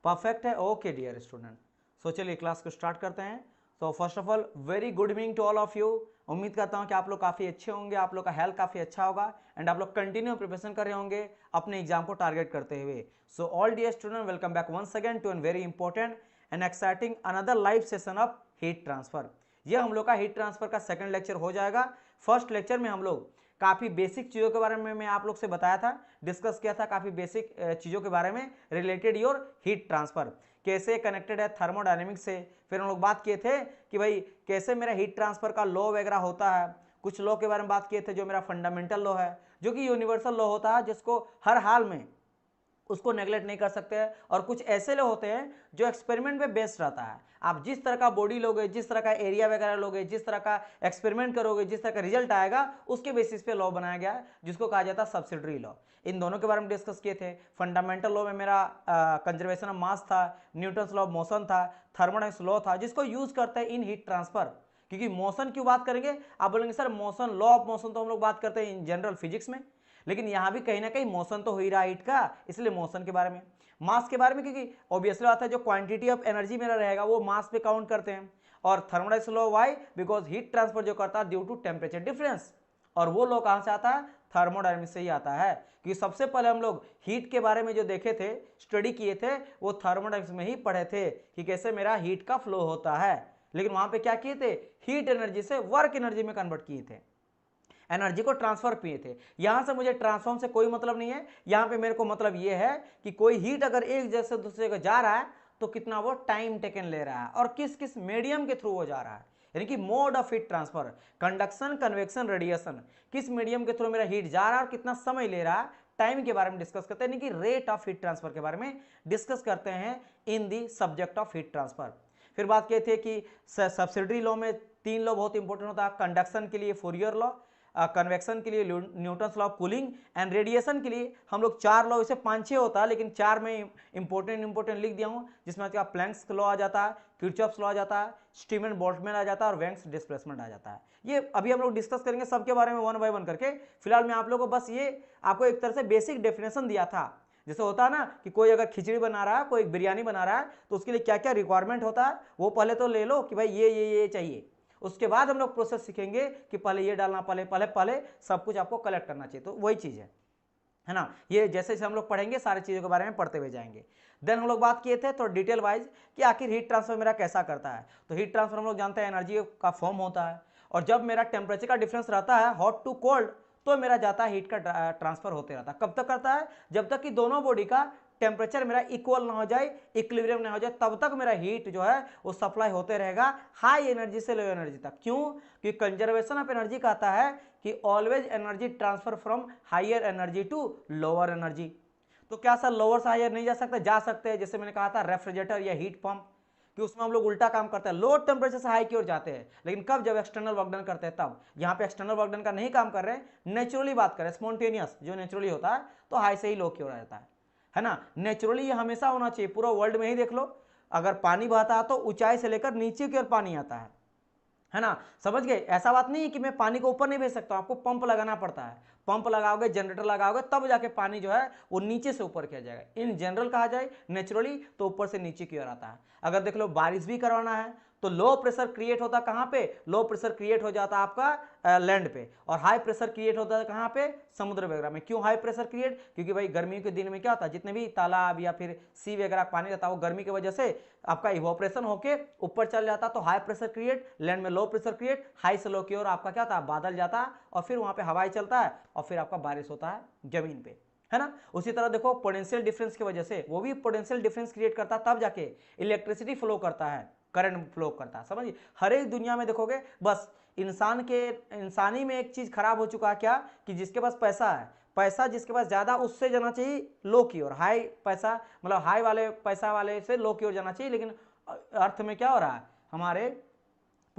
Perfect है। Okay dear student, सो चलिए class को स्टार्ट करते हैं। तो first of all very good evening to all of you. उम्मीद करता हूं कि आप लोग काफ़ी अच्छे होंगे, आप लोग का हेल्थ काफ़ी अच्छा होगा एंड आप लोग कंटिन्यू प्रिपरेशन कर रहे होंगे अपने एग्जाम को टारगेट करते हुए। So all dear student, welcome back once again to an very important and exciting another live session of heat transfer. ये हम लोग का हीट ट्रांसफर का सेकंड लेक्चर हो जाएगा। फर्स्ट लेक्चर में हम लोग काफ़ी बेसिक चीज़ों के बारे में मैं आप लोग से बताया था, डिस्कस किया था काफ़ी बेसिक चीज़ों के बारे में रिलेटेड योर हीट ट्रांसफर, कैसे कनेक्टेड है थर्मोडायनेमिक्स से। फिर हम लोग बात किए थे कि भाई कैसे मेरा हीट ट्रांसफर का लॉ वगैरह होता है, कुछ लॉ के बारे में बात किए थे जो मेरा फंडामेंटल लॉ है, जो कि यूनिवर्सल लॉ होता है जिसको हर हाल में उसको नेगलेक्ट नहीं कर सकते हैं। और कुछ ऐसे लोग होते हैं जो एक्सपेरिमेंट पे बेस्ड रहता है। आप जिस तरह का बॉडी लोगे, जिस तरह का एरिया वगैरह लोगे, जिस तरह का एक्सपेरिमेंट करोगे, जिस तरह का रिजल्ट आएगा, उसके बेसिस पे लॉ बनाया गया है जिसको कहा जाता है सब्सिडरी लॉ। इन दोनों के बारे में डिस्कस किए थे। फंडामेंटल लॉ में मेरा कंजर्वेशन ऑफ मास था, न्यूटन्स लॉ ऑफ मोशन था, थर्मोडायनेमिक्स लॉ था जिसको यूज करते हैं इन हीट ट्रांसफर। क्योंकि मोशन क्यों बात करेंगे, आप बोलेंगे sir motion, law of motion तो हम लोग बात करते हैं इन जनरल फिजिक्स में, लेकिन यहां भी कहीं ना कहीं मोशन तो हो ही रहा है हीट का, इसलिए मोशन के बारे में, मास के बारे में, क्योंकि ऑब्वियसली बात है जो क्वांटिटी ऑफ एनर्जी मेरा रहेगा वो मास पे काउंट करते हैं। और thermodynamics law why, because heat transfer जो करता है ड्यू टू टेम्परेचर डिफरेंस, और वो लॉ कहां से आता है, थर्मोडायनेमिक्स से ही आता है। क्योंकि सबसे पहले हम लोग हीट के बारे में जो देखे थे, स्टडी किए थे, वो थर्मोडायनेमिक्स में ही पढ़े थे कि कैसे मेरा हीट का फ्लो होता है। लेकिन वहां पे क्या किए थे, हीट एनर्जी से वर्क एनर्जी में कन्वर्ट किए थे, एनर्जी को ट्रांसफर किए थे। यहां से मुझे ट्रांसफॉर्म से कोई मतलब नहीं है, यहां पे मेरे को मतलब ये है कि कोई हीट अगर एक जगह से दूसरे जगह जा रहा है तो कितना वो टाइम टेकन ले रहा है और किस किस मीडियम के थ्रू वो जा रहा है, यानी कि mode of heat transfer, conduction, convection, radiation, किस मीडियम के थ्रू मेरा हीट जा रहा है और कितना समय ले रहा है, टाइम के बारे में डिस्कस करते हैं, यानी कि रेट ऑफ हीट ट्रांसफर के बारे में डिस्कस करते हैं in the subject of heat transfer. फिर बात किए थे कि सब्सिडरी लॉ में तीन लॉ बहुत इंपॉर्टेंट होता है, कंडक्शन के लिए फूरियर लॉ, कन्वेक्शन के लिए Newton's law of cooling and radiation के लिए हम लोग चार लॉ, इसे 5-6 होता है लेकिन चार में इंपॉर्टेंट लिख दिया हूं, जिसमें आपका प्लैंक्स लॉ आ जाता है, किरचॉफ्स लॉ आ जाता है, स्टीमन बोल्ट्जमैन आ जाता है और वेंक्स डिस्प्लेसमेंट आ जाता है। ये अभी हम लोग डिस्कस करेंगे सबके बारे में वन बाय वन करके। फिलहाल मैं आप लोगों को बस ये आपको एक तरह से बेसिक डेफिनेशन दिया था। जैसे होता है ना कि कोई अगर खिचड़ी बना रहा है, कोई बिरयानी बना रहा है, तो उसके लिए क्या क्या रिक्वायरमेंट होता है वो पहले तो ले लो कि भाई ये चाहिए, उसके बाद हम लोग प्रोसेस सीखेंगे कि पहले ये डालना, पहले सब कुछ आपको कलेक्ट करना चाहिए। तो वही चीज़ है ना, ये जैसे जैसे हम लोग पढ़ेंगे सारी चीज़ों के बारे में पढ़ते हुए जाएंगे। देन हम लोग बात किए थे तो डिटेल वाइज कि आखिर हीट ट्रांसफर मेरा कैसा करता है। तो हीट ट्रांसफर हम लोग जानते हैं एनर्जी का फॉर्म होता है, और जब मेरा टेम्परेचर का डिफरेंस रहता है हॉट टू कोल्ड, तो मेरा जाता है हीट का ट्रांसफर होते रहता है। कब तक करता है, जब तक कि दोनों बॉडी का टेम्परेचर मेरा इक्वल ना हो जाए, इक्विलिब्रियम ना हो जाए, तब तक मेरा हीट जो है वो सप्लाई होते रहेगा हाई एनर्जी से लो एनर्जी तक। क्यों, कि कंजर्वेशन ऑफ एनर्जी कहता है कि always energy transfer from higher energy to lower energy. तो क्या सर लोअर से हायर नहीं जा सकते, जा सकते हैं। जैसे मैंने कहा था रेफ्रिजरेटर या हीट पंप, कि उसमें हम लोग उल्टा काम करते हैं, लो टेम्परेचर से हाई की ओर जाते हैं, लेकिन कब, जब एक्सटर्नल वर्क डन करते हैं तब। यहाँ पे एक्सटर्नल वर्क डन का नहीं काम कर रहे हैं, नेचुरली बात करें, स्पॉन्टेनियस जो नेचुरली होता है, तो हाई से ही लो की ओर आ जाता है ना। नेचुरली ये हमेशा होना चाहिए, पूरा वर्ल्ड में ही देख लो, अगर पानी बहता है तो ऊंचाई से लेकर नीचे की ओर पानी आता है ना, समझ गए। ऐसा बात नहीं है कि मैं पानी को ऊपर नहीं भेज सकता, आपको पंप लगाना पड़ता है, पंप लगाओगे, जनरेटर लगाओगे, तब जाके पानी जो है वो नीचे से ऊपर किया जाएगा। इन जनरल कहा जाए नेचुरली तो ऊपर से नीचे की ओर आता है। अगर देख लो बारिश भी करवाना है तो लो प्रेशर क्रिएट होता कहाँ पे, लो प्रेशर क्रिएट हो जाता आपका लैंड पे, और हाई प्रेशर क्रिएट होता है कहाँ पे, समुद्र वगैरह में। क्यों हाई प्रेशर क्रिएट, क्योंकि भाई गर्मियों के दिन में क्या होता है, जितने भी तालाब या फिर सी वगैरह पानी रहता है वो गर्मी की वजह से आपका इवोपरेशन होके ऊपर चल जाता, तो हाई प्रेशर क्रिएट, लैंड में लो प्रेशर क्रिएट, हाई से लो की ओर आपका क्या होता है, बादल जाता है, और फिर वहां पे हवाई चलता है, और फिर आपका बारिश होता है जमीन पे, है ना। उसी तरह देखो पोटेंशियल डिफरेंस की वजह से वो भी पोटेंशियल डिफरेंस क्रिएट करता है, तब जाके इलेक्ट्रिसिटी फ्लो करता है, करंट फ्लो करता है, समझिए। हर एक दुनिया में देखोगे, बस इंसानी में एक चीज खराब हो चुका है, क्या, कि जिसके पास पैसा है, पैसा जिसके पास ज्यादा उससे जाना चाहिए लो की ओर, हाई पैसा मतलब हाई वाले पैसा वाले से लो की ओर जाना चाहिए। लेकिन अर्थ में क्या हो रहा है, हमारे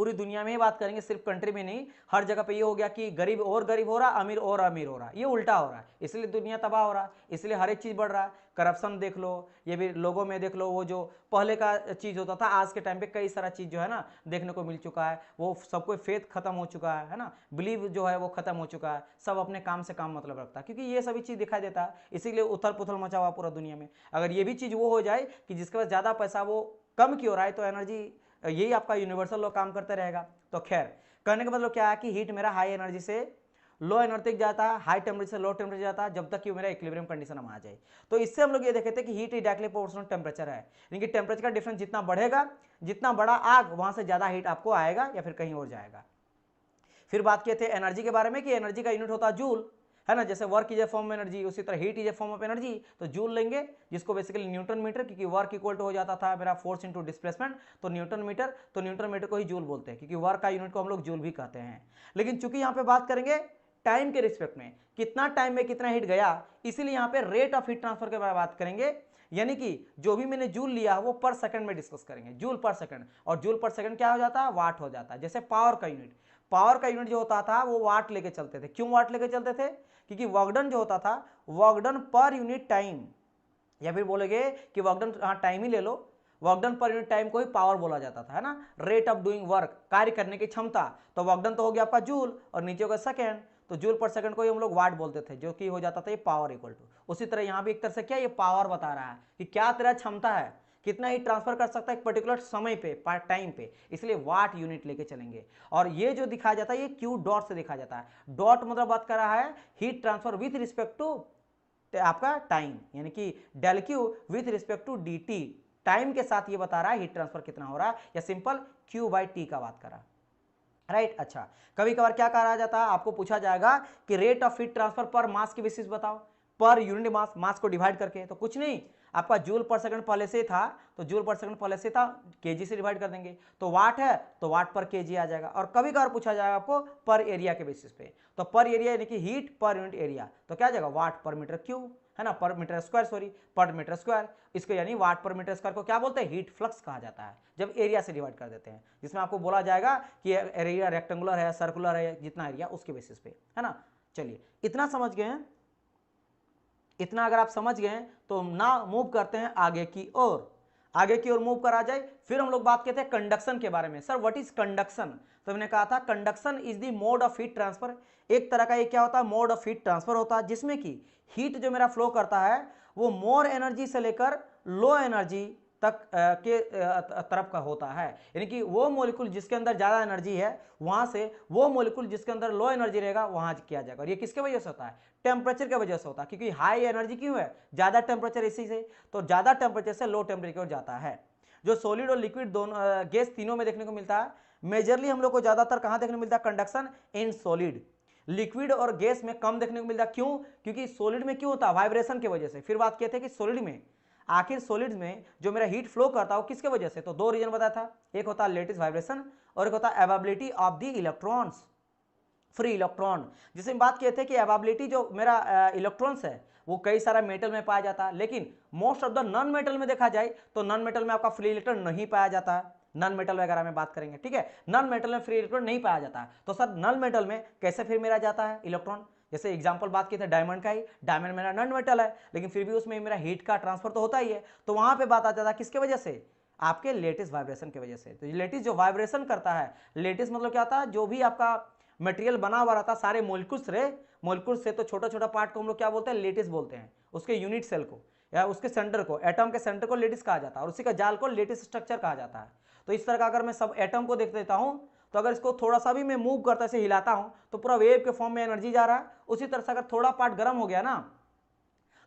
पूरी दुनिया में ही बात करेंगे, सिर्फ कंट्री में नहीं, हर जगह पे ये हो गया कि गरीब और गरीब हो रहा, अमीर और अमीर हो रहा, ये उल्टा हो रहा है, इसलिए दुनिया तबाह हो रहा है, इसलिए हर एक चीज़ बढ़ रहा है। करप्शन देख लो, ये भी लोगों में देख लो, वो जो पहले का चीज़ होता था आज के टाइम पे कई सारा चीज़ जो है ना देखने को मिल चुका है, वो सबको फेथ खत्म हो चुका है ना, बिलीव जो है वो खत्म हो चुका है, सब अपने काम से काम मतलब रखता है, क्योंकि ये सभी चीज़ दिखाई देता है, इसीलिए उथल पुथल मचा हुआ पूरा दुनिया में। अगर ये भी चीज़ वो हो जाए कि जिसके पास ज़्यादा पैसा वो कम क्यों रहा है, तो एनर्जी यही आपका यूनिवर्सल लॉ काम करते रहेगा। तो खैर कहने का मतलब क्या है कि हीट मेरा हाई एनर्जी से लो एनर्जी तक जाता है, हाई टेम्परेचर से लो टेम्परेचर जाता है, जब तक कि मेरा इक्विलिब्रियम कंडीशन में आ जाए। तो इससे हम लोग ये देखे थे कि heat is directly proportional temperature है, यानी कि टेम्परेचर का डिफरेंस जितना बढ़ेगा, जितना बड़ा आग, वहां से ज्यादा हीट आपको आएगा या फिर कहीं और जाएगा। फिर बात किए थे एनर्जी के बारे में कि एनर्जी का यूनिट होता है जूल, है ना, जैसे work is a form of energy, उसी तरह heat is a form of energy, तो जूल लेंगे, जिसको बेसिकली न्यूटन मीटर, क्योंकि वर्क इक्वल टू हो जाता था मेरा फोर्स इनटू डिस्प्लेसमेंट, तो न्यूटन मीटर, तो न्यूटन मीटर को ही जूल बोलते हैं, क्योंकि वर्क का यूनिट को हम लोग जूल भी कहते हैं। लेकिन चूंकि यहाँ पे बात करेंगे टाइम के रिस्पेक्ट में, कितना टाइम में कितना हीट गया, इसीलिए यहाँ पे रेट ऑफ हीट ट्रांसफर के बारे में बात करेंगे, यानी कि जो भी मैंने जूल लिया वो पर सेकंड में डिस्कस करेंगे, जूल पर सेकंड, और जूल पर सेकंड क्या हो जाता है, वाट हो जाता है। जैसे पावर का यूनिट, पावर का यूनिट जो होता था वो वाट लेके चलते थे, क्यों वाट लेके चलते थे, क्योंकि वर्क डन जो होता था, work done per unit time, या फिर बोलेंगे कि वर्क डन, हाँ टाइम ही ले लो, work done per unit time को ही पावर बोला जाता था, है ना, रेट ऑफ डूइंग वर्क, कार्य करने की क्षमता, तो वर्क डन तो हो गया आपका जूल और नीचे होगा सेकंड, तो जूल पर सेकंड को ही हम लोग वाट बोलते थे, जो कि हो जाता था ये पावर इक्वल टू। उसी तरह यहाँ भी एक तरह से क्या ये पावर बता रहा है कि क्या तेरा क्षमता है, कितना ही ट्रांसफर कर सकता है एक पर्टिकुलर समय पे, टाइम पे, इसलिए वाट यूनिट लेके चलेंगे। और ये जो दिखाया जाता है ये क्यू डॉट से दिखाया जाता है। डॉट मतलब बात कर रहा है heat transfer with respect to आपका टाइम, यानी कि del Q with respect to D T, time के साथ ये बता रहा है हीट ट्रांसफर कितना हो रहा है, या सिंपल क्यू बाई टी का बात कर रहा है, राइट। अच्छा, कभी कभार क्या कहा जाता है, आपको पूछा जाएगा कि रेट ऑफ हीट ट्रांसफर पर मास की बेसिस बताओ, पर यूनिट मास, मास को डिवाइड करके, तो कुछ नहीं, आपका जूल पर सेकंड पहले से था, तो जूल पर सेकंड पहले से था, केजी से डिवाइड कर देंगे, तो वाट है तो वाट पर केजी आ जाएगा। और कभी कभार पूछा जाएगा आपको पर एरिया के बेसिस पे, तो पर एरिया यानी कि हीट पर यूनिट एरिया, तो क्या आ जाएगा वाट पर मीटर क्यूब, है ना, पर मीटर स्क्वायर, सॉरी पर मीटर स्क्वायर, इसको यानी वाट पर मीटर स्क्वायर को क्या बोलते हैं, हीट फ्लक्स कहा जाता है, जब एरिया से डिवाइड कर देते हैं, जिसमें आपको बोला जाएगा कि एरिया रेक्टेंगुलर है, सर्कुलर है, जितना एरिया उसके बेसिस पे, है ना। चलिए इतना समझ गए हैं, इतना अगर आप समझ गए तो ना मूव करते हैं आगे की ओर, आगे की ओर मूव करा जाए। फिर हम लोग बात करते हैं कंडक्शन के बारे में। सर व्हाट इज कंडक्शन, तो हमने कहा था conduction is the mode of heat transfer, एक तरह का ये क्या होता है, मोड ऑफ हीट ट्रांसफर होता है, जिसमें कि हीट जो मेरा फ्लो करता है वो मोर एनर्जी से लेकर लो एनर्जी तक के तरफ का होता है, यानी कि वो मॉलिक्यूल जिसके अंदर ज़्यादा एनर्जी है वहाँ से वो मॉलिक्यूल जिसके अंदर लो एनर्जी रहेगा वहाँ किया जाएगा। और ये किसके वजह से होता है, टेम्परेचर की वजह से होता है, क्योंकि हाई एनर्जी क्यों है, ज़्यादा टेम्परेचर इसी से, तो ज़्यादा टेम्परेचर से लो टेम्परेचर जाता है। जो सॉलिड और लिक्विड दोनों गैस तीनों में देखने को मिलता है, मेजरली हम लोग को ज़्यादातर कहाँ देखने को मिलता है कंडक्शन, इन सॉलिड, लिक्विड और गैस में कम देखने को मिलता है, क्यों, क्योंकि सॉलिड में क्यों होता है, वाइब्रेशन की वजह से। फिर बात किए थे कि सॉलिड में, आखिर सॉलिड्स में जो मेरा हीट फ्लो करता है वो किसके वजह से, तो दो रीजन बताया था, एक होता है लेटिस वाइब्रेशन और एक होता है availability of the electrons, free electron. जिसमें बात किए थे कि अवेबिलिटी जो मेरा इलेक्ट्रॉन्स है वो कई सारा मेटल में पाया जाता है, लेकिन most of the non metal में देखा जाए तो नॉन मेटल में आपका फ्री इलेक्ट्रॉन नहीं पाया जाता है, नॉन मेटल वगैरह में बात करेंगे, ठीक है, नॉन मेटल में फ्री इलेक्ट्रॉन नहीं पाया जाता है। तो सर नॉन मेटल में कैसे फिर मेरा जाता है इलेक्ट्रॉन, जैसे एग्जांपल बात की थे डायमंड का ही, डायमंड मेरा नॉन मेटल है लेकिन फिर भी उसमें मेरा हीट का ट्रांसफर तो होता ही है, तो वहां पे बात आता था किसके वजह से, आपके लेटिस वाइब्रेशन की वजह से। तो लेटिस जो वाइब्रेशन करता है, लेटिस मतलब क्या होता है, जो भी आपका मटेरियल बना हुआ रहता है सारे मोलिक्यूल्स से तो छोटा छोटा पार्ट को हम लोग क्या बोलते हैं, लेटिस बोलते हैं, उसके यूनिट सेल को या उसके सेंटर को, एटम के सेंटर को लेटिस कहा जाता है, और उसी का जाल को लेटिस स्ट्रक्चर कहा जाता है। तो इस तरह का अगर मैं सब एटम को देख देता हूं, तो अगर इसको थोड़ा सा भी मैं मूव करता से हिलाता हूं तो पूरा वेव के फॉर्म में एनर्जी जा रहा है। उसी तरह से अगर थोड़ा पार्ट गर्म हो गया ना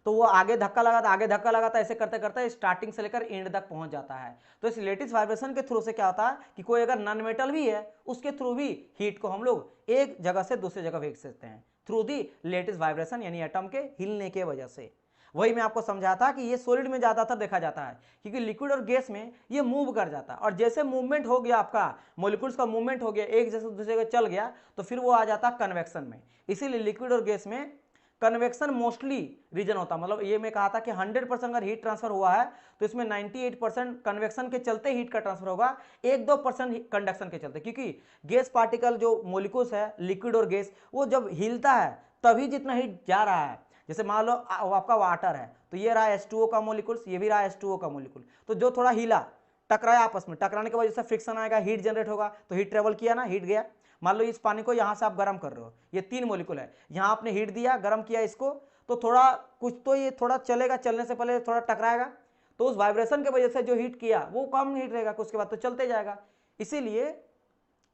तो वो आगे धक्का लगाता, ऐसे करते करते स्टार्टिंग से लेकर एंड तक पहुंच जाता है। तो इस लेटिस वाइब्रेशन के थ्रू से क्या होता है कि कोई अगर नॉन मेटल भी है उसके थ्रू भी हीट को हम लोग एक जगह से दूसरी जगह भेज सकते हैं, थ्रू दी लेटिस वाइब्रेशन, यानी एटम के हिलने के वजह से। वही मैं आपको समझा था कि ये सॉलिड में ज्यादातर देखा जाता है, क्योंकि लिक्विड और गैस में ये मूव कर जाता है, और जैसे मूवमेंट हो गया आपका, मॉलिक्यूल्स का मूवमेंट हो गया, एक जैसे दूसरे जगह चल गया, तो फिर वो आ जाता है कन्वेक्शन में। इसीलिए लिक्विड और गैस में कन्वेक्शन मोस्टली रीजन होता है, मतलब ये मैं कहा था कि 100% अगर हीट ट्रांसफर हुआ है तो इसमें 98% कन्वेक्शन के चलते हीट का ट्रांसफर होगा, 1-2% कंडक्शन के चलते, क्योंकि गैस पार्टिकल जो मोलिकुल्स है लिक्विड और गैस, वो जब हिलता है तभी जितना हीट जा रहा है। जैसे मान लो आपका वाटर है तो ये रहा H2O का मोलिकुल्स, ये भी रहा H2O का मोलिकुल, तो जो थोड़ा हिला टकराया आपस में, टकराने की वजह से फ्रिक्शन आएगा, हीट जनरेट होगा, तो हीट ट्रेवल किया ना, हीट गया। मान लो इस पानी को यहां से आप गर्म कर रहे हो, ये 3 मोलिकुल है, यहां आपने हीट दिया, गर्म किया इसको, तो थोड़ा कुछ तो ये थोड़ा चलेगा, चलने से पहले थोड़ा टकराएगा, तो उस वाइब्रेशन की वजह से जो हीट किया वो कम हीट रहेगा, उसके बाद तो चलते जाएगा। इसीलिए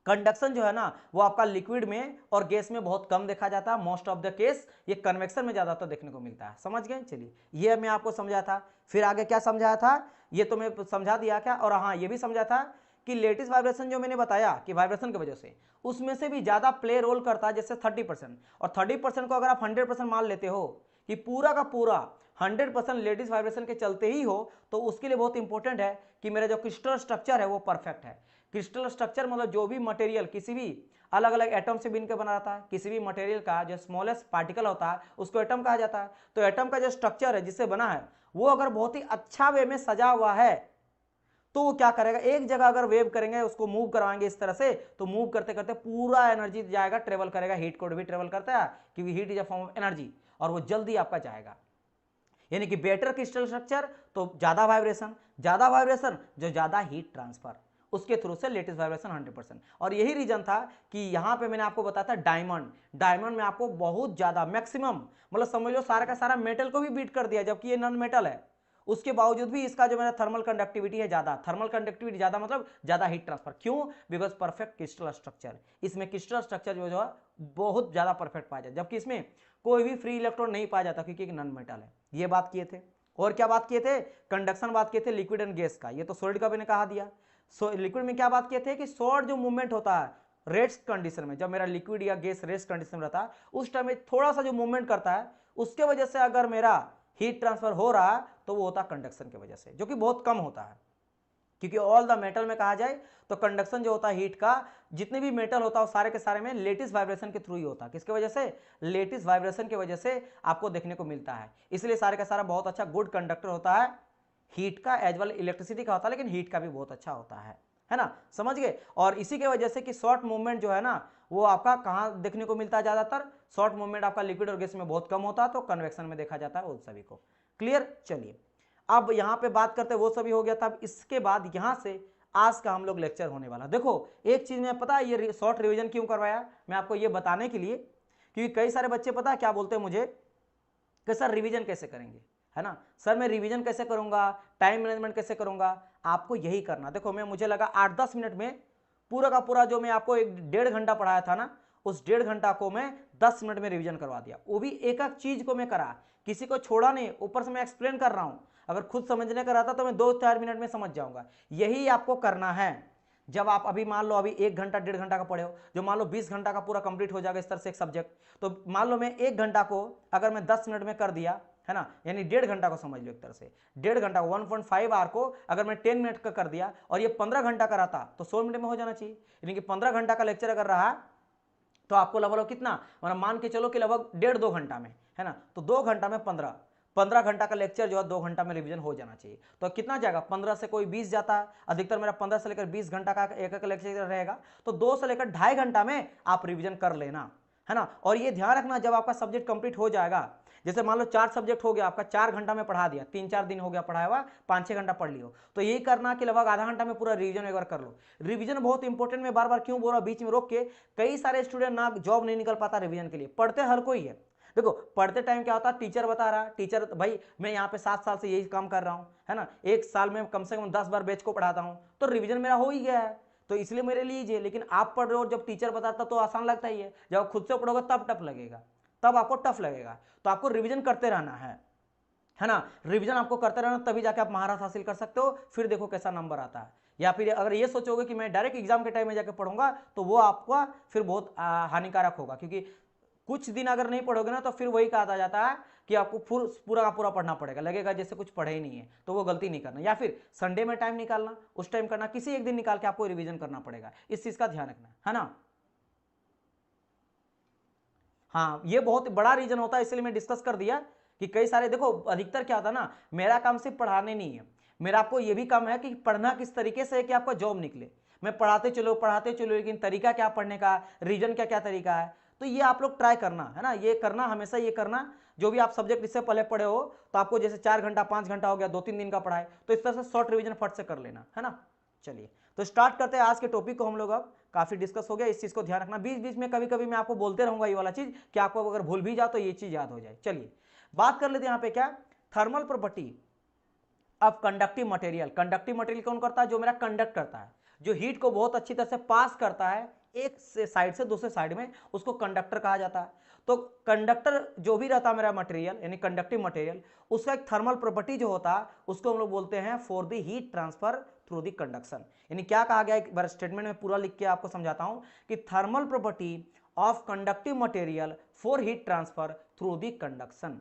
कंडक्शन जो है ना वो आपका लिक्विड में और गैस में बहुत कम देखा जाता है, मोस्ट ऑफ द केस ये कन्वेक्शन में ज्यादातर देखने को मिलता है। समझ गए? चलिए ये मैं आपको समझाया था। फिर आगे क्या समझाया था, ये तो मैं समझा दिया क्या, और हाँ ये भी समझा था कि लेटिस वाइब्रेशन जो मैंने बताया कि वाइब्रेशन की वजह से, उसमें से भी ज्यादा प्ले रोल करता है, जैसे 30%, और 30% को अगर आप 100% मान लेते हो कि पूरा का पूरा 100% लेटिस वाइब्रेशन के चलते ही हो, तो उसके लिए बहुत इंपॉर्टेंट है कि मेरा जो क्रिस्टल स्ट्रक्चर है वो परफेक्ट है। क्रिस्टल स्ट्रक्चर मतलब जो भी मटेरियल किसी भी अलग अलग एटम से मिलकर बना रहता है, किसी भी मटेरियल का जो स्मॉलेस्ट पार्टिकल होता है उसको एटम कहा जाता है। तो एटम का जो स्ट्रक्चर है जिससे बना है वो अगर बहुत ही अच्छा वे में सजा हुआ है तो वो क्या करेगा, एक जगह अगर वेव करेंगे, उसको मूव करवाएंगे इस तरह से, तो मूव करते करते पूरा एनर्जी जाएगा, ट्रेवल करेगा, हीट कोड भी ट्रेवल करता है, क्योंकि heat is a form of energy, और वो जल्दी आपका जाएगा। यानी कि बेटर क्रिस्टल स्ट्रक्चर तो ज्यादा वाइब्रेशन जो ज्यादा हीट ट्रांसफर, उसके थ्रू से लेटेस्ट वाइब्रेशन 100%। और यही रीजन था कि यहां पे मैंने आपको बताया था डायमंड में आपको बहुत ज्यादा मैक्सिमम, मतलब समझ लो सारा का सारा मेटल को भी बीट कर दिया, जबकि ये नॉन मेटल है, उसके बावजूद भी इसका जो मेरा थर्मल कंडक्टिविटी है ज्यादा, थर्मल कंडक्टिविटी ज्यादा मतलब ज्यादा हीट ट्रांसफर। क्यों? बिकॉज परफेक्ट क्रिस्टल स्ट्रक्चर, इसमें क्रिस्टल स्ट्रक्चर जो है बहुत ज्यादा परफेक्ट पाया जाए, जबकि इसमें कोई भी फ्री इलेक्ट्रॉन नहीं पाया जाता क्योंकि एक नॉन मेटल है। ये बात किए थे। और क्या बात किए थे? कंडक्शन बात किए थे लिक्विड एंड गैस का, ये तो सॉलिड का मैंने कहा दिया। लिक्विड में क्या बात किए थे कि शॉर्ट जो मूवमेंट होता है रेस्ट कंडीशन में, जब मेरा लिक्विड या गैस रेस्ट कंडीशन में रहता है उस टाइम में थोड़ा सा जो मूवमेंट करता है, उसके वजह से अगर मेरा हीट ट्रांसफर हो रहा है तो वो होता है कंडक्शन की वजह से, जो कि बहुत कम होता है। क्योंकि ऑल द मेटल में कहा जाए तो कंडक्शन जो होता है हीट का, जितने भी मेटल होता है सारे के सारे में लेटिस वाइब्रेशन के थ्रू ही होता है। किसके वजह से? लेटिस वाइब्रेशन की वजह से आपको देखने को मिलता है। इसलिए सारे का सारा बहुत अच्छा गुड कंडक्टर होता है हीट का, एज वेल इलेक्ट्रिसिटी का होता है, लेकिन हीट का भी बहुत अच्छा होता है ना? समझ गए? और इसी के वजह से कि शॉर्ट मूवमेंट जो है ना वो आपका कहाँ देखने को मिलता है? ज्यादातर शॉर्ट मूवमेंट आपका लिक्विड और गैस में बहुत कम होता है, तो कन्वेक्शन में देखा जाता है उन सभी को। क्लियर? चलिए अब यहां पे बात करते हैं, वो सभी हो गया था। अब इसके बाद यहां से आज का हम लोग लेक्चर होने वाला। देखो एक चीज में पता है ये शॉर्ट रिवीजन क्यों करवाया, मैं आपको ये बताने के लिए, क्योंकि कई सारे बच्चे पता है क्या बोलते हैं मुझे कि सर रिवीजन कैसे करेंगे, है ना सर, मैं रिवीजन कैसे करूंगा, टाइम मैनेजमेंट कैसे करूंगा। आपको यही करना। देखो मैं मुझे लगा 8-10 मिनट में पूरा का पूरा जो मैं आपको 1-1.5 घंटा पढ़ाया था ना, उस 1.5 घंटा को मैं 10 मिनट में रिवीजन करवा दिया। वो भी एक एक चीज को मैं करा, किसी को छोड़ा नहीं, ऊपर से मैं एक्सप्लेन कर रहा हूं। अगर खुद समझने का रहता तो मैं 2-4 मिनट में समझ जाऊंगा। यही आपको करना है। जब आप अभी मान लो अभी 1 घंटा 1.5 घंटा का पढ़े हो, जो मान लो 20 घंटा का पूरा कंप्लीट हो जाएगा इस तरह से एक सब्जेक्ट, तो मान लो मैं 1 घंटा को अगर मैं 10 मिनट में कर दिया, है ना, यानी 1.5 घंटा को समझ लो एक तरह से, 1.5 घंटा 1.5 आवर को अगर मैं 10 मिनट का कर दिया और ये 15 घंटा का रहता तो 100 मिनट में हो जाना चाहिए। यानी कि 15 घंटा का लेक्चर अगर रहा तो आपको लगभग कितना, मतलब मान के चलो कि लगभग 1.5-2 घंटा में, है ना, तो 2 घंटा में 15 घंटा का लेक्चर जो है 2 घंटा में रिवीजन हो जाना चाहिए। तो कितना जाएगा, 15 से कोई 20 जाता है, अधिकतर मेरा 15 से लेकर 20 घंटा का एक एक लेक्चर रहेगा, तो 2 से लेकर 2.5 घंटा में आप रिवीजन कर लेना, है ना। और ये ध्यान रखना जब आपका सब्जेक्ट कंप्लीट हो जाएगा, जैसे मान लो 4 सब्जेक्ट हो गया आपका, 4 घंटा में पढ़ा दिया, 3-4 दिन हो गया पढ़ाया हुआ, 5-6 घंटा पढ़ लियो, तो यही करना कि लगभग आधा घंटा में पूरा रिवीजन एक बार कर लो। रिवीजन बहुत इंपॉर्टेंट, मैं बार बार क्यों बोल रहा, बीच में रोक के कई सारे स्टूडेंट ना जॉब नहीं निकल पाता रिवीजन के लिए, पढ़ते हर कोई है। देखो पढ़ते टाइम क्या होता है, टीचर बता रहा, टीचर भाई मैं यहाँ पे 7 साल से यही काम कर रहा हूँ, है ना, एक साल में कम से कम 10 बार बैच को पढ़ाता हूँ, तो रिवीजन मेरा हो ही गया है, तो इसलिए मेरे लीजिए। लेकिन आप पढ़ रहे हो, जब टीचर बताता तो आसान लगता ही है, जब खुद से पढ़ोगे तब टफ लगेगा, तब आपको टफ लगेगा। तो आपको रिवीजन करते रहना है ना, रिवीजन आपको करते रहना, तभी जाके आप महारत हासिल कर सकते हो। फिर देखो कैसा नंबर आता है। या फिर अगर ये सोचोगे कि मैं डायरेक्ट एग्जाम के टाइम में जाके पढ़ूंगा, तो वो आपका फिर बहुत हानिकारक होगा, क्योंकि कुछ दिन अगर नहीं पढ़ोगे ना तो फिर वही कहा जाता है कि आपको पूरा का पूरा पढ़ना पड़ेगा, लगेगा जैसे कुछ पढ़े ही नहीं है। तो वो गलती नहीं करना, या फिर संडे में टाइम निकालना, उस टाइम करना, किसी एक दिन निकाल के आपको रिवीजन करना पड़ेगा। इस चीज का ध्यान रखना, है ना। हाँ, ये बहुत बड़ा रीजन होता है, इसलिए मैं डिस्कस कर दिया कि कई सारे, देखो अधिकतर क्या होता है ना, मेरा काम सिर्फ पढ़ाने नहीं है, मेरा आपको ये भी काम है कि पढ़ना किस तरीके से है कि आपका जॉब निकले। मैं पढ़ाते चलो, लेकिन तरीका क्या पढ़ने का, रीजन क्या क्या तरीका है, तो ये आप लोग ट्राई करना है ना, ये करना हमेशा, ये करना जो भी आप सब्जेक्ट इससे पहले पढ़े हो, तो आपको जैसे 4 घंटा 5 घंटा हो गया, 2-3 दिन का पढ़ाए, तो इस तरह से शॉर्ट रिवीजन फट से कर लेना है ना। चलिए तो स्टार्ट करते हैं आज के टॉपिक को हम लोग। अब काफी डिस्कस हो गया, इस चीज को ध्यान रखना, बीच बीच में कभी कभी मैं आपको बोलते रहूंगा ये वाला चीज कि आपको अगर भूल भी जाओ तो ये चीज याद हो जाए। चलिए बात कर लेते हैं यहाँ पे क्या, thermal property of conductive material. Conductive material कौन करता है, जो मेरा कंडक्ट करता है, जो हीट को बहुत अच्छी तरह से पास करता है एक से साइड से दूसरे साइड में, उसको कंडक्टर कहा जाता है। तो कंडक्टर जो भी रहता है मेरा मटेरियल, यानी कंडक्टिव मटेरियल, उसका एक थर्मल प्रॉपर्टी जो होता है उसको हम लोग बोलते हैं for the heat transfer through the conduction. यानी क्या कहा गया, एक बार स्टेटमेंट में पूरा लिख के आपको समझाता हूं कि thermal property of conductive material for heat transfer through the conduction,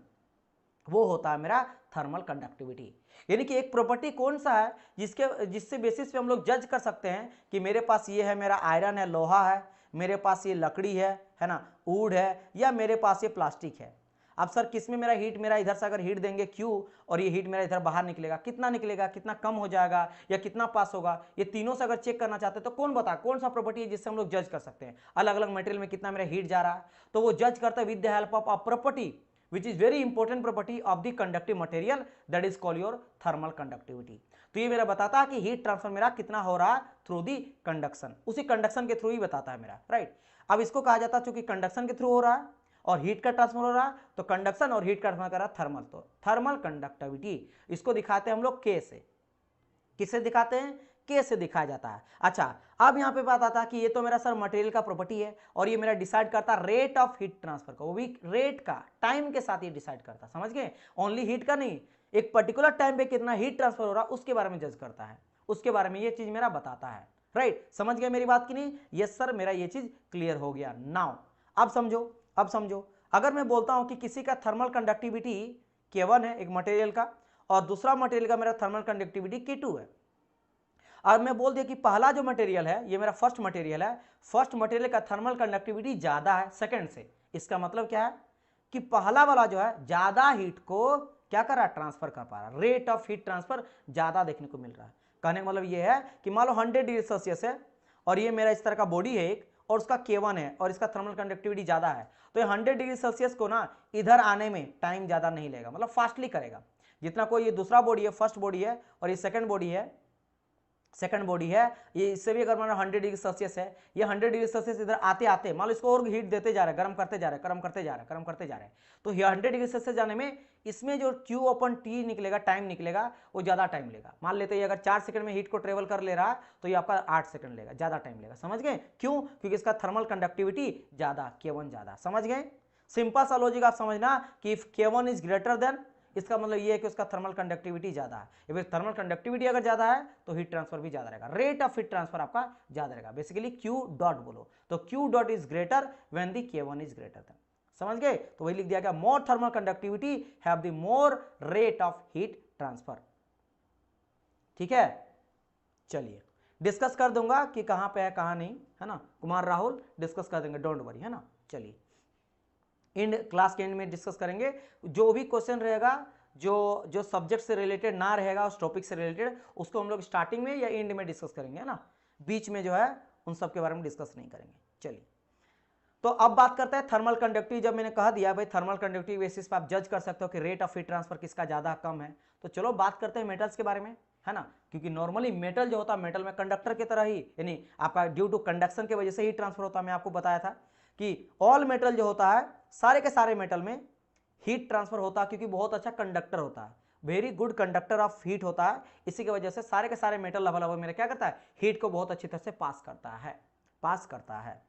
वो होता है मेरा थर्मल कंडक्टिविटी। यानी कि एक प्रॉपर्टी कौन सा है जिससे बेसिस पे हम लोग जज कर सकते हैं कि मेरे पास ये है, मेरा आयरन है, लोहा है, मेरे पास ये लकड़ी है ना, वुड है, या मेरे पास ये प्लास्टिक है। अब सर किसमें मेरा हीट, मेरा इधर से अगर हीट देंगे Q और ये हीट मेरा इधर बाहर निकलेगा, कितना निकलेगा, कितना कम हो जाएगा या कितना पास होगा, ये तीनों से अगर चेक करना चाहते हैं तो कौन बता, कौन सा प्रॉपर्टी है जिससे हम लोग जज कर सकते हैं अलग अलग मटेरियल में कितना मेरा हीट जा रहा है। तो वो जज करता है with the help of a property which is very important property of the conductive material, that is called your thermal conductivity। तो ये मेरा बताता है कि हीट ट्रांसफर मेरा कितना हो रहा है थ्रू दी कंडक्शन, उसी कंडक्शन के थ्रू ही बताता है मेरा, राइट। अब इसको कहा जाता है चूंकि कंडक्शन के थ्रू हो रहा है और हीट का ट्रांसफर हो रहा है, तो कंडक्शन और हीट का ट्रांसफर कर रहा है थर्मल, तो थर्मल कंडक्टिविटी इसको दिखाते हैं हम लोग K से। किससे दिखाते हैं, K से दिखाया जाता है। अच्छा अब यहाँ पे बात आता है कि ये तो मेरा सर मटेरियल का प्रॉपर्टी है और ये मेरा डिसाइड करता है रेट ऑफ हीट ट्रांसफर का, वो भी रेट का, टाइम के साथ ये डिसाइड करता है, समझ गए, ओनली हीट का नहीं, एक पर्टिकुलर टाइम पे कितना हीट ट्रांसफर हो रहा है उसके बारे में जज करता है, उसके बारे में ये चीज मेरा बताता है, राइट। समझ गए मेरी बात की नहीं, यस सर, मेरा ये चीज क्लियर हो गया। नाउ अब समझो, अगर मैं बोलता हूं कि किसी का थर्मल कंडक्टिविटी K1 है एक मटेरियल का, और दूसरा मटेरियल का मेरा थर्मल कंडक्टिविटी K2 है, और मैं बोल दिया कि पहला जो मटेरियल है ये मेरा फर्स्ट मटेरियल है, फर्स्ट मटेरियल का थर्मल कंडक्टिविटी ज्यादा है सेकंड से, इसका मतलब क्या है कि पहला वाला जो है ज्यादा हीट को क्या कर रहा है, ट्रांसफर कर पा रहा है, रेट ऑफ हीट ट्रांसफर ज्यादा देखने को मिल रहा है। कहने का मतलब ये है कि मान लो 100 डिग्री सेल्सियस है और ये मेरा इस तरह का बॉडी है एक, और उसका K1 है और इसका थर्मल कंडक्टिविटी ज्यादा है, तो ये 100 डिग्री सेल्सियस को ना इधर आने में टाइम ज्यादा नहीं लेगा, मतलब फास्टली करेगा। जितना कोई ये दूसरा बॉडी है, फर्स्ट बॉडी है, और ये सेकंड बॉडी है, ये इससे भी अगर मान लो 100 डिग्री सेल्सियस है, ये 100 डिग्री सेल्सियस इधर आते आते मान लो इसको और हीट देते जा रहे हैं, गर्म करते जा रहे हैं, तो ये 100 डिग्री सेल्सियस जाने में इसमें जो Q/T निकलेगा, टाइम निकलेगा, वो ज्यादा टाइम लेगा। मान लेते हैं अगर 4 सेकंड में हीट को ट्रेवल कर ले रहा है तो ये आपका 8 सेकंड लेगा, ज्यादा टाइम लेगा, समझ गए क्यों, क्योंकि इसका थर्मल कंडक्टिविटी ज्यादा, K1 ज्यादा, समझ गए। सिंपल सा लॉजिक आप समझना कि if K1 is greater then, इसका मतलब ये है कि उसका थर्मल कंडक्टिविटी ज्यादा है, या फिर थर्मल कंडक्टिविटी अगर ज्यादा है तो हीट ट्रांसफर भी ज्यादा रहेगा, रेट ऑफ हीट ट्रांसफर आपका ज्यादा रहेगा, बेसिकली Q डॉट बोलो, तो Q dot is greater when the K1 is greater than, समझ गए। तो वही लिख दिया गया, more thermal conductivity have the more rate of heat transfer, ठीक है। चलिए डिस्कस कर दूंगा कि कहां पे है कहां नहीं, है ना, कुमार राहुल डिस्कस कर देंगे, डोंट वरी, है ना। चलिए एंड क्लास के एंड में डिस्कस करेंगे, जो भी क्वेश्चन रहेगा जो सब्जेक्ट से रिलेटेड ना रहेगा, उस टॉपिक से रिलेटेड, उसको हम लोग स्टार्टिंग में या एंड में डिस्कस करेंगे, है ना, बीच में जो है उन सब के बारे में डिस्कस नहीं करेंगे। चलिए तो अब बात करते हैं थर्मल कंडक्टिविटी। जब मैंने कहा दिया भाई थर्मल कंडक्टिविटी बेसिस पे आप जज कर सकते हो कि रेट ऑफ हीट ट्रांसफर किसका ज्यादा कम है, तो चलो बात करते हैं मेटल्स के बारे में, है ना, क्योंकि नॉर्मली मेटल जो होता है, मेटल में कंडक्टर की तरह ही, यानी आपका ड्यू टू कंडक्शन की वजह से ही ट्रांसफर होता है। मैं आपको बताया था कि ऑल मेटल जो होता है, सारे के सारे मेटल में हीट ट्रांसफर होता है, क्योंकि बहुत अच्छा कंडक्टर होता है, very good conductor of heat होता है, इसी की वजह से सारे के सारे मेटल लगभग मेरा क्या करता है, हीट को बहुत अच्छी तरह से पास करता है।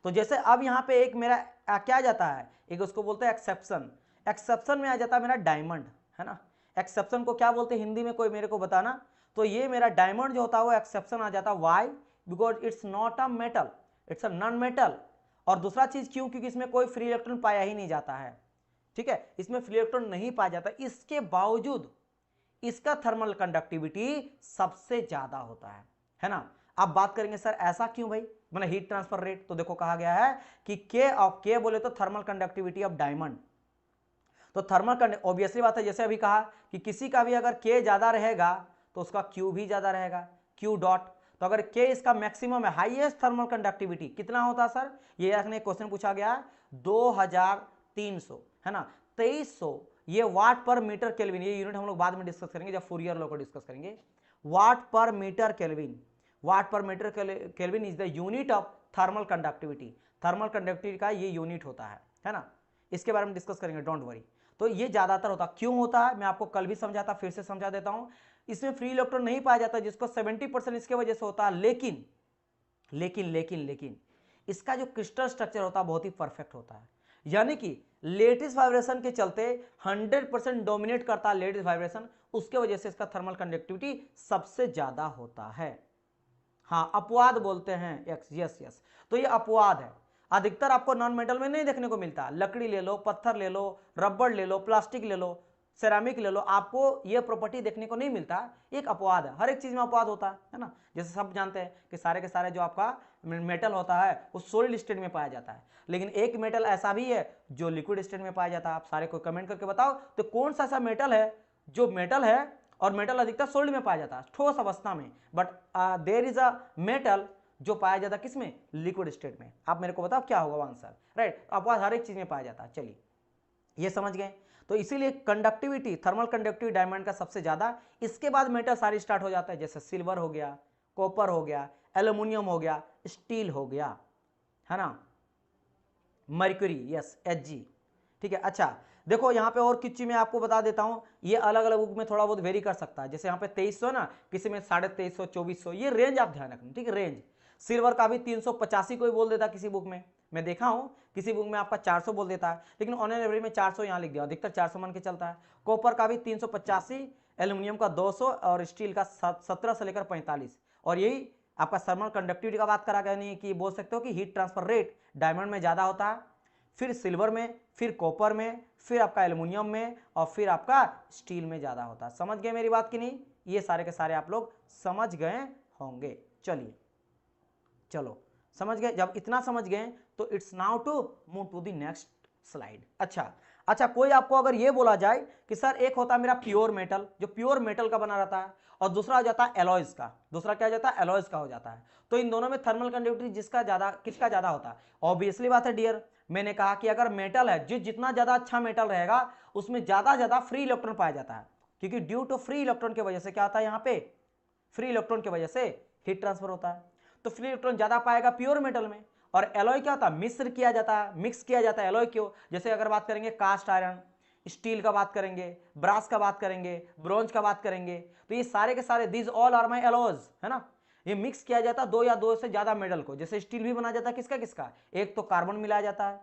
तो जैसे अब यहाँ पे एक मेरा क्या आ जाता है, एक उसको बोलते हैं एक्सेप्शन में आ जाता है मेरा डायमंड, है ना। एक्सेप्शन को क्या बोलते हैं हिंदी में, कोई मेरे को बताना। तो ये मेरा डायमंड जो होता है वो एक्सेप्शन आ जाता है, why, because it's not a metal, it's a non metal. और दूसरा चीज क्यों, क्योंकि इसमें कोई फ्री इलेक्ट्रॉन पाया ही नहीं जाता है, ठीक है, इसमें फ्री इलेक्ट्रॉन नहीं पाया जाता, इसके बावजूद इसका थर्मल कंडक्टिविटी सबसे ज्यादा होता है ना। अब बात करेंगे सर ऐसा क्यों भाई, मतलब हीट ट्रांसफर रेट। तो देखो कहा गया है कि के बोले तो थर्मल कंडक्टिविटी ऑफ डायमंड। तो थर्मल ऑब्वियसली बात है, जैसे अभी कहा कि किसी का भी अगर के ज्यादा रहेगा तो उसका क्यू भी ज्यादा रहेगा, क्यू डॉट। तो अगर के इसका मैक्सिमम है, हाईएस्ट थर्मल कंडक्टिविटी कितना होता है सर, ये रखने क्वेश्चन पूछा गया 2300 है ना, 2300 ये वाट पर मीटर केल्विन। ये यूनिट हम लोग बाद में डिस्कस करेंगे जब फूरियर लॉ को डिस्कस करेंगे। वाट per metre kelvin, watt per metre kelvin is the unit of thermal conductivity. Thermal conductivity का ये यूनिट होता है ना, इसके बारे में डिस्कस करेंगे, डोंट वरी। तो ये ज्यादातर होता क्यों होता है, मैं आपको कल भी समझाता, फिर से समझा देता हूं। इसमें फ्री इलेक्ट्रॉन नहीं पाया जाता, जिसको 70% इसके वजह से होता है, लेकिन लेकिन लेकिन लेकिन इसका जो क्रिस्टल स्ट्रक्चर होता है बहुत ही परफेक्ट होता है, यानी कि लेटिस वाइब्रेशन के चलते 100% डोमिनेट करता है लेटिस वाइब्रेशन, उसके वजह से इसका थर्मल कंडक्टिविटी सबसे ज्यादा होता है। हाँ, अपवाद बोलते हैं, यस यस। तो ये अपवाद है, अधिकतर आपको नॉन मेटल में नहीं देखने को मिलता। लकड़ी ले लो, पत्थर ले लो, रबड़ ले लो, प्लास्टिक ले लो, सेरामिक ले लो, आपको ये प्रॉपर्टी देखने को नहीं मिलता। एक अपवाद है, हर एक चीज में अपवाद होता है ना। जैसे सब जानते हैं कि सारे के सारे जो आपका मेटल होता है वो सॉलिड स्टेट में पाया जाता है, लेकिन एक मेटल ऐसा भी है जो लिक्विड स्टेट में पाया जाता है। आप सारे को कमेंट करके बताओ तो कौन सा ऐसा मेटल है जो मेटल है और मेटल अधिकतर सॉलिड में पाया जाता है, ठोस अवस्था में, but there is a metal जो पाया जाता है किसमें, लिक्विड स्टेट में। आप मेरे को बताओ क्या होगा आंसर, राइट। अपवाद हर एक चीज में पाया जाता है। चलिए ये समझ गए। तो इसीलिए कंडक्टिविटी, थर्मल कंडक्टिविटी डायमंड का सबसे ज्यादा। इसके बाद मेटल सारी स्टार्ट हो जाता है, जैसे सिल्वर हो गया, कॉपर हो गया, एल्यूमिनियम हो गया, स्टील हो गया, है ना, मर्क्यूरी, यस, Hg, ठीक है। अच्छा देखो यहाँ पे और कुछ चीज मैं आपको बता देता हूँ, ये अलग अलग बुक में थोड़ा बहुत वेरी कर सकता है। जैसे यहाँ पे 2300 ना, किसी में 2350, 2400, ये रेंज आप ध्यान रखना, ठीक है, रेंज। सिल्वर का भी 385 कोई बोल देता किसी बुक में, मैं देखा हूँ किसी बुक में आपका 400 बोल देता है, लेकिन ऑन एन एवरेज में 400 यहाँ लिख दिया, अधिकतर 400 मान के चलता है। कॉपर का भी 385, एल्यूमिनियम का 200 और स्टील का 17 से लेकर 45। और यही आपका थर्मल कंडक्टिविटी का बात करा गया, नहीं कि बोल सकते हो कि हीट ट्रांसफर रेट डायमंड में ज्यादा होता है, फिर सिल्वर में, फिर कॉपर में, फिर आपका एल्यूमिनियम में, और फिर आपका स्टील में ज्यादा होता है। समझ गए मेरी बात की नहीं, ये सारे के सारे आप लोग समझ गए होंगे। चलिए चलो समझ गए, जब इतना समझ गए तो it's now to move to the next slide. अच्छा कोई आपको अगर ये बोला जाए कि सर एक होता है मेरा प्योर मेटल, जो प्योर मेटल का बना रहता है, और दूसरा हो जाता है एलॉयज का, दूसरा क्या हो जाता है, एलॉयज का हो जाता है। तो इन दोनों में थर्मल कंडक्टिविटी किसका ज्यादा होता है, ऑब्वियसली बात है डियर, मैंने कहा कि अगर मेटल है, जितना ज्यादा अच्छा मेटल रहेगा उसमें ज्यादा फ्री इलेक्ट्रॉन पाया जाता है, क्योंकि ड्यू टू फ्री इलेक्ट्रॉन की वजह से क्या होता है, यहाँ पे फ्री इलेक्ट्रॉन की वजह से हीट ट्रांसफर होता है। तो फ्री इलेक्ट्रॉन ज्यादा पाएगा प्योर मेटल में। और एलॉय क्या होता है, मिक्स किया जाता है एलॉय क्यों, जैसे अगर बात करेंगे कास्ट आयरन, स्टील का बात करेंगे, ब्रास का बात करेंगे, ब्रोंज का बात करेंगे, तो ये सारे के सारे this all are my alloys, है ना। ये मिक्स किया जाता है दो या दो से ज्यादा मेटल को। जैसे स्टील भी बना जाता है किसका, एक तो कार्बन मिलाया जाता है,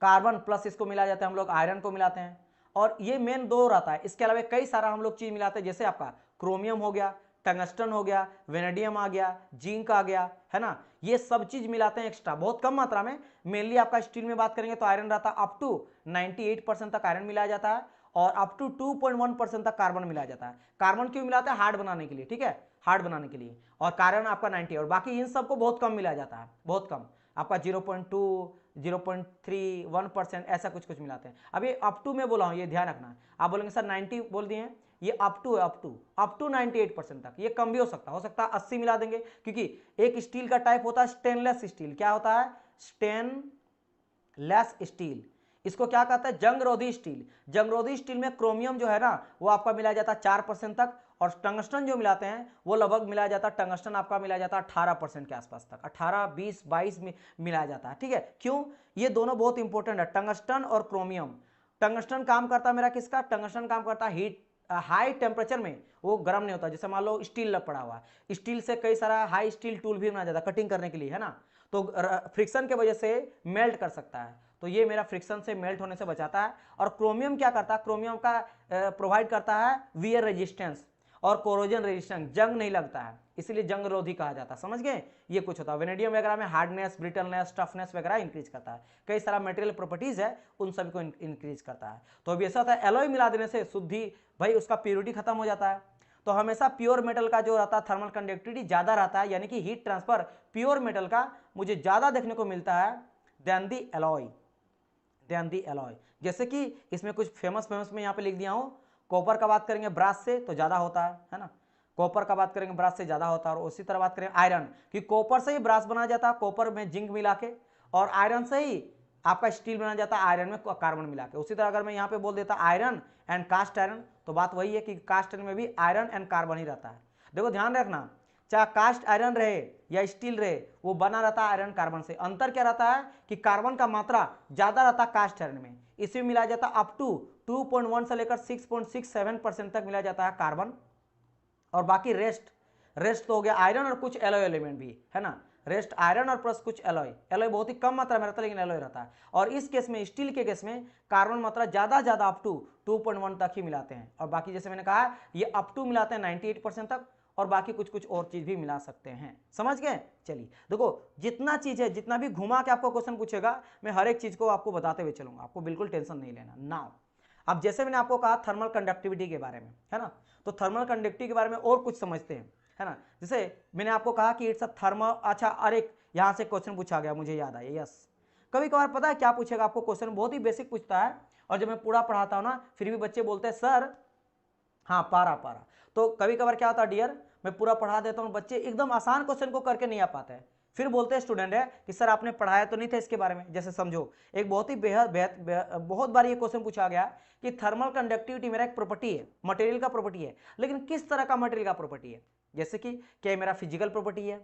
कार्बन प्लस इसको मिलाया जाता है, हम लोग आयरन को मिलाते हैं, और ये मेन दो रहता है। इसके अलावा कई सारा हम लोग चीज मिलाते हैं, जैसे आपका क्रोमियम हो गया, टंगस्टन हो गया, वेनेडियम आ गया, जिंक आ गया, है ना। ये सब चीज मिलाते हैं एक्स्ट्रा, बहुत कम मात्रा में। मेनली आपका स्टील में बात करेंगे तो आयरन रहता है, अप टू 98% तक आयरन मिलाया जाता है, और अप टू 2.1% तक कार्बन मिलाया जाता है। कार्बन क्यों मिलाते हैं, हार्ड बनाने के लिए, ठीक है, हार्ड बनाने के लिए। और कार्बन आपका 90, और बाकी इन सबको बहुत कम मिलाया जाता है, बहुत कम, आपका 0.2, 0.3, 1% ऐसा कुछ मिलाते हैं। अभी अप टू में बोला हूं, ये ध्यान रखना। आप बोलेंगे सर 90 बोल दिए, ये अप टू है, अप टू 98% तक। ये कम भी हो सकता है 80 मिला देंगे, क्योंकि एक स्टील का टाइप होता है स्टेनलेस स्टील। क्या होता है, स्टेनलेस स्टील। इसको क्या कहता है, जंगरोधी स्टील। जंगरोधी स्टील में क्रोमियम जो है ना वो आपका मिलाया जाता है 4% तक, और टंगस्टन जो मिलाते हैं वो लगभग मिलाया जाता है, टंगस्टन आपका मिलाया जाता है 18% के आसपास तक, 18, 20, 22 में मिलाया जाता है, ठीक है। क्यों, ये दोनों बहुत इंपॉर्टेंट है, टंगस्टन और क्रोमियम। टंगस्टन काम करता है मेरा किसका, टंगस्टन काम करता है हीट, हाई टेम्परेचर में वो गर्म नहीं होता। जैसे मान लो स्टील लग पड़ा हुआ, स्टील से कई सारा हाई स्टील टूल भी बनाया जाता है कटिंग करने के लिए, है ना। तो फ्रिक्शन की वजह से मेल्ट कर सकता है, तो ये मेरा फ्रिक्शन से मेल्ट होने से बचाता है। और क्रोमियम क्या करता है, क्रोमियम का प्रोवाइड करता है वियर रेजिस्टेंस और कोरोजन रेजिस्टेंस, जंग नहीं लगता है, इसलिए जंग रोधी कहा जाता है। समझ गए, ये कुछ होता है। वेनेडियम वगैरह में हार्डनेस, ब्रिटलनेस, टफनेस वगैरह इंक्रीज करता है, कई सारा मटेरियल प्रॉपर्टीज है उन सभी को इंक्रीज करता है। तो अभी ऐसा होता है एलॉय मिला देने से शुद्धि भाई उसका प्योरिटी खत्म हो जाता है। तो हमेशा प्योर मेटल का जो रहता है थर्मल कंडक्टिविटी ज्यादा रहता है, यानी कि हीट ट्रांसफर प्योर मेटल का मुझे ज्यादा देखने को मिलता है देन दी एलॉय। जैसे कि इसमें कुछ फेमस में यहाँ पे लिख दिया हूँ। कॉपर का बात करेंगे ब्रास से तो ज्यादा होता है ना, कॉपर का बात करेंगे ब्रास से ज्यादा होता है। और उसी तरह बात करें आयरन कि कॉपर से ही ब्रास बनाया जाता है, कॉपर में जिंक मिला के, और आयरन से ही आपका स्टील बनाया जाता है आयरन में कार्बन मिला के। उसी तरह अगर मैं यहाँ पे बोल देता आयरन एंड कास्ट आयरन तो बात वही है कि कास्ट आयरन में भी आयरन एंड कार्बन ही रहता है। देखो ध्यान रखना, चाहे कास्ट आयरन रहे या स्टील रहे, वो बना रहता है आयरन कार्बन से। अंतर क्या रहता है कि कार्बन का मात्रा ज्यादा रहता है कास्ट आयरन में, इसमें मिलाया जाता है अप टू 2.1 से लेकर 6.67% तक मिलाया जाता है कार्बन, और बाकी रेस्ट तो हो गया आयरन और कुछ एलॉय एलिमेंट भी है ना, रेस्ट आयरन और प्लस कुछ एलॉय बहुत ही कम मात्रा में रहता है लेकिन एलॉय रहता है। और इस केस में स्टील के केस में कार्बन मात्रा ज्यादा अप टू 2.1 तक ही मिलाते हैं, और बाकी जैसे मैंने कहा ये अप टू मिलाते हैं 98% तक, और बाकी कुछ और चीज भी मिला सकते हैं। समझ गए? चलिए देखो, जितना चीज है, जितना भी घुमा के आपको क्वेश्चन पूछेगा मैं हर एक चीज को आपको बताते हुए चलूंगा, आपको बिल्कुल टेंशन नहीं लेना। नाउ अब जैसे मैंने आपको कहा थर्मल कंडक्टिविटी के बारे में, है ना, तो थर्मल कंडक्टिविटी के बारे में और कुछ समझते हैं, है ना। जैसे मैंने आपको कहा कि इट्स अ थर्मल, अच्छा अरे यहाँ से क्वेश्चन पूछा गया मुझे याद आया, यस। कभी कभार पता है क्या पूछेगा आपको क्वेश्चन, बहुत ही बेसिक पूछता है, और जब मैं पूरा पढ़ाता हूँ ना फिर भी बच्चे बोलते हैं सर हाँ पारा। तो कभी कभार क्या होता है डियर, मैं पूरा पढ़ा देता हूँ, बच्चे एकदम आसान क्वेश्चन को करके नहीं आ पाते हैं, फिर बोलते हैं स्टूडेंट है कि सर आपने पढ़ाया तो नहीं था इसके बारे में। जैसे समझो एक बहुत ही बहुत बार ये क्वेश्चन पूछा गया कि थर्मल कंडक्टिविटी मेरा एक प्रॉपर्टी है, मटेरियल का प्रॉपर्टी है, लेकिन किस तरह का मटेरियल का प्रॉपर्टी है। जैसे कि क्या मेरा फिजिकल प्रॉपर्टी है,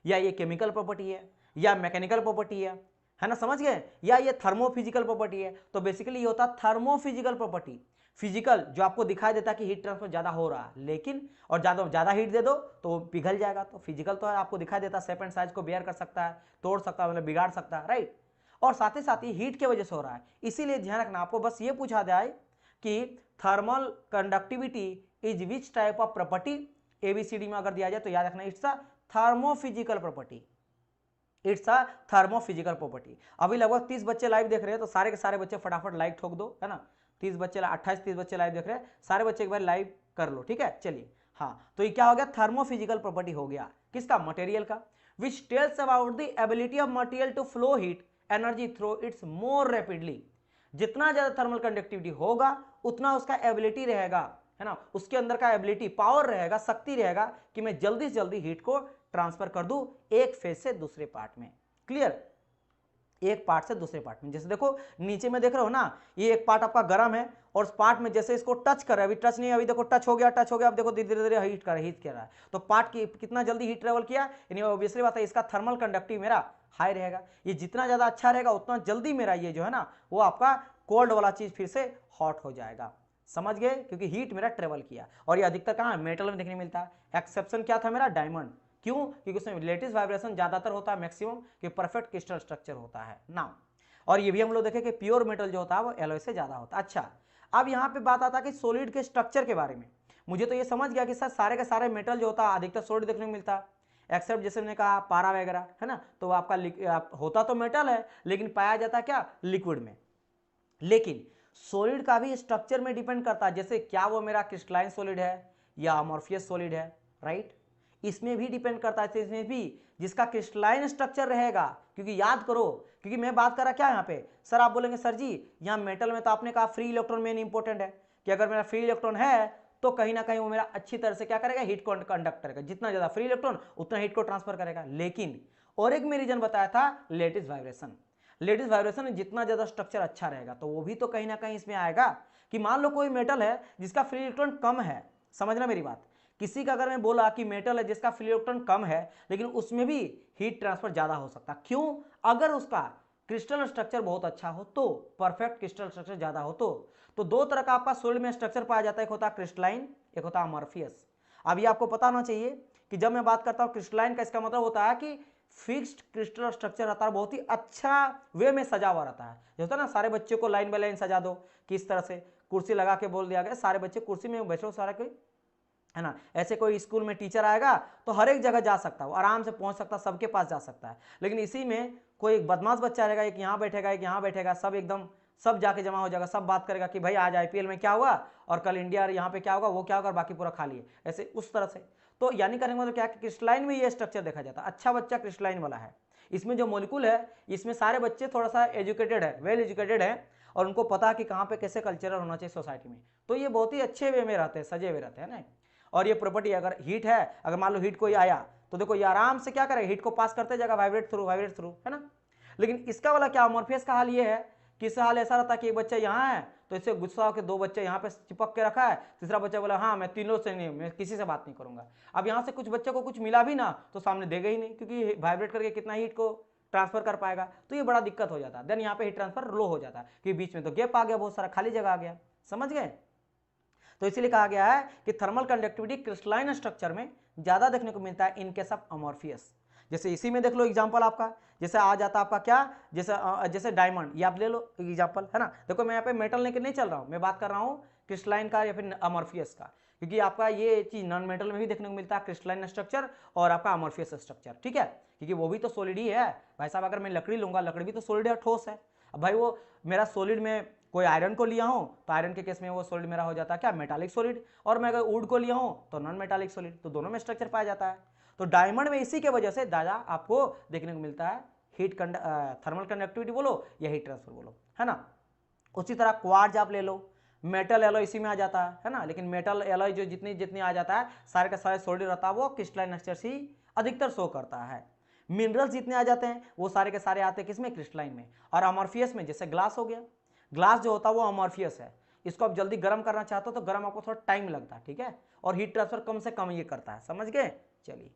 या ये केमिकल प्रॉपर्टी है, या मैकेनिकल प्रॉपर्टी है ना, समझ गए, या ये थर्मोफिजिकल प्रॉपर्टी है। तो बेसिकली ये होता है थर्मोफिजिकल प्रॉपर्टी। फिजिकल जो आपको दिखाई देता है कि हीट ट्रांसफर ज्यादा हो रहा है, लेकिन और ज्यादा हीट दे दो तो वो पिघल जाएगा, तो फिजिकल तो है आपको दिखाई देता है, शेप एंड साइज को बेयर कर सकता है, तोड़ सकता है, मतलब बिगाड़ सकता है, राइट। और साथ ही हीट की वजह से हो रहा है, इसीलिए ध्यान रखना आपको बस ये पूछा जाए कि thermal conductivity is which type of property, A B C D में अगर दिया जाए तो याद रखना it's a thermophysical property, it's a thermophysical property. अभी लगभग 30 बच्चे लाइव देख रहे हैं, तो सारे के सारे बच्चे फटाफट लाइक ठोक दो, है ना। 30 बच्चे 28-30 बच्चे लाइव देख रहे हैं, सारे बच्चे एक बार लाइव कर लो, ठीक है। चलिए हाँ, तो ये क्या हो गया, थर्मोफिजिकल प्रॉपर्टी हो गया, किसका, मटेरियल का, which tells about the ability of material to flow heat energy through its more rapidly. जितना ज्यादा थर्मल कंडक्टिविटी होगा उतना उसका एबिलिटी रहेगा, है ना, उसके अंदर का एबिलिटी पावर रहेगा, शक्ति रहेगा कि मैं जल्दी से जल्दी हीट को ट्रांसफर कर दूं एक फेज से दूसरे पार्ट में। क्लियर, एक पार्ट से दूसरे पार्ट में। जैसे देखो नीचे में देख रहे हो ना, ये एक पार्ट आपका गर्म है, और उस पार्ट में जैसे इसको टच कर रहा है, अभी टच नहीं, अभी देखो टच हो गया, अब देखो धीरे धीरे हीट कर रहा है, तो पार्ट की कितना जल्दी हीट ट्रेवल किया, यानी ऑब्वियसली बात है इसका थर्मल कंडक्टिव मेरा हाई रहेगा। ये जितना ज्यादा अच्छा रहेगा उतना जल्दी मेरा ये जो है ना वो आपका कोल्ड वाला चीज फिर से हॉट हो जाएगा। समझ गए, क्योंकि हीट मेरा ट्रेवल किया, और ये अधिकतर कहाँ मेटल में देखने मिलता है। एक्सेप्शन क्या था मेरा, डायमंड। क्यों, क्योंकि उसमें लेटिस वाइब्रेशन ज्यादातर होता है, मैक्सिमम कि परफेक्ट क्रिस्टल स्ट्रक्चर होता है ना। और ये भी हम लोग देखें कि प्योर मेटल जो होता है वो एलॉय से ज्यादा होता है। अच्छा, अब यहाँ पे बात आता है कि सॉलिड के स्ट्रक्चर के बारे में। मुझे तो ये समझ गया कि सर सारे के सारे मेटल जो होता है अधिकतर सॉलिड देखने को मिलता है, एक्सेप्ट जैसे मैंने कहा पारा वगैरह, है ना, तो आपका होता तो मेटल है लेकिन पाया जाता क्या, लिक्विड में। लेकिन सॉलिड का भी स्ट्रक्चर में डिपेंड करता है, जैसे क्या वो मेरा क्रिस्टलाइन सॉलिड है या अमॉर्फियस सॉलिड है, राइट, इसमें भी डिपेंड करता है। इसमें भी जिसका क्रिस्टलाइन स्ट्रक्चर रहेगा, क्योंकि याद करो, क्योंकि मैं बात कर रहा क्या यहाँ पे, सर आप बोलेंगे सर जी यहाँ मेटल में तो आपने कहा फ्री इलेक्ट्रॉन मेन इंपॉर्टेंट है, कि अगर मेरा फ्री इलेक्ट्रॉन है तो कहीं ना कहीं वो मेरा अच्छी तरह से क्या करेगा, हीट को कंडक्ट करेगा, जितना ज्यादा फ्री इलेक्ट्रॉन उतना हीट को ट्रांसफर करेगा। लेकिन और एक मैं रीजन बताया था, लेटिस वाइब्रेशन। लेटिस वाइब्रेशन जितना ज्यादा स्ट्रक्चर अच्छा रहेगा तो वो भी तो कहीं ना कहीं इसमें आएगा, कि मान लो कोई मेटल है जिसका फ्री इलेक्ट्रॉन कम है, समझना मेरी बात, किसी का अगर मैं बोला कि मेटल है जिसका फ्री इलेक्ट्रॉन कम है लेकिन उसमें भी हीट ट्रांसफर ज्यादा हो सकता है, क्यों, अगर उसका क्रिस्टल स्ट्रक्चर बहुत अच्छा हो, तो परफेक्ट क्रिस्टल स्ट्रक्चर ज्यादा हो, तो दो तरह का आपका सॉलिड में स्ट्रक्चर पाया जाता है, एक होता है क्रिस्टलाइन, एक होता है अमॉर्फियस। अब ये आपको पता होना चाहिए कि जब मैं बात करता हूं क्रिस्टलाइन का, इसका मतलब होता है कि फिक्स्ड क्रिस्टल स्ट्रक्चर रहता है, बहुत ही अच्छा वे में सजा हुआ रहता है। जो होता है ना, सारे बच्चे को लाइन बाय लाइन सजा दो, किस तरह से कुर्सी लगा के बोल दिया गया सारे बच्चे कुर्सी में बैठो, सारा कोई, है ना, ऐसे कोई स्कूल में टीचर आएगा तो हर एक जगह जा सकता है, आराम से पहुंच सकता है, सबके पास जा सकता है। लेकिन इसी में कोई एक बदमाश बच्चा रहेगा, एक यहाँ बैठेगा, एक यहाँ बैठेगा, सब एकदम सब जाके जमा हो जाएगा, सब बात करेगा कि भाई आज आईपीएल में क्या हुआ और कल इंडिया यहाँ पे क्या होगा, वो क्या होगा, और बाकी पूरा खाली है, ऐसे उस तरह से। तो यानी करने का मतलब क्या है, क्रिस्टलाइन में ये स्ट्रक्चर देखा जाता है। अच्छा बच्चा क्रिस्टलाइन वाला है, इसमें जो मॉलिक्यूल है इसमें सारे बच्चे थोड़ा सा एजुकेटेड है, वेल एजुकेटेड है, और उनको पता है कि कहाँ पे कैसे कल्चरल होना चाहिए सोसाइटी में। तो ये बहुत ही अच्छे वे में रहते हैं, सजे हुए रहते हैं ना। और ये प्रॉपर्टी अगर हीट है, अगर मान लो हीट कोई आया तो देखो ये आराम से क्या करेगा, हीट को पास करते जाएगा, वाइब्रेट थ्रू, है ना। लेकिन इसका वाला क्या, अमॉर्फियस का हाल ये है कि इसका हाल ऐसा रहता है कि एक बच्चा यहाँ है तो इससे गुस्सा होकर दो बच्चे यहाँ पे चिपक के रखा है, तीसरा बच्चा बोला हाँ मैं तीनों से नहीं, मैं किसी से बात नहीं करूंगा। अब यहाँ से कुछ बच्चे को कुछ मिला भी ना तो सामने देगा ही नहीं, क्योंकि वाइब्रेट करके कितना हीट को ट्रांसफर कर पाएगा, तो ये बड़ा दिक्कत हो जाता है। देन यहाँ पे हीट ट्रांसफर लो हो जाता है, कि बीच में तो गैप आ गया, बहुत सारा खाली जगह आ गया, समझ गए। तो इसीलिए कहा गया है कि थर्मल कंडक्टिविटी क्रिस्टलाइन स्ट्रक्चर में ज्यादा देखने को मिलता है इन केस ऑफ अमॉर्फियस। जैसे इसी में देख लो एग्जांपल आपका, जैसे आ जाता आपका क्या, जैसे डायमंड, ये आप ले लो एग्जांपल, है ना। देखो मैं यहाँ पे मेटल लेके नहीं चल रहा हूँ, मैं बात कर रहा हूँ क्रिस्टलाइन का या फिर अमॉर्फियस का, क्योंकि आपका ये चीज नॉन मेटल में भी देखने को मिलता है, क्रिस्टलाइन स्ट्रक्चर और आपका अमॉर्फियस स्ट्रक्चर, ठीक है, क्योंकि वो भी तो सॉलिड ही है भाई साहब। अगर मैं लकड़ी लूंगा, लकड़ी भी तो सॉलिड है, ठोस है। अब भाई वो मेरा सॉलिड में कोई आयरन को लिया हूं तो आयरन के केस में वो सॉलिड मेरा हो जाता है क्या, मेटालिक सॉलिड, और मैं अगर वुड को लिया हूं तो नॉन मेटालिक सॉलिड, तो दोनों में स्ट्रक्चर पाया जाता है। तो डायमंड में इसी के वजह से दादा आपको देखने को मिलता है थर्मल कंडक्टिविटी बोलो या हीट ट्रांसफर बोलो, है ना। उसी तरह क्वार्ट्ज आप ले लो, मेटल एलॉय इसी में आ जाता है ना, लेकिन मेटल एलॉय जो जितनी जितनी आ जाता है सारे का सारे सॉलिड रहता है, वो क्रिस्टलाइन स्ट्रक्चर ही अधिकतर शो करता है। मिनरल्स जितने आ जाते हैं वो सारे के सारे आते हैं किसमें, क्रिस्टलाइन में। और अमॉर्फियस में जैसे ग्लास हो गया, ग्लास जो होता है वो अमॉर्फियस है, इसको आप जल्दी गर्म करना चाहते हो तो गर्म आपको थोड़ा टाइम लगता है, ठीक है, और हीट ट्रांसफर कम से कम ये करता है, समझ गए। चलिए,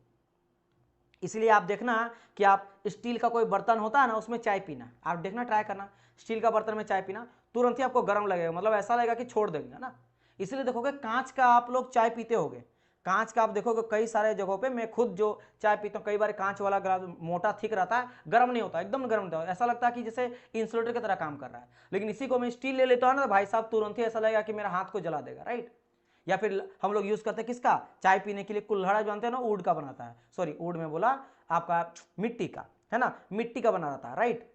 इसलिए आप देखना कि आप स्टील का कोई बर्तन होता है ना, उसमें चाय पीना, आप देखना ट्राई करना, स्टील का बर्तन में चाय पीना तुरंत ही आपको गर्म लगेगा, मतलब ऐसा लगेगा कि छोड़ देंगे ना। इसलिए देखोगे कांच का आप लोग चाय पीते होगे, कांच का आप देखोगे कई सारे जगहों पे, मैं खुद जो चाय पीता हूँ कई बार कांच वाला ग्लास मोटा थिक रहता है, गर्म नहीं होता, एकदम गर्म नहीं होता, ऐसा लगता है कि जैसे इंसुलेटर की तरह काम कर रहा है। लेकिन इसी को मैं स्टील ले लेता हूँ ना भाई साहब, तुरंत ही ऐसा लगेगा कि मेरा हाथ को जला देगा, राइट। या फिर हम लोग यूज करते हैं किसका, चाय पीने के लिए कुल्हड़ा जानते हैं ना, वुड का बनाता है, सॉरी वुड में बोला आपका, मिट्टी का, है ना, मिट्टी का बना रहता है, राइट।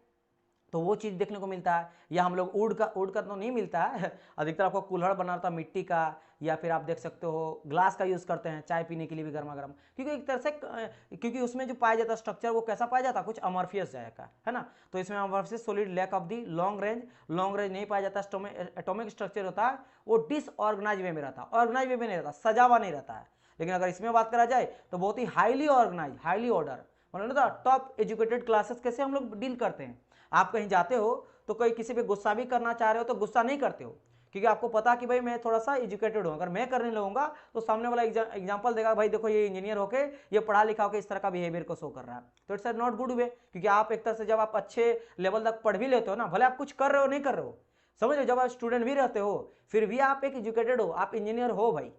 तो वो चीज देखने को मिलता है। या हम लोग वुड का तो नहीं मिलता है अधिकतर आपको कुल्हड़ बना रहता है मिट्टी का, या फिर आप देख सकते हो ग्लास का यूज करते हैं चाय पीने के लिए भी गर्मा गर्म, क्योंकि एक तरह से क्योंकि उसमें जो पाया जाता है स्ट्रक्चर वो कैसा पाया जाता है, कुछ अमॉर्फियस जाएगा, है ना। तो इसमें amorphous solid lack of the long range नहीं पाया जाता, एटॉमिक स्ट्रक्चर होता है वो डिसऑर्गेनाइज वे में रहता है, ऑर्गेनाइज वे में नहीं रहता, सजा हुआ नहीं रहता है। लेकिन अगर इसमें बात करा जाए तो बहुत ही हाईली ऑर्गेनाइज, हाईली ऑर्डर, मतलब ना टॉप एजुकेटेड क्लासेस कैसे हम लोग डील करते हैं। आप कहीं जाते हो तो कोई किसी पे गुस्सा भी करना चाह रहे हो तो गुस्सा नहीं करते हो, क्योंकि आपको पता कि भाई मैं थोड़ा सा एजुकेटेड हूँ, अगर मैं करने लगूंगा तो सामने वाला एग्जांपल देगा, भाई देखो ये इंजीनियर होके ये पढ़ा लिखा होकर इस तरह का बिहेवियर को शो कर रहा है, तो इट्स नॉट गुड वे। क्योंकि आप एक तरह से जब आप अच्छे लेवल तक पढ़ भी लेते हो ना, भले आप कुछ कर रहे हो नहीं कर रहे हो, समझ लो, जब आप स्टूडेंट भी रहते हो फिर भी आप एक एजुकेटेड हो, आप इंजीनियर हो भाई,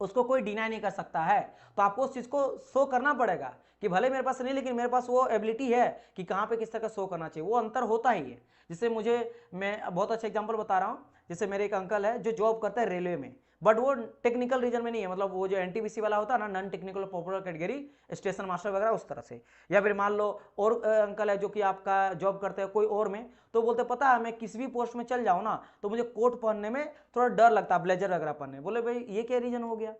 उसको कोई डिनाई नहीं कर सकता है। तो आपको उस चीज को शो करना पड़ेगा कि भले मेरे पास नहीं, लेकिन मेरे पास वो एबिलिटी है कि कहाँ पे किस तरह का शो करना चाहिए, वो अंतर होता ही है। जिससे मुझे, मैं बहुत अच्छा एग्जांपल बता रहा हूँ, जैसे मेरे एक अंकल है जो जॉब करते हैं रेलवे में, बट वो टेक्निकल रीजन में नहीं है, मतलब वो जो एनटीपीसी वाला होता है ना, non technical popular category, station master वगैरह उस तरह से। या फिर मान लो और अंकल है जो कि आपका जॉब करते हैं कोई और में, तो बोलते पता है मैं किसी भी पोस्ट में चल जाऊँ ना तो मुझे कोट पहनने में थोड़ा डर लगता है, ब्लेजर वगैरह पहनने। बोले भाई ये क्या रीजन हो गया,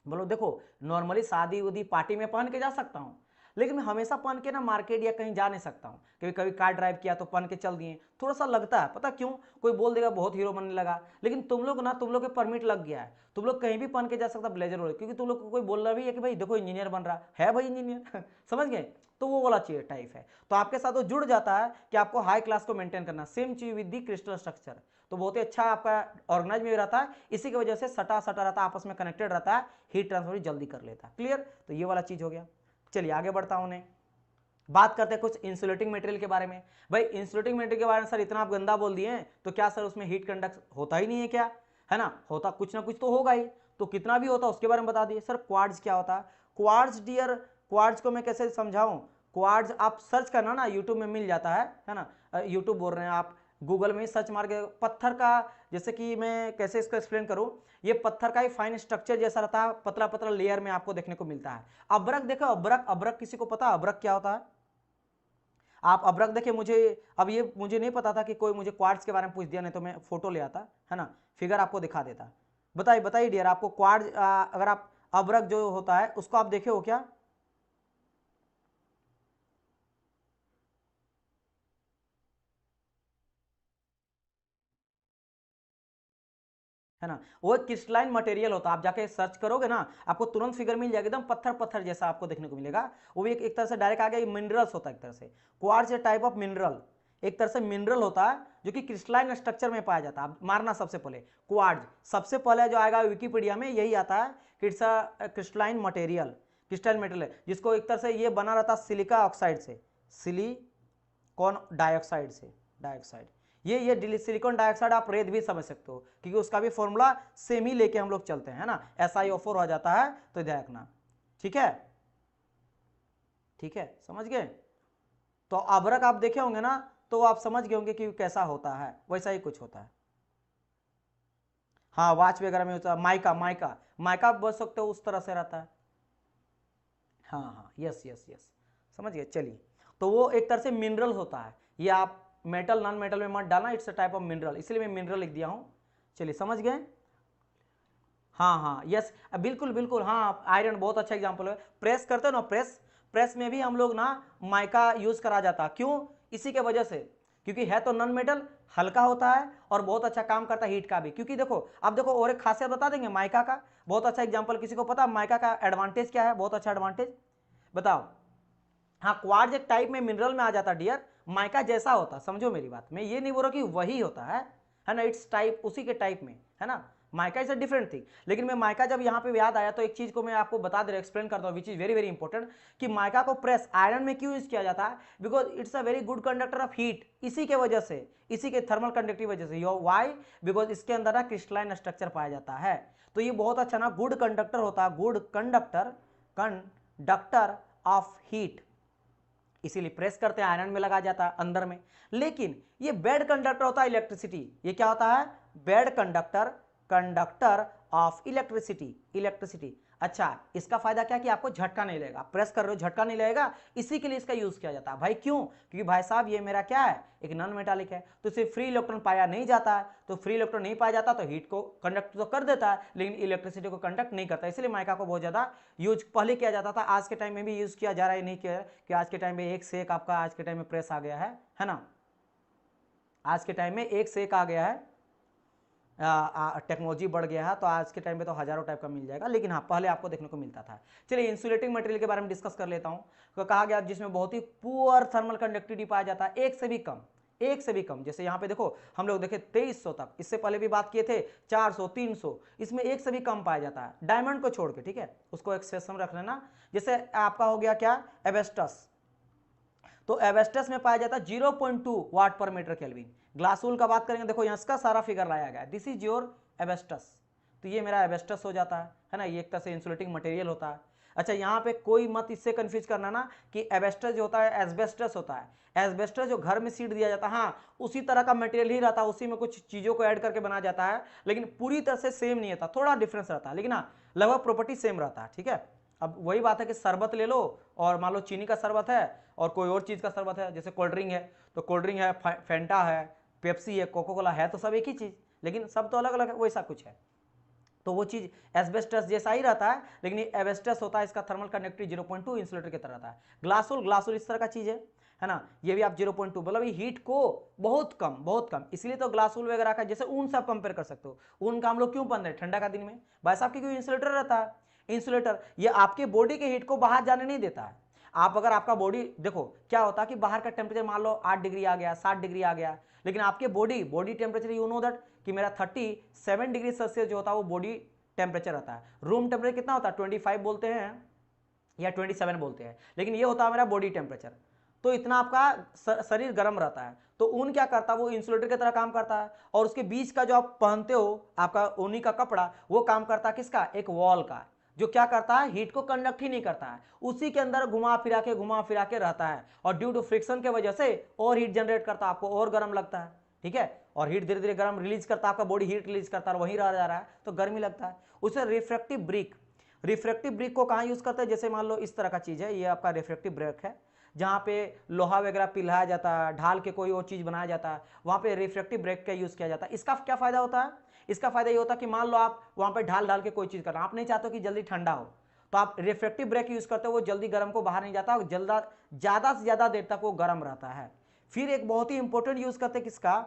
बोलो देखो नॉर्मली शादी उदी पार्टी में पहन के जा सकता हूँ, लेकिन मैं हमेशा पहन के ना मार्केट या कहीं जा नहीं सकता हूँ, कभी कभी कार ड्राइव किया तो पहन के चल दिए, थोड़ा सा लगता है, पता क्यों, कोई बोल देगा बहुत हीरो बनने लगा। लेकिन तुम लोग ना, तुम लोग के परमिट लग गया है, तुम लोग कहीं भी पहन के जा सकता ब्लेजर वाले, क्योंकि तुम लोग को कोई बोल रहा भी है कि भाई देखो इंजीनियर बन रहा है भाई इंजीनियर समझ गए। तो वो वाला चीज टाइप है, तो आपके साथ वो जुड़ जाता है कि आपको हाई क्लास को मेंटेन करना, सेम चीज विद दी क्रिस्टल स्ट्रक्चर, तो बहुत ही अच्छा आपका ऑर्गेनाइज में रहता है, इसी की वजह से सटा सटा रहता है, आपस में कनेक्टेड रहता है, हीट ट्रांसफर जल्दी कर लेता है। क्लियर, तो ये वाला चीज हो गया। चलिए आगे बढ़ता हूं, उन्हें बात करते हैं कुछ इंसुलेटिंग मटेरियल के बारे में। भाई इंसुलेटिंग मटेरियल के बारे में सर इतना आप गंदा बोल दिए तो क्या सर उसमें हीट कंडक्ट होता ही नहीं है क्या, है ना, होता कुछ ना कुछ तो होगा ही, तो कितना भी होता उसके बारे में बता दिए। सर क्वार्ट्ज क्या होता है, क्वार्ट्ज डियर, क्वार्ट्ज को मैं कैसे समझाऊं, क्वार्ट्ज आप सर्च करना ना यूट्यूब में मिल जाता है ना, यूट्यूब बोल रहे हैं आप, गूगल में सर्च मार के, पत्थर का, जैसे कि मैं कैसे इसको एक्सप्लेन करूं, ये पत्थर का ही फाइन स्ट्रक्चर जैसा रहता है, पतला पतला लेयर में आपको देखने को मिलता है। अब्रक देखो, अब्रक, अब्रक किसी को पता अब्रक क्या होता है, आप अब्रक देखिए, मुझे अब ये मुझे नहीं पता था कि कोई मुझे क्वार्ट्ज के बारे में पूछ दिया, नहीं तो मैं फोटो ले आता है ना, फिगर आपको दिखा देता। बताइए बताइए डियर, आपको क्वार्ट्ज अगर आप अब्रक जो होता है उसको आप देखे हो क्या? है ना, वो एक क्रिस्टलाइन मटेरियल होता है, आप जाके सर्च करोगे ना आपको तुरंत फिगर मिल जाएगा, एकदम पत्थर पत्थर जैसा आपको देखने को मिलेगा। वो भी एक तरह से डायरेक्ट आ गया, मिनरल्स होता है एक तरह से, क्वार्ट्ज टाइप ऑफ मिनरल, एक तरह से मिनरल होता है जो कि क्रिस्टलाइन स्ट्रक्चर में पाया जाता है। मारना सबसे पहले क्वार्ट्ज, सबसे पहले जो आएगा विकिपीडिया में यही आता है कि it's a crystalline material, crystalline material जिसको एक तरह से ये बना रहता है सिलिका ऑक्साइड से, सिलिकॉन डाइऑक्साइड से, डाइऑक्साइड, ये सिलिकॉन डाइऑक्साइड आप रेत भी समझ सकते हो क्योंकि उसका भी फॉर्मूला सेम ही लेके हम लोग चलते हैं ना, SiO4 हो जाता है, तो ध्यान रखना। ठीक है, ठीक है, समझ गए? तो अभ्रक आप देखे होंगे ना, तो आप समझ गए होंगे कि कैसा होता है, वैसा ही कुछ होता है। हाँ, वॉच वगैरह में होता है, माइका, माइका, माइका बोल सकते हो, उस तरह से रहता है। हाँ हाँ, यस यस यस, समझ गए। चलिए, तो वो एक तरह से मिनरल होता है, ये आप मेटल नॉन मेटल में मत डालना, it's a type of mineral, इसलिए मैं मिनरल लिख दिया हूं। चलिए, समझ गए? हाँ हाँ, यस, बिल्कुल बिल्कुल, हाँ, आयरन बहुत अच्छा एग्जांपल है। प्रेस करते हो ना, प्रेस, प्रेस में भी हम लोग ना माइका यूज करा जाता है, क्यों? इसी के वजह से, क्योंकि है तो नॉन मेटल, हल्का होता है और बहुत अच्छा काम करता है हीट का भी। क्योंकि देखो, अब देखो और एक खासियत बता देंगे माइका का, बहुत अच्छा एग्जाम्पल, किसी को पता माइका का एडवांटेज क्या है? बहुत अच्छा एडवांटेज बताओ। हाँ, क्वार्ट्ज एक टाइप में मिनरल में आ जाता डियर, माइका जैसा होता, समझो मेरी बात, मैं ये नहीं बोल रहा कि वही होता है ना, इट्स टाइप, उसी के टाइप में, है ना। Mica is a different thing, लेकिन मैं माइका जब यहाँ पे याद आया तो एक चीज को मैं आपको बता दे रहा, एक्सप्लेन करता हूँ, which is very very important, कि माइका को प्रेस आयरन में क्यों यूज किया जाता है? Because it's a very good conductor of heat, इसी के वजह से, इसी के थर्मल कंडक्टिव वजह से, योर वाई, बिकॉज इसके अंदर ना क्रिस्टलाइन स्ट्रक्चर पाया जाता है, तो ये बहुत अच्छा ना गुड कंडक्टर होता है, good conductor, conductor of heat, इसीलिए प्रेस करते हैं, आयरन में लगा जाता है अंदर में। लेकिन ये बैड कंडक्टर होता है इलेक्ट्रिसिटी, ये क्या होता है? Bad conductor, conductor of electricity, electricity. अच्छा, इसका फायदा क्या कि आपको झटका नहीं लगेगा, प्रेस कर रहे हो झटका नहीं लगेगा, इसी के लिए इसका यूज किया जाता है। भाई क्यों? क्योंकि भाई साहब ये मेरा क्या है, एक नॉन मेटालिक है, तो इसे फ्री इलेक्ट्रॉन पाया नहीं जाता है, तो फ्री इलेक्ट्रॉन नहीं पाया जाता तो हीट को कंडक्ट तो कर देता है लेकिन इलेक्ट्रिसिटी को कंडक्ट नहीं करता, इसलिए माइका को बहुत ज्यादा यूज पहले किया जाता था, आज के टाइम में भी यूज किया जा रहा है, नहीं किया कि आज के टाइम में एक से एक आपका आज के टाइम में प्रेस आ गया है ना, आज के टाइम में एक से एक आ गया है, टेक्नोलॉजी बढ़ गया है, तो आज के टाइम में तो हजारों टाइप का मिल जाएगा, लेकिन हाँ पहले आपको देखने को मिलता था। चलिए, इंसुलेटिंग मटेरियल के बारे में डिस्कस कर लेता हूँ। तो कहा गया जिसमें बहुत ही पुअर थर्मल कंडक्टिविटी पाया जाता है, एक से भी कम, एक से भी कम, जैसे यहाँ पे देखो हम लोग देखे 2300 तक, इससे पहले भी बात किए थे 400 300, इसमें एक से भी कम पाया जाता है, डायमंड को छोड़ के, ठीक है, उसको एक सेक्शन रख लेना। जैसे आपका हो गया क्या, एवेस्टस, तो एवेस्टस में पाया जाता है 0.2 वाट पर मीटर केल्विन। ग्लासुल का बात करेंगे, देखो यहाँ इसका सारा फिगर लाया गया है, दिस इज योर एवेस्टस, तो ये मेरा एवेस्टस हो जाता है ना, ये एक तरह से इंसुलेटिंग मटेरियल होता है। अच्छा, यहाँ पे कोई मत इससे कंफ्यूज करना ना कि एवेस्टस जो होता है एस्बेस्टस होता है, एस्बेस्टस जो घर में सीट दिया जाता है, हाँ उसी तरह का मटेरियल ही रहता है, उसी में कुछ चीजों को ऐड करके बनाया जाता है, लेकिन पूरी तरह से सेम नहीं रहता, थोड़ा डिफरेंस रहता है, लेकिन हाँ लगभग प्रॉपर्टी सेम रहता है, ठीक है। अब वही बात है कि शरबत ले लो और मान लो चीनी का शरबत है और कोई और चीज़ का शरबत है, जैसे कोल्ड ड्रिंक है तो कोल्ड ड्रिंक है, फेंटा है, पेप्सी है, कोको कोला है, तो सब एक ही चीज़, लेकिन सब तो अलग अलग है, वैसा कुछ है। तो वो चीज़ एस्बेस्टस जैसा ही रहता है, लेकिन ये एवेस्टस होता है, इसका थर्मल कंडक्टिविटी 0.2 इंसुलेटर की तरह रहता है। ग्लासुल, ग्लासुल इस तरह का चीज़ है ना, ये भी आप 0.2, मतलब ये हीट को बहुत कम, बहुत कम, इसलिए तो ग्लासुल वगैरह का जैसे ऊन से आप कंपेयर कर सकते हो, ऊन का हम लोग क्यों पहन रहे हैं ठंडा का दिन में? भाई साहब क्योंकि इंसुलेटर रहता है, इंसुलेटर ये आपके बॉडी के हीट को बाहर जाने नहीं देता है। आप अगर आपका बॉडी देखो क्या होता है कि बाहर का टेम्परेचर मान लो 8 डिग्री आ गया, 7 डिग्री आ गया, लेकिन आपके body body temperature you know that कि मेरा 37 डिग्री सेल्सियस जो होता है वो बॉडी टेम्परेचर रहता है। रूम टेम्परेचर कितना होता है? 25 बोलते हैं या 27 बोलते हैं, लेकिन ये होता है मेरा बॉडी टेम्परेचर, तो इतना आपका शरीर गर्म रहता है। तो ऊन क्या करता है, वो इंसुलेटर की तरह काम करता है, और उसके बीच का जो आप पहनते हो आपका ऊनी का कपड़ा, वो काम करता है किसका? एक वॉल का, जो क्या करता है हीट को कंडक्ट ही नहीं करता है, उसी के अंदर घुमा फिरा के रहता है, और ड्यू टू फ्रिक्शन के वजह से और हीट जनरेट करता है, आपको और गर्म लगता है, ठीक है, और हीट धीरे धीरे गर्म रिलीज करता है, आपका बॉडी हीट रिलीज करता है और वहीं रह जा रहा है तो गर्मी लगता है। उसे रिफ्रैक्टिव ब्रिक, रिफ्रैक्टिव ब्रिक को कहाँ यूज करते हैं? जैसे मान लो इस तरह का चीज है, ये आपका रिफ्रैक्टिव ब्रिक है, जहाँ पे लोहा वगैरह पिघलाया जाता है, ढाल के कोई और चीज़ बनाया जाता है, वहाँ पे रिफ्रैक्टिव ब्रेक का यूज़ किया जाता है। इसका क्या फ़ायदा होता है? इसका फ़ायदा ये होता है कि मान लो आप वहाँ पे ढाल डाल के कोई चीज़ कर रहे हो, आप नहीं चाहते हो कि जल्दी ठंडा हो, तो आप रिफ्रैक्टिव ब्रेक यूज़ करते हो, वो जल्दी गर्म को बाहर नहीं जाता, ज़्यादा से ज़्यादा देर तक वो गर्म रहता है। फिर एक बहुत ही इंपॉर्टेंट यूज़ करते हैं किसका?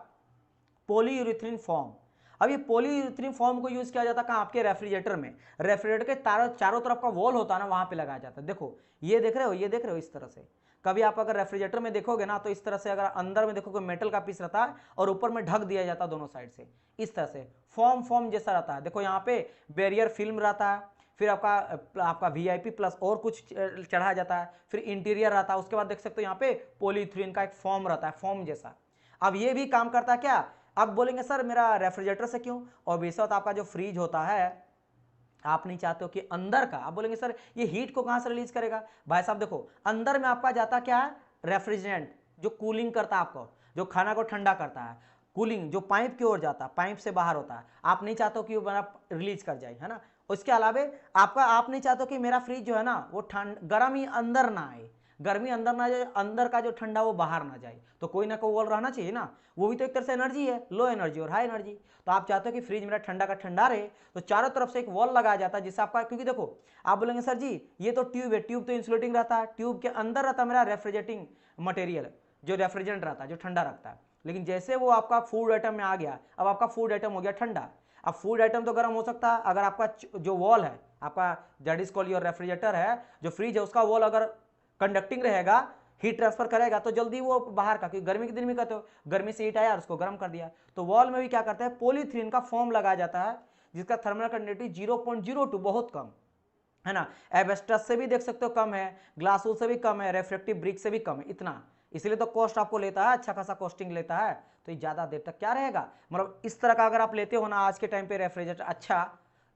पॉलीयूरेथीन फॉर्म। अब ये पॉलीयूरेथीन फॉर्म को यूज किया जाता है कहाँ? आपके रेफ्रिजरेटर में। रेफ्रिजरेटर के चारों तरफ का वॉल होता है ना, वहां पे लगाया जाता है। देखो ये देख रहे हो, ये देख रहे हो, इस तरह से कभी आप अगर रेफ्रिजरेटर में देखोगे ना, तो इस तरह से अगर अंदर में देखोगे मेटल का पीस रहता है और ऊपर में ढक दिया जाता है दोनों साइड से, इस तरह से फॉर्म जैसा रहता है। देखो यहाँ पे बैरियर फिल्म रहता है, फिर आपका वीआईपी प्लस और कुछ चढ़ाया जाता है, फिर इंटीरियर रहता है, उसके बाद देख सकते हो यहाँ पे पॉलीथीन का एक फॉर्म रहता है, फॉर्म जैसा। अब ये भी काम करता है क्या? अब बोलेंगे सर मेरा रेफ्रिजरेटर से क्यों? और बेशक आपका जो फ्रिज होता है, आप नहीं चाहते हो कि अंदर का, आप बोलेंगे सर ये हीट को कहां से रिलीज करेगा? भाई साहब देखो, अंदर में आपका जाता क्या है? रेफ्रिजरेंट, जो कूलिंग करता है आपको, जो खाना को ठंडा करता है। कूलिंग जो पाइप की ओर जाता है, पाइप से बाहर होता है, आप नहीं चाहते हो कि वो मेरा रिलीज कर जाए, है ना। उसके अलावा आप नहीं चाहते हो कि मेरा फ्रिज जो है ना वो गर्म ही अंदर ना आए, गर्मी अंदर ना जाए, अंदर का जो ठंडा वो बाहर ना जाए, तो कोई ना कोई वॉल रहना चाहिए ना। वो भी तो एक तरह से एनर्जी है, लो एनर्जी और हाई एनर्जी। तो आप चाहते हो कि फ्रिज मेरा ठंडा का ठंडा रहे, तो चारों तरफ से एक वॉल लगाया जाता है जिससे आपका, क्योंकि देखो आप बोलेंगे सर जी ये तो ट्यूब है, ट्यूब तो इंसुलेटिंग रहता है, ट्यूब के अंदर रहता है मेरा रेफ्रिजरेटिंग मटेरियल, जो रेफ्रिजरेंट रहता है, जो ठंडा रखता है। लेकिन जैसे वो आपका फूड आइटम में आ गया, अब आपका फूड आइटम हो गया ठंडा। अब फूड आइटम तो गर्म हो सकता है, अगर आपका जो वॉल है, आपका that is called your refrigerator है, जो फ्रिज है उसका वॉल अगर कंडक्टिंग रहेगा, हीट ट्रांसफर करेगा, तो जल्दी वो बाहर का, क्योंकि गर्मी के दिन में कहते हो गर्मी से हीट आया और उसको गर्म कर दिया। तो वॉल में भी क्या करते हैं? पॉलीथीन का फॉर्म लगाया जाता है जिसका थर्मल कंडक्टिविटी 0.02, बहुत कम है ना। एस्बेस्टस से भी देख सकते हो कम है, ग्लास वूल से भी कम है, रेफ्रेक्टिव ब्रिक से भी कम है, इतना। इसलिए तो कॉस्ट आपको लेता है, अच्छा खासा कॉस्टिंग लेता है। तो ये ज्यादा देर तक क्या रहेगा, मतलब इस तरह का अगर आप लेते हो ना आज के टाइम पे रेफ्रिजरेटर, अच्छा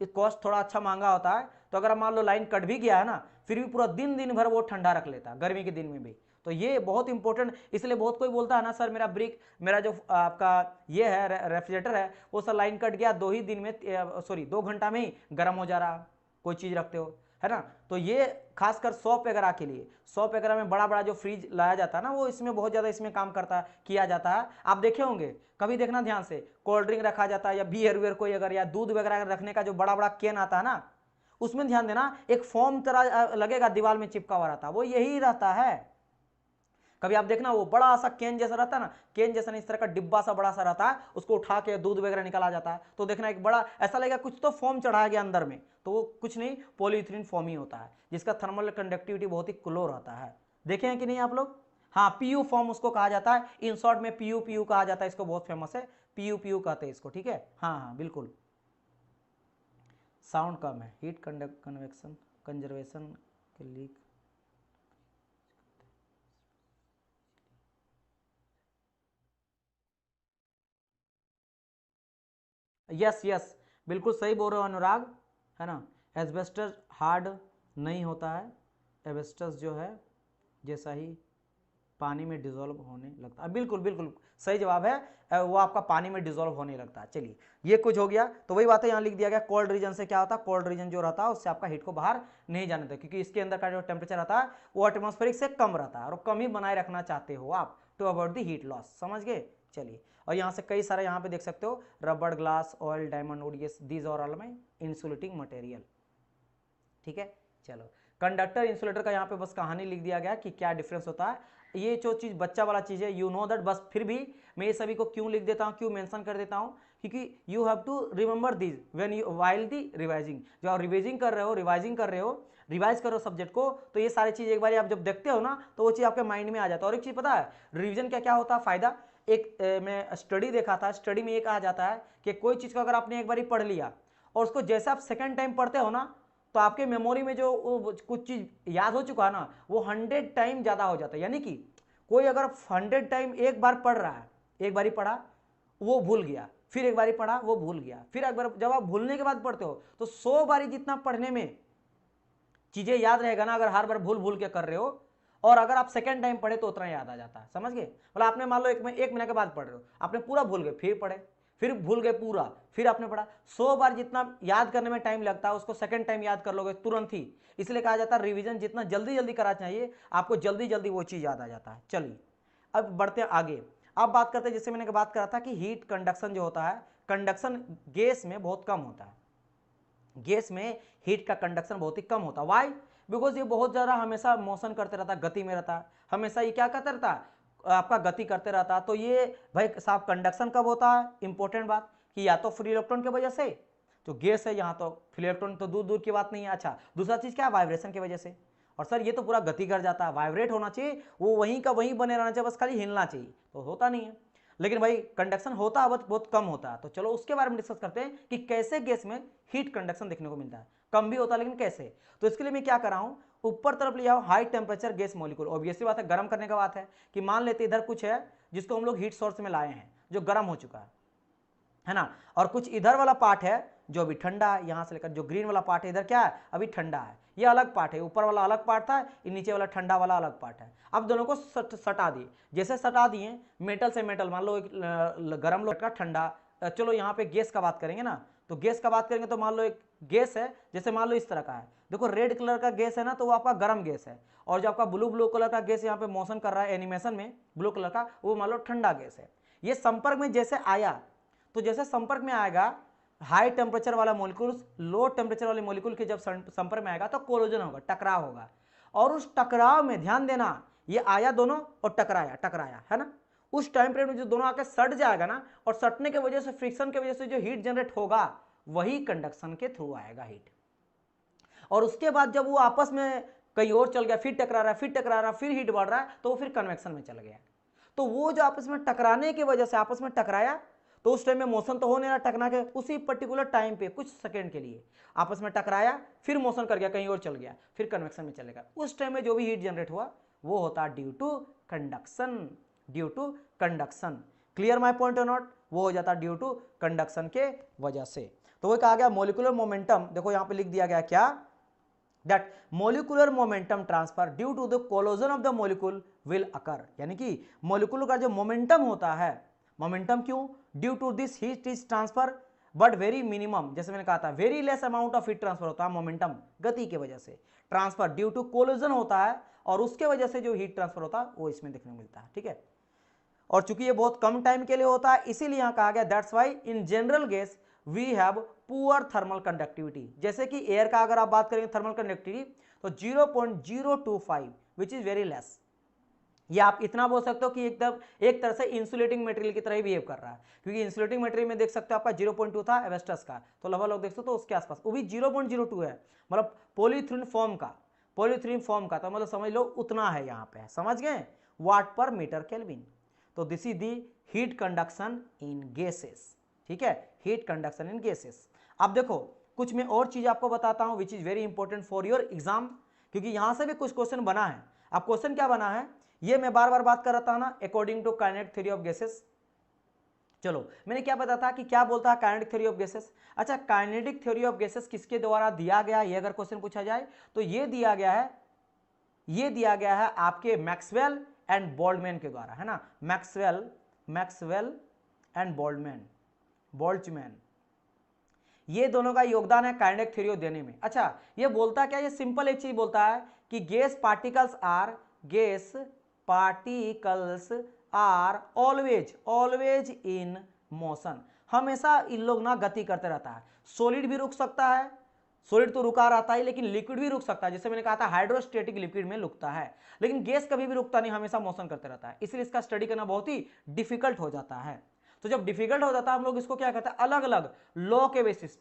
कॉस्ट थोड़ा अच्छा महंगा होता है, तो अगर मान लो लाइन कट भी गया है ना, फिर भी पूरा दिन भर वो ठंडा रख लेता है, गर्मी के दिन में भी। तो ये बहुत इंपॉर्टेंट, इसलिए बहुत कोई बोलता है ना सर मेरा ब्रिक, मेरा जो आपका ये है रेफ्रिजरेटर है, वो सर लाइन कट गया 2 ही दिन में, सॉरी 2 घंटा में ही गर्म हो जा रहा, कोई चीज रखते हो, है ना। तो ये खासकर शॉप वगैरह के लिए, शॉप वगैरह में बड़ा बड़ा जो फ्रिज लाया जाता है ना, वो इसमें बहुत ज्यादा इसमें काम करता है, किया जाता है। आप देखे होंगे, कभी देखना ध्यान से, कोल्ड ड्रिंक रखा जाता है या बियर वियर कोई अगर, या दूध वगैरह रखने का जो बड़ा बड़ा कैन आता है ना, उसमें ध्यान देना एक फॉर्म तरह लगेगा दीवार में चिपका हुआ रहता है, वो यही रहता है। कभी आप देखना वो बड़ा सा केन जैसा रहता है ना, केन जैसा नहीं, इस तरह का डिब्बा सा बड़ा सा रहता है, उसको उठा के दूध वगैरह निकाला जाता है, तो देखना एक बड़ा ऐसा लगेगा कुछ तो फॉर्म चढ़ाया गया अंदर में, तो वो कुछ नहीं, पॉलीइथीलीन फॉर्म ही होता है, जिसका थर्मल कंडक्टिविटी बहुत ही क्लो रहता है। देखे हैं कि नहीं आप लोग? हाँ, पीयू फॉर्म उसको कहा जाता है, इन शॉर्ट में पीयू पीयू कहा जाता है, इसको बहुत फेमस है, पीयू पीयू कहते हैं इसको, ठीक है। हाँ हाँ बिल्कुल, साउंड कम है, हीट कन्वेक्शन कंजर्वेशन के लीक। यस यस, बिल्कुल सही बोल रहे हो अनुराग, है ना। एस्बेस्टस हार्ड नहीं होता है, एस्बेस्टस जो है जैसा ही पानी में डिजोल्व होने लगता है, बिल्कुल बिल्कुल सही जवाब है, वो आपका पानी में डिजोल्व होने लगता है। चलिए ये कुछ हो गया, तो वही बात है यहाँ लिख दिया गया, कोल्ड रीजन से क्या होता है, कोल्ड रीजन जो रहता है उससे आपका हीट को बाहर नहीं जाने देता, क्योंकि इसके अंदर का जो टेम्परेचर रहता है वो एटमॉस्फेरिक से कम रहता है, और कम ही बनाए रखना चाहते हो आप, to avoid the heat loss, समझ गए। चलिए, और यहाँ से कई सारे यहाँ पे देख सकते हो, रबड़, ग्लास, ऑयल, डायमंड वुड, ये these are all my insulating material, ठीक है। चलो, कंडक्टर इंसुलेटर का यहाँ पे बस कहानी लिख दिया गया कि क्या डिफरेंस होता है, ये जो चीज बच्चा वाला चीज है, यू नो दैट, बस फिर भी मैं ये सभी को क्यों लिख देता हूँ, क्यों मेंशन कर देता हूँ, क्योंकि you have to remember this when you while the revising, जो आप रिवाइजिंग कर रहे हो, रिवाइज कर रहे हो सब्जेक्ट को, तो ये सारी चीज एक बार आप जब देखते हो ना, तो वो चीज आपके माइंड में आ जाता है। और एक चीज पता है रिविजन क्या क्या होता है फायदा, एक मैं स्टडी देखा था, स्टडी में ये कहा जाता है कि कोई चीज को अगर आपने एक बार पढ़ लिया और उसको जैसे आप सेकेंड टाइम पढ़ते हो ना, तो आपके मेमोरी में जो कुछ चीज याद हो चुका है ना, वो 100 टाइम ज्यादा हो जाता है। यानी कि कोई अगर 100 टाइम एक बार पढ़ रहा है, एक बार ही पढ़ा वो भूल गया, फिर एक बार ही पढ़ा वो भूल गया, फिर एक बार, जब आप भूलने के बाद पढ़ते हो तो 100 बारी जितना पढ़ने में चीजें याद रहेगा ना, अगर हर बार भूल भूल के कर रहे हो, और अगर आप सेकंड टाइम पढ़े तो उतना याद आ जाता है, समझ गए। मतलब आपने मान लो एक महीने के बाद पढ़ रहे हो, आपने पूरा भूल गए, फिर पढ़े, फिर भूल गए पूरा, फिर आपने पढ़ा 100 बार जितना याद करने में टाइम लगता है उसको सेकंड टाइम याद कर लोगे तुरंत ही। इसलिए कहा जाता है रिवीजन जितना जल्दी जल्दी करा चाहिए आपको जल्दी जल्दी वो चीज याद आ जाता है। चलिए अब बढ़ते हैं आगे। अब बात करते हैं, जैसे मैंने बात करा था कि हीट कंडक्शन जो होता है, कंडक्शन गैस में बहुत कम होता है। गैस में हीट का कंडक्शन बहुत ही कम होता है। वाई? बिकॉज ये बहुत ज़्यादा हमेशा मोशन करते रहता है, गति में रहता है, हमेशा ये क्या करता रहता है आपका गति करते रहता है। तो ये भाई साहब कंडक्शन कब होता है, इंपॉर्टेंट बात, कि या तो फ्री इलेक्ट्रॉन की वजह से, तो गैस है यहाँ तो फ्री इलेक्ट्रॉन तो दूर दूर की बात नहीं है। अच्छा दूसरा चीज़ क्या है, वाइब्रेशन की वजह से। और सर ये तो पूरा गति कर जाता है, वाइब्रेट होना चाहिए, वो वहीं का वहीं बने रहना चाहिए, बस खाली हिलना चाहिए, तो होता नहीं है। लेकिन भाई कंडक्शन होता है बहुत कम होता है। तो चलो उसके बारे में डिस्कस करते हैं कि कैसे गैस में हीट कंडक्शन देखने को मिलता है, कम भी होता है लेकिन कैसे। तो इसके लिए मैं क्या कर रहा हूँ, ऊपर तरफ ले आओ high temperature gas molecule. Obviously बात है गर्म करने का बात है, कि मान लेते इधर कुछ है जिसको हम लोग हीट सोर्स में लाए हैं जो गर्म हो चुका है ना, और कुछ इधर वाला पार्ट है जो अभी ठंडा है, यहां से लेकर जो ग्रीन वाला पार्ट है इधर क्या है अभी ठंडा है, ये अलग पार्ट है, ऊपर वाला अलग पार्ट था, ये नीचे वाला ठंडा वाला अलग पार्ट है। अब दोनों को सटा दिए, जैसे सटा दिए मेटल से मेटल, मान लो एक गर्म लोट का ठंडा, चलो यहाँ पे गैस का बात करेंगे ना, तो गैस का बात करेंगे तो मान लो एक गैस है, जैसे मान लो इस तरह का है, देखो रेड कलर का गैस है ना, तो वो आपका गर्म गैस है, और जो आपका ब्लू कलर का गैस यहाँ पे मोशन कर रहा है एनिमेशन में ब्लू कलर का, वो मान लो ठंडा गैस है। ये संपर्क में जैसे आया, तो जैसे संपर्क में आएगा हाई टेम्परेचर वाला मॉलिक्यूल लो टेम्परेचर वाले मॉलिक्यूल के जब संपर्क में आएगा तो कोलिजन होगा, टकराव होगा। और उस टकराव में ध्यान देना, ये आया दोनों और टकराया है ना, उस टाइम पीरियड में जो दोनों आके सट जाएगा ना, और सटने की वजह से फ्रिक्शन की वजह से जो हीट जनरेट होगा वही कंडक्शन के थ्रू आएगा हीट। और उसके बाद जब वो आपस में कहीं और चल गया, फिर टकरा रहा फिर हीट बढ़ रहा है, तो वो फिर कन्वेक्शन में चल गया। तो वो जो आपस में टकराने की वजह से आपस में टकराया, तो उस टाइम में मोशन तो हो नहीं रहा, टकरा के उसी पर्टिकुलर टाइम पे कुछ सेकंड के लिए आपस में टकराया, फिर मोशन कर गया कहीं और चल गया, फिर कन्वेक्शन में चलेगा। उस टाइम में जो भी हीट जनरेट हुआ वो होता है due to conduction. Clear my point और नॉट? वो हो जाता है ड्यू टू कंडक्शन के वजह से। तो वो कहा गया मोलिकुलर मोमेंटम, देखो यहां पे लिख दिया गया क्या, that molecular momentum transfer due to the collision of the molecule will occur. यानी कि मोलिक्यूल का जो मोमेंटम होता है, मोमेंटम क्यों, due to this heat is transfer but very minimum, जैसे मैंने कहा था very less amount of heat transfer होता है, मोमेंटम गति की वजह से, ट्रांसफर ड्यू टू कोलिजन होता है, और उसके वजह से जो हीट ट्रांसफर होता है वो इसमें देखने को मिलता है। ठीक है, और चूंकि ये बहुत कम टाइम के लिए होता है, इसीलिए यहां कहा गया that's why in general gas we have poor thermal conductivity. जैसे कि एयर का अगर आप बात करेंगे थर्मल कंडक्टिविटी तो 0.025 विच इज वेरी लेस। ये आप इतना बोल सकते हो कि एकदम एक तरह से इंसुलेटिंग मटेरियल की तरह ही बिहेव कर रहा है, क्योंकि इंसुलेटिंग मटेरियल में देख सकते हो आपका 0.2 था एवेस्टस का, तो लगभग लोग देख सकते हो उसके आसपास, वो भी 0.02 है, मतलब पॉलीथीन फॉर्म का, तो मतलब समझ लो उतना है यहाँ पे, समझ गए, वाट पर मीटर केल्विन। तो this is the heat conduction in gases. ठीक है, हीट कंडक्शन इन गैसेस। अब देखो कुछ मैं और चीज आपको बताता हूं which is very important for your exam, क्योंकि यहां से भी कुछ क्वेश्चन बना है। अब क्वेश्चन क्या बना है, ये मैं बार बार बात कर रहा था ना, according to kinetic theory of gases. चलो मैंने क्या बताया था कि क्या बोलता है काइनेटिक थ्योरी ऑफ गैसेस। अच्छा, काइनेटिक थ्योरी ऑफ गैसेस किसके द्वारा दिया गया, ये अगर क्वेश्चन पूछा जाए तो ये दिया गया है आपके मैक्सवेल एंड बोल्ट्जमैन के द्वारा, है ना, मैक्सवेल एंड बोल्ट्जमैन, ये दोनों का योगदान है काइनेटिक थ्योरी देने में। अच्छा, ये बोलता क्या, ये सिंपल एक चीज बोलता है कि gas particles are always in motion. हमेशा इन लोग ना गति करते रहता है। सॉलिड भी रुक सकता है, सॉलिड तो रुका रहता है, लेकिन लिक्विड भी रुक सकता है, जैसे मैंने कहा था हाइड्रोस्टेटिक लिक्विड में रुकता है, लेकिन गैस कभी भी रुकता नहीं, हमेशा मोशन करते रहता है, इसलिए इसका स्टडी करना बहुत ही डिफिकल्ट हो जाता है। तो जब डिफिकल्ट हो जाता है हम लोग इसको क्या कहते हैं, अलग अलग लॉ के बेसिस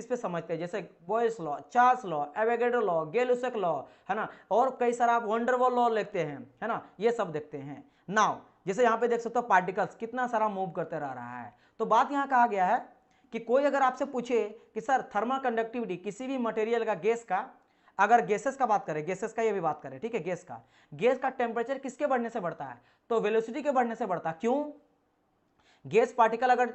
पे समझते हैं, जैसे Boyle's law, Charles law, Avogadro law, Gay Lussac law, है ना, और कई सारा आप वंडर वॉल लॉ लिखते हैं, है ना, ये सब देखते हैं। नाउ जैसे यहाँ पे देख सकते हो पार्टिकल्स कितना सारा मूव करते रह रहा है। तो बात यहाँ कहा गया है कि कोई अगर आपसे पूछे कि सर थर्मल कंडक्टिविटी किसी भी मटेरियल का, गैस का, अगर गैसेस का बात करें, गैसेस का ये भी बात करें, ठीक है, गैस का टेम्परेचर किसके बढ़ने से बढ़ता है, तो वेलोसिटी के बढ़ने से बढ़ता है। क्यों, गैस पार्टिकल अगर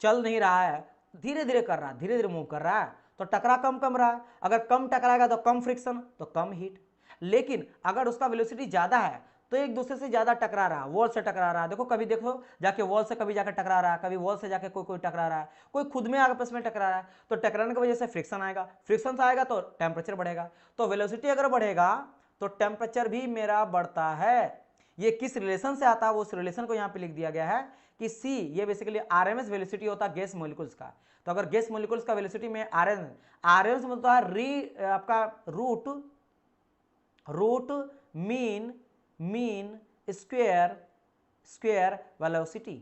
चल नहीं रहा है, धीरे धीरे मूव कर रहा है, तो टकरा कम रहा है, अगर कम टकराएगा तो कम फ्रिक्शन, तो कम हीट। लेकिन अगर उसका वेलोसिटी ज्यादा है तो एक दूसरे से ज्यादा टकरा रहा है, वॉल से टकरा रहा है। देखो कभी देखो जाके वॉल से कभी जाकर टकरा रहा है, कभी वॉल से जाके कोई कोई टकरा रहा है, कोई खुद में आपस में टकरा रहा है। तो टकराने की वजह से फ्रिक्शन आएगा, फ्रिक्शन आएगा तो टेम्परेचर बढ़ेगा। तो वेलोसिटी अगर बढ़ेगा तो टेम्परेचर भी मेरा बढ़ता है। ये किस रिलेशन से आता है, उस रिलेशन को यहाँ पे लिख दिया गया है कि C ये बेसिकली आरएमएस वेलोसिटी होता है गैस मॉलिक्यूल्स का। तो अगर गैस मॉलिक्यूल्स का वेलोसिटी में आरएमएस मतलब है आपका root mean square velocity.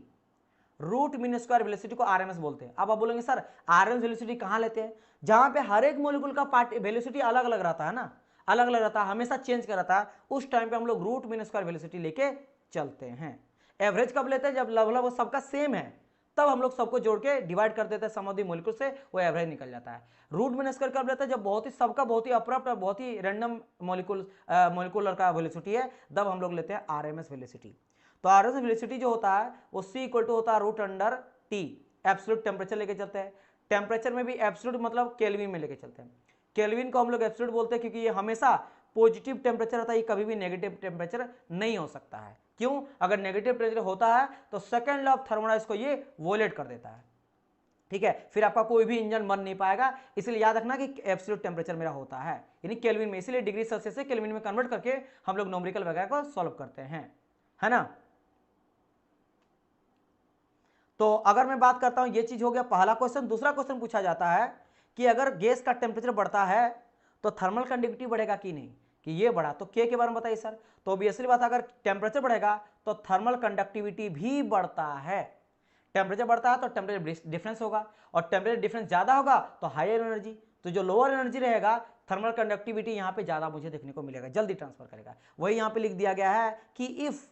Root mean square velocity को आरएमएस बोलते हैं। अब आप बोलेंगे सर आरएमएस वेलोसिटी कहाँ लेते हैं? जहां पे हर एक मॉलिक्यूल का पार्ट वेलोसिटी अलग अलग रहता है ना, अलग अलग रहता है, हमेशा चेंज कर रहता है, उस टाइम पे हम लोग रूट मीन स्क्वायर वेलोसिटी लेके चलते हैं। एवरेज कब लेते हैं? जब लगभग सबका सेम है, तब हम लोग सबको जोड़ के डिवाइड कर देते हैं सम ऑफ द मॉलिक्यूल से, वो एवरेज निकल जाता है। रूट मीन स्क्वायर कब लेते हैं? जब बहुत ही सबका बहुत ही अप्रप्ट बहुत ही रैंडम मॉलिक्यूलर का वेलोसिटी है, तब हम लोग लेते हैं आरएमएस वेलोसिटी। तो आरएमएस वेलोसिटी जो होता है वो C इक्वल टू होता है root under T. Absolute temperature लेके चलते हैं, टेम्परेचर में भी एब्सोल्यूट मतलब केल्विन में लेके चलते हैं। केल्विन को हम लोग एब्सोल्यूट बोलते हैं क्योंकि ये हमेशा पॉजिटिव टेम्परेचर रहता है, ये कभी भी नेगेटिव टेम्परेचर नहीं हो सकता है। क्यों? अगर नेगेटिव टेम्परेचर होता है तो सेकंड लॉ ऑफ थर्मोडायनामिक्स को ये वोलेट कर देता है, ठीक है, फिर आपका कोई भी इंजन बन नहीं पाएगा। इसलिए याद रखना कि एब्सोल्यूट टेम्परेचर मेरा होता है यानी केल्विन में, इसलिए डिग्री सेल्सियस से केल्विन में कन्वर्ट करके हम लोग न्यूमेरिकल वगैरह को सॉल्व करते हैं, है ना। तो अगर मैं बात करता हूं, ये चीज हो गया पहला क्वेश्चन। दूसरा क्वेश्चन पूछा जाता है कि अगर गैस का टेम्परेचर बढ़ता है तो थर्मल कंडक्टिविटी बढ़ेगा कि नहीं, कि ये बढ़ा तो के बारे में बताइए सर। तो ऑब्वियसली बात, अगर टेम्परेचर बढ़ेगा तो थर्मल कंडक्टिविटी भी बढ़ता है। टेम्परेचर बढ़ता है तो टेम्परेचर डिफरेंस होगा, और टेम्परेचर डिफरेंस ज्यादा होगा तो हायर एनर्जी, तो जो लोअर एनर्जी रहेगा थर्मल कंडक्टिविटी यहाँ पे ज्यादा मुझे देखने को मिलेगा, जल्दी ट्रांसफर करेगा। वही यहाँ पे लिख दिया गया है कि if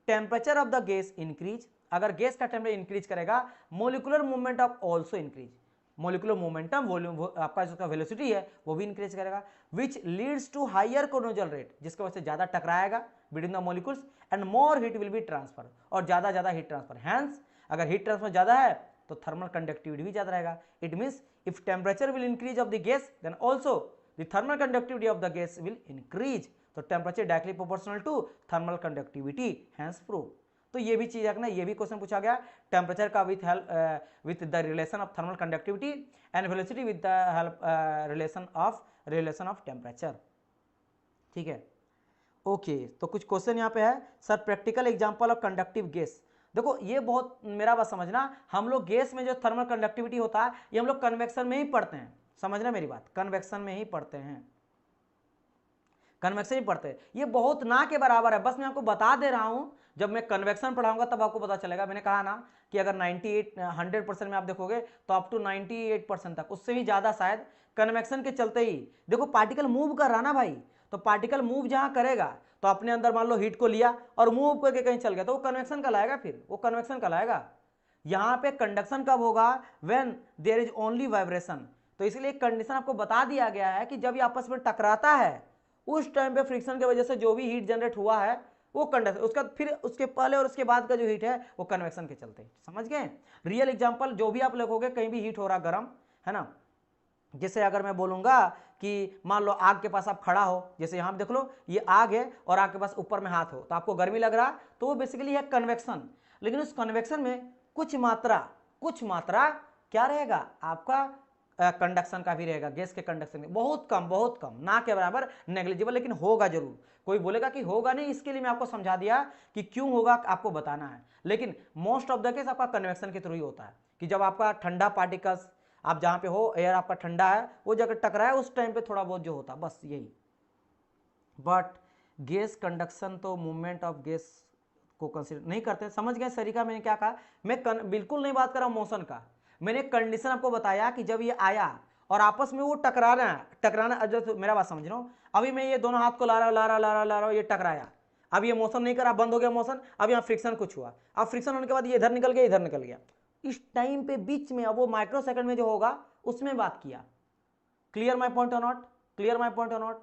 temperature of the gas increase, अगर गैस का टेम्परेचर इंक्रीज करेगा, molecular movement of also increase, molecular momentum volume आपका जो वेलोसिटी है वो भी इंक्रीज करेगा, which leads to higher collision rate, जिसकी वजह से ज्यादा टकराएगा between the molecules, and more heat will be transfer, और ज्यादा हीट ट्रांसफर। हैंस अगर हीट ट्रांसफर ज्यादा है तो थर्मल कंडक्टिविटी भी ज्यादा रहेगा। It means if temperature will increase of the gas then also the thermal conductivity of the gas will increase. तो temperature directly proportional to thermal conductivity, hence prove. तो ये भी चीज रखना, ये भी क्वेश्चन पूछा गया टेम्परेचर का with the relation of thermal conductivity and velocity with the relation of temperature, ठीक है। ओके, तो कुछ क्वेश्चन यहाँ पे है sir, practical example of conductive gas. देखो ये बहुत मेरा बात समझना, हम लोग गैस में जो थर्मल कंडक्टिविटी होता है ये हम लोग कन्वेक्शन में ही पढ़ते हैं, समझना मेरी बात, कन्वेक्शन में ही पढ़ते हैं, कन्वेक्शन ही पढ़ते हैं। ये बहुत ना के बराबर है, बस मैं आपको बता दे रहा हूं, जब मैं कन्वेक्शन पढ़ाऊंगा तब आपको पता चलेगा। मैंने कहा ना कि अगर 100% में आप देखोगे तो अप टू 98% तक, उससे भी ज्यादा शायद, कन्वेक्शन के चलते ही। देखो पार्टिकल मूव कर रहा ना भाई, तो पार्टिकल मूव जहां करेगा तो अपने अंदर मान लो हीट को लिया और मूव करके कहीं चल गया तो वो कन्वेक्शन कहलाएगा, फिर वो कन्वेक्शन कहलाएगा। यहां पे कंडक्शन कब होगा? When there is only vibration. तो इसलिए कंडीशन आपको बता दिया गया है कि जब ये आपस में टकराता है उस टाइम पे फ्रिक्शन की वजह से जो भी हीट जनरेट हुआ है वो कंडक्शन, उसका फिर उसके पहले और उसके बाद का जो हीट है वो कन्वेक्शन के चलते, समझ गए। रियल एग्जांपल जो भी आप लिखोगे, कहीं भी हीट हो रहा गर्म, है ना। जैसे अगर मैं बोलूंगा कि मान लो आग के पास आप खड़ा हो, जैसे यहां देख लो ये आग है और आग के पास ऊपर में हाथ हो, तो आपको गर्मी लग रहा, तो वो बेसिकली है कन्वेक्शन। लेकिन उस कन्वेक्शन में कुछ मात्रा क्या रहेगा आपका, कंडक्शन का भी रहेगा, गैस के कंडक्शन में बहुत कम, ना के बराबर, नेग्लिजिबल, लेकिन होगा जरूर। कोई बोलेगा कि होगा नहीं, इसके लिए मैं आपको समझा दिया कि क्यों होगा आपको बताना है। लेकिन मोस्ट ऑफ द केस आपका कन्वेक्शन के थ्रू ही होता है, कि जब आपका ठंडा पार्टिकल्स, आप जहां पे हो, एयर आपका ठंडा है, वो जगह टकराए उस टाइम पे थोड़ा बहुत जो होता, बस यही। बट गैस कंडक्शन तो मूवमेंट ऑफ गैस को कंसिडर नहीं करते, समझ गए सरिका मैंने क्या कहा। मैं बिल्कुल नहीं बात कर रहा हूं मोशन का, मैंने कंडीशन आपको बताया कि जब ये आया और आपस में वो टकराना, जब मेरा बात समझ रहा हूं, अभी मैं ये दोनों हाथ को ला रहा हूं, ये टकराया, अब ये मोशन नहीं करा, बंद हो गया मोशन, अब यहाँ फ्रिक्शन कुछ हुआ, अब फ्रिक्शन होने के बाद ये इधर निकल गया, इस टाइम पे बीच में, अब वो माइक्रो सेकंड में जो होगा उसमें बात किया। क्लियर माई पॉइंट और नॉट?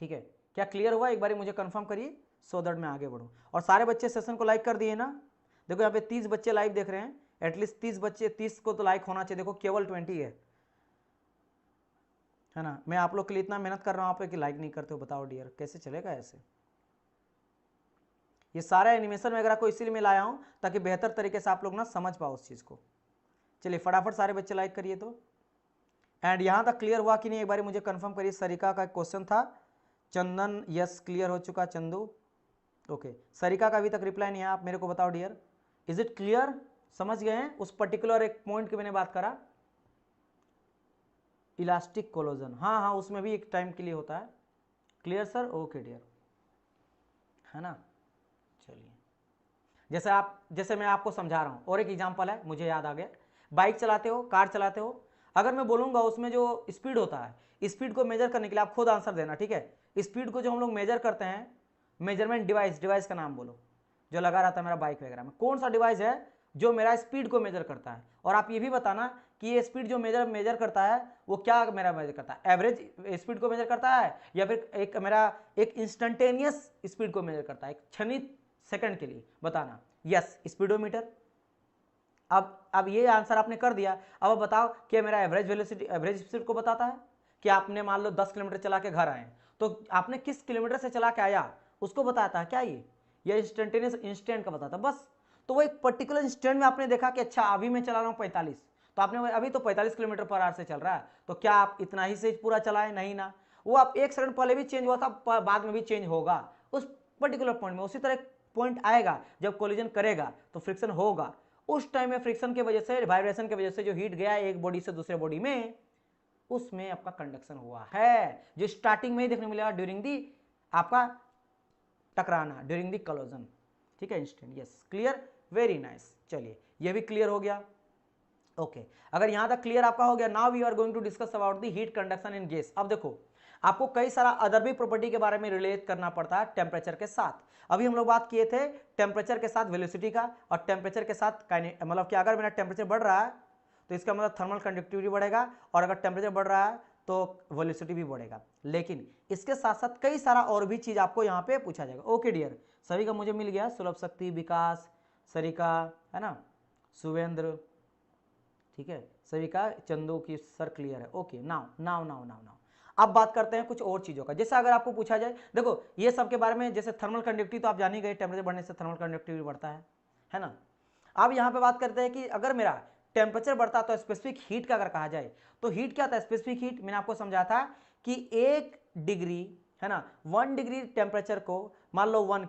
ठीक है, क्या क्लियर हुआ? एक बार मुझे कंफर्म करिए सो दैट मैं आगे बढ़ूं। और सारे बच्चे सेशन को लाइक कर दिए ना? देखो यहाँ पे 30 बच्चे लाइव देख रहे हैं, एटलीस्ट 30 बच्चे, 30 को तो लाइक होना चाहिए। देखो केवल 20 है ना। मैं आप लोग के लिए इतना मेहनत कर रहा हूं, आप कि लाइक नहीं करते हो, बताओ डियर, कैसे चलेगा ऐसे? ये सारा एनिमेशन वगैरह को इसीलिए मैं लाया हूँ ताकि बेहतर तरीके से आप लोग ना समझ पाओ उस चीज़ को। चलिए फटाफट सारे बच्चे लाइक करिए तो। एंड यहाँ तक क्लियर हुआ कि नहीं एक बार मुझे कंफर्म करिए। सरिका का क्वेश्चन था, चंदन यस क्लियर हो चुका, चंदू ओके। सरिका का अभी तक रिप्लाई नहीं है, आप मेरे को बताओ डियर, इज इट क्लियर? समझ गए हैं उस पर्टिकुलर एक पॉइंट की मैंने बात करा, इलास्टिक कोलोजन, हाँ हाँ उसमें भी एक टाइम के लिए होता है। Clear sir? ओके डियर, है ना। चलिए जैसे मैं आपको समझा रहा हूँ, और एक एग्जांपल है मुझे याद आ गया। बाइक चलाते हो, कार चलाते हो, अगर मैं बोलूँगा उसमें जो स्पीड होता है, स्पीड को मेजर करने के लिए आप खुद आंसर देना, ठीक है। स्पीड को जो हम लोग मेजर करते हैं, मेजरमेंट डिवाइस का नाम बोलो, जो लगा रहता है मेरा बाइक वगैरह में, कौन सा डिवाइस है जो मेरा स्पीड को मेजर करता है? और आप ये भी बताना कि ये स्पीड जो मेजर करता है वो क्या मेरा मेजर करता है, एवरेज स्पीड को मेजर करता है या फिर एक मेरा एक इंस्टेंटेनियस स्पीड को मेजर करता है, एक क्षणिक सेकंड के लिए बताना। Yes, speedometer. अब ये आंसर आपने कर दिया, अब बताओ कि मेरा एवरेज वेलोसिटी, एवरेज स्पीड को बताता है कि आपने मान लो 10 किलोमीटर चला के घर आए, तो आपने किस किलोमीटर से चला के आया उसको बताता है क्या ये इंस्टेंटेनियस इंस्टेंट का बताता है बस। तो वो एक पर्टिकुलर इंस्टेंट में आपने देखा कि अच्छा अभी मैं चला रहा हूँ 45, तो आपने अभी तो 45 किलोमीटर पर आवर से चल रहा है, तो क्या आप इतना ही से पूरा चलाए? नहीं ना, वो आप एक सेकंड पहले भी चेंज हुआ था, बाद में भी चेंज होगा उस पर्टिकुलर पॉइंट में। उसी तरह पॉइंट आएगा जब कोलिजन करेगा तो फ्रिक्शन होगा, उस टाइम में फ्रिक्शन की वजह से, वाइब्रेशन की वजह से जो हीट गया एक बॉडी से दूसरे बॉडी में, उसमें आपका कंडक्शन हुआ है, जो स्टार्टिंग में ही देखने मिलेगा ड्यूरिंग दी आपका टकराना, ड्यूरिंग दी कोलिजन, ठीक है, instant. Yes clear, very nice. चलिए ये भी क्लियर हो गया, ओके। अगर यहां तक क्लियर आपका हो गया, now we are going to discuss about the heat conduction in gas. अब देखो आपको कई सारा अदर भी प्रॉपर्टी के बारे में रिलेट करना पड़ता है टेम्परेचर के साथ। अभी हम लोग बात किए थे टेम्परेचर के साथ वेलोसिटी का, और टेम्परेचर के साथ मतलब कि अगर मेरा टेम्परेचर बढ़ रहा है तो इसका मतलब थर्मल कंडक्टिविटी बढ़ेगा, और अगर टेम्परेचर बढ़ रहा है तो वेलोसिटी भी बढ़ेगा। लेकिन इसके साथ साथ कई सारा और भी चीज आपको यहाँ पे पूछा जाएगा। ओके डियर, सभी का मुझे मिल गया, सुलभ शक्ति, विकास, सरिका, है ना, सुवेंद्र, ठीक है, सभी का, चंदू की सर क्लियर है। ओके नाउ अब बात करते हैं कुछ और चीजों का। जैसे अगर आपको पूछा जाए, देखो ये सब के बारे में, जैसे थर्मल कंडक्टिविटी तो आप जान ही गए, टेम्परेचर बढ़ने से थर्मल कंडक्टिविटी बढ़ता है ना। अब यहाँ पे बात करते हैं कि अगर मेरा टेम्परेचर बढ़ता तो स्पेसिफिक हीट का अगर कहा जाए तो हीट क्या था? स्पेसिफिक हीट मैंने आपको समझा था कि 1 डिग्री, है ना, 1 डिग्री टेम्परेचर को मान लो 1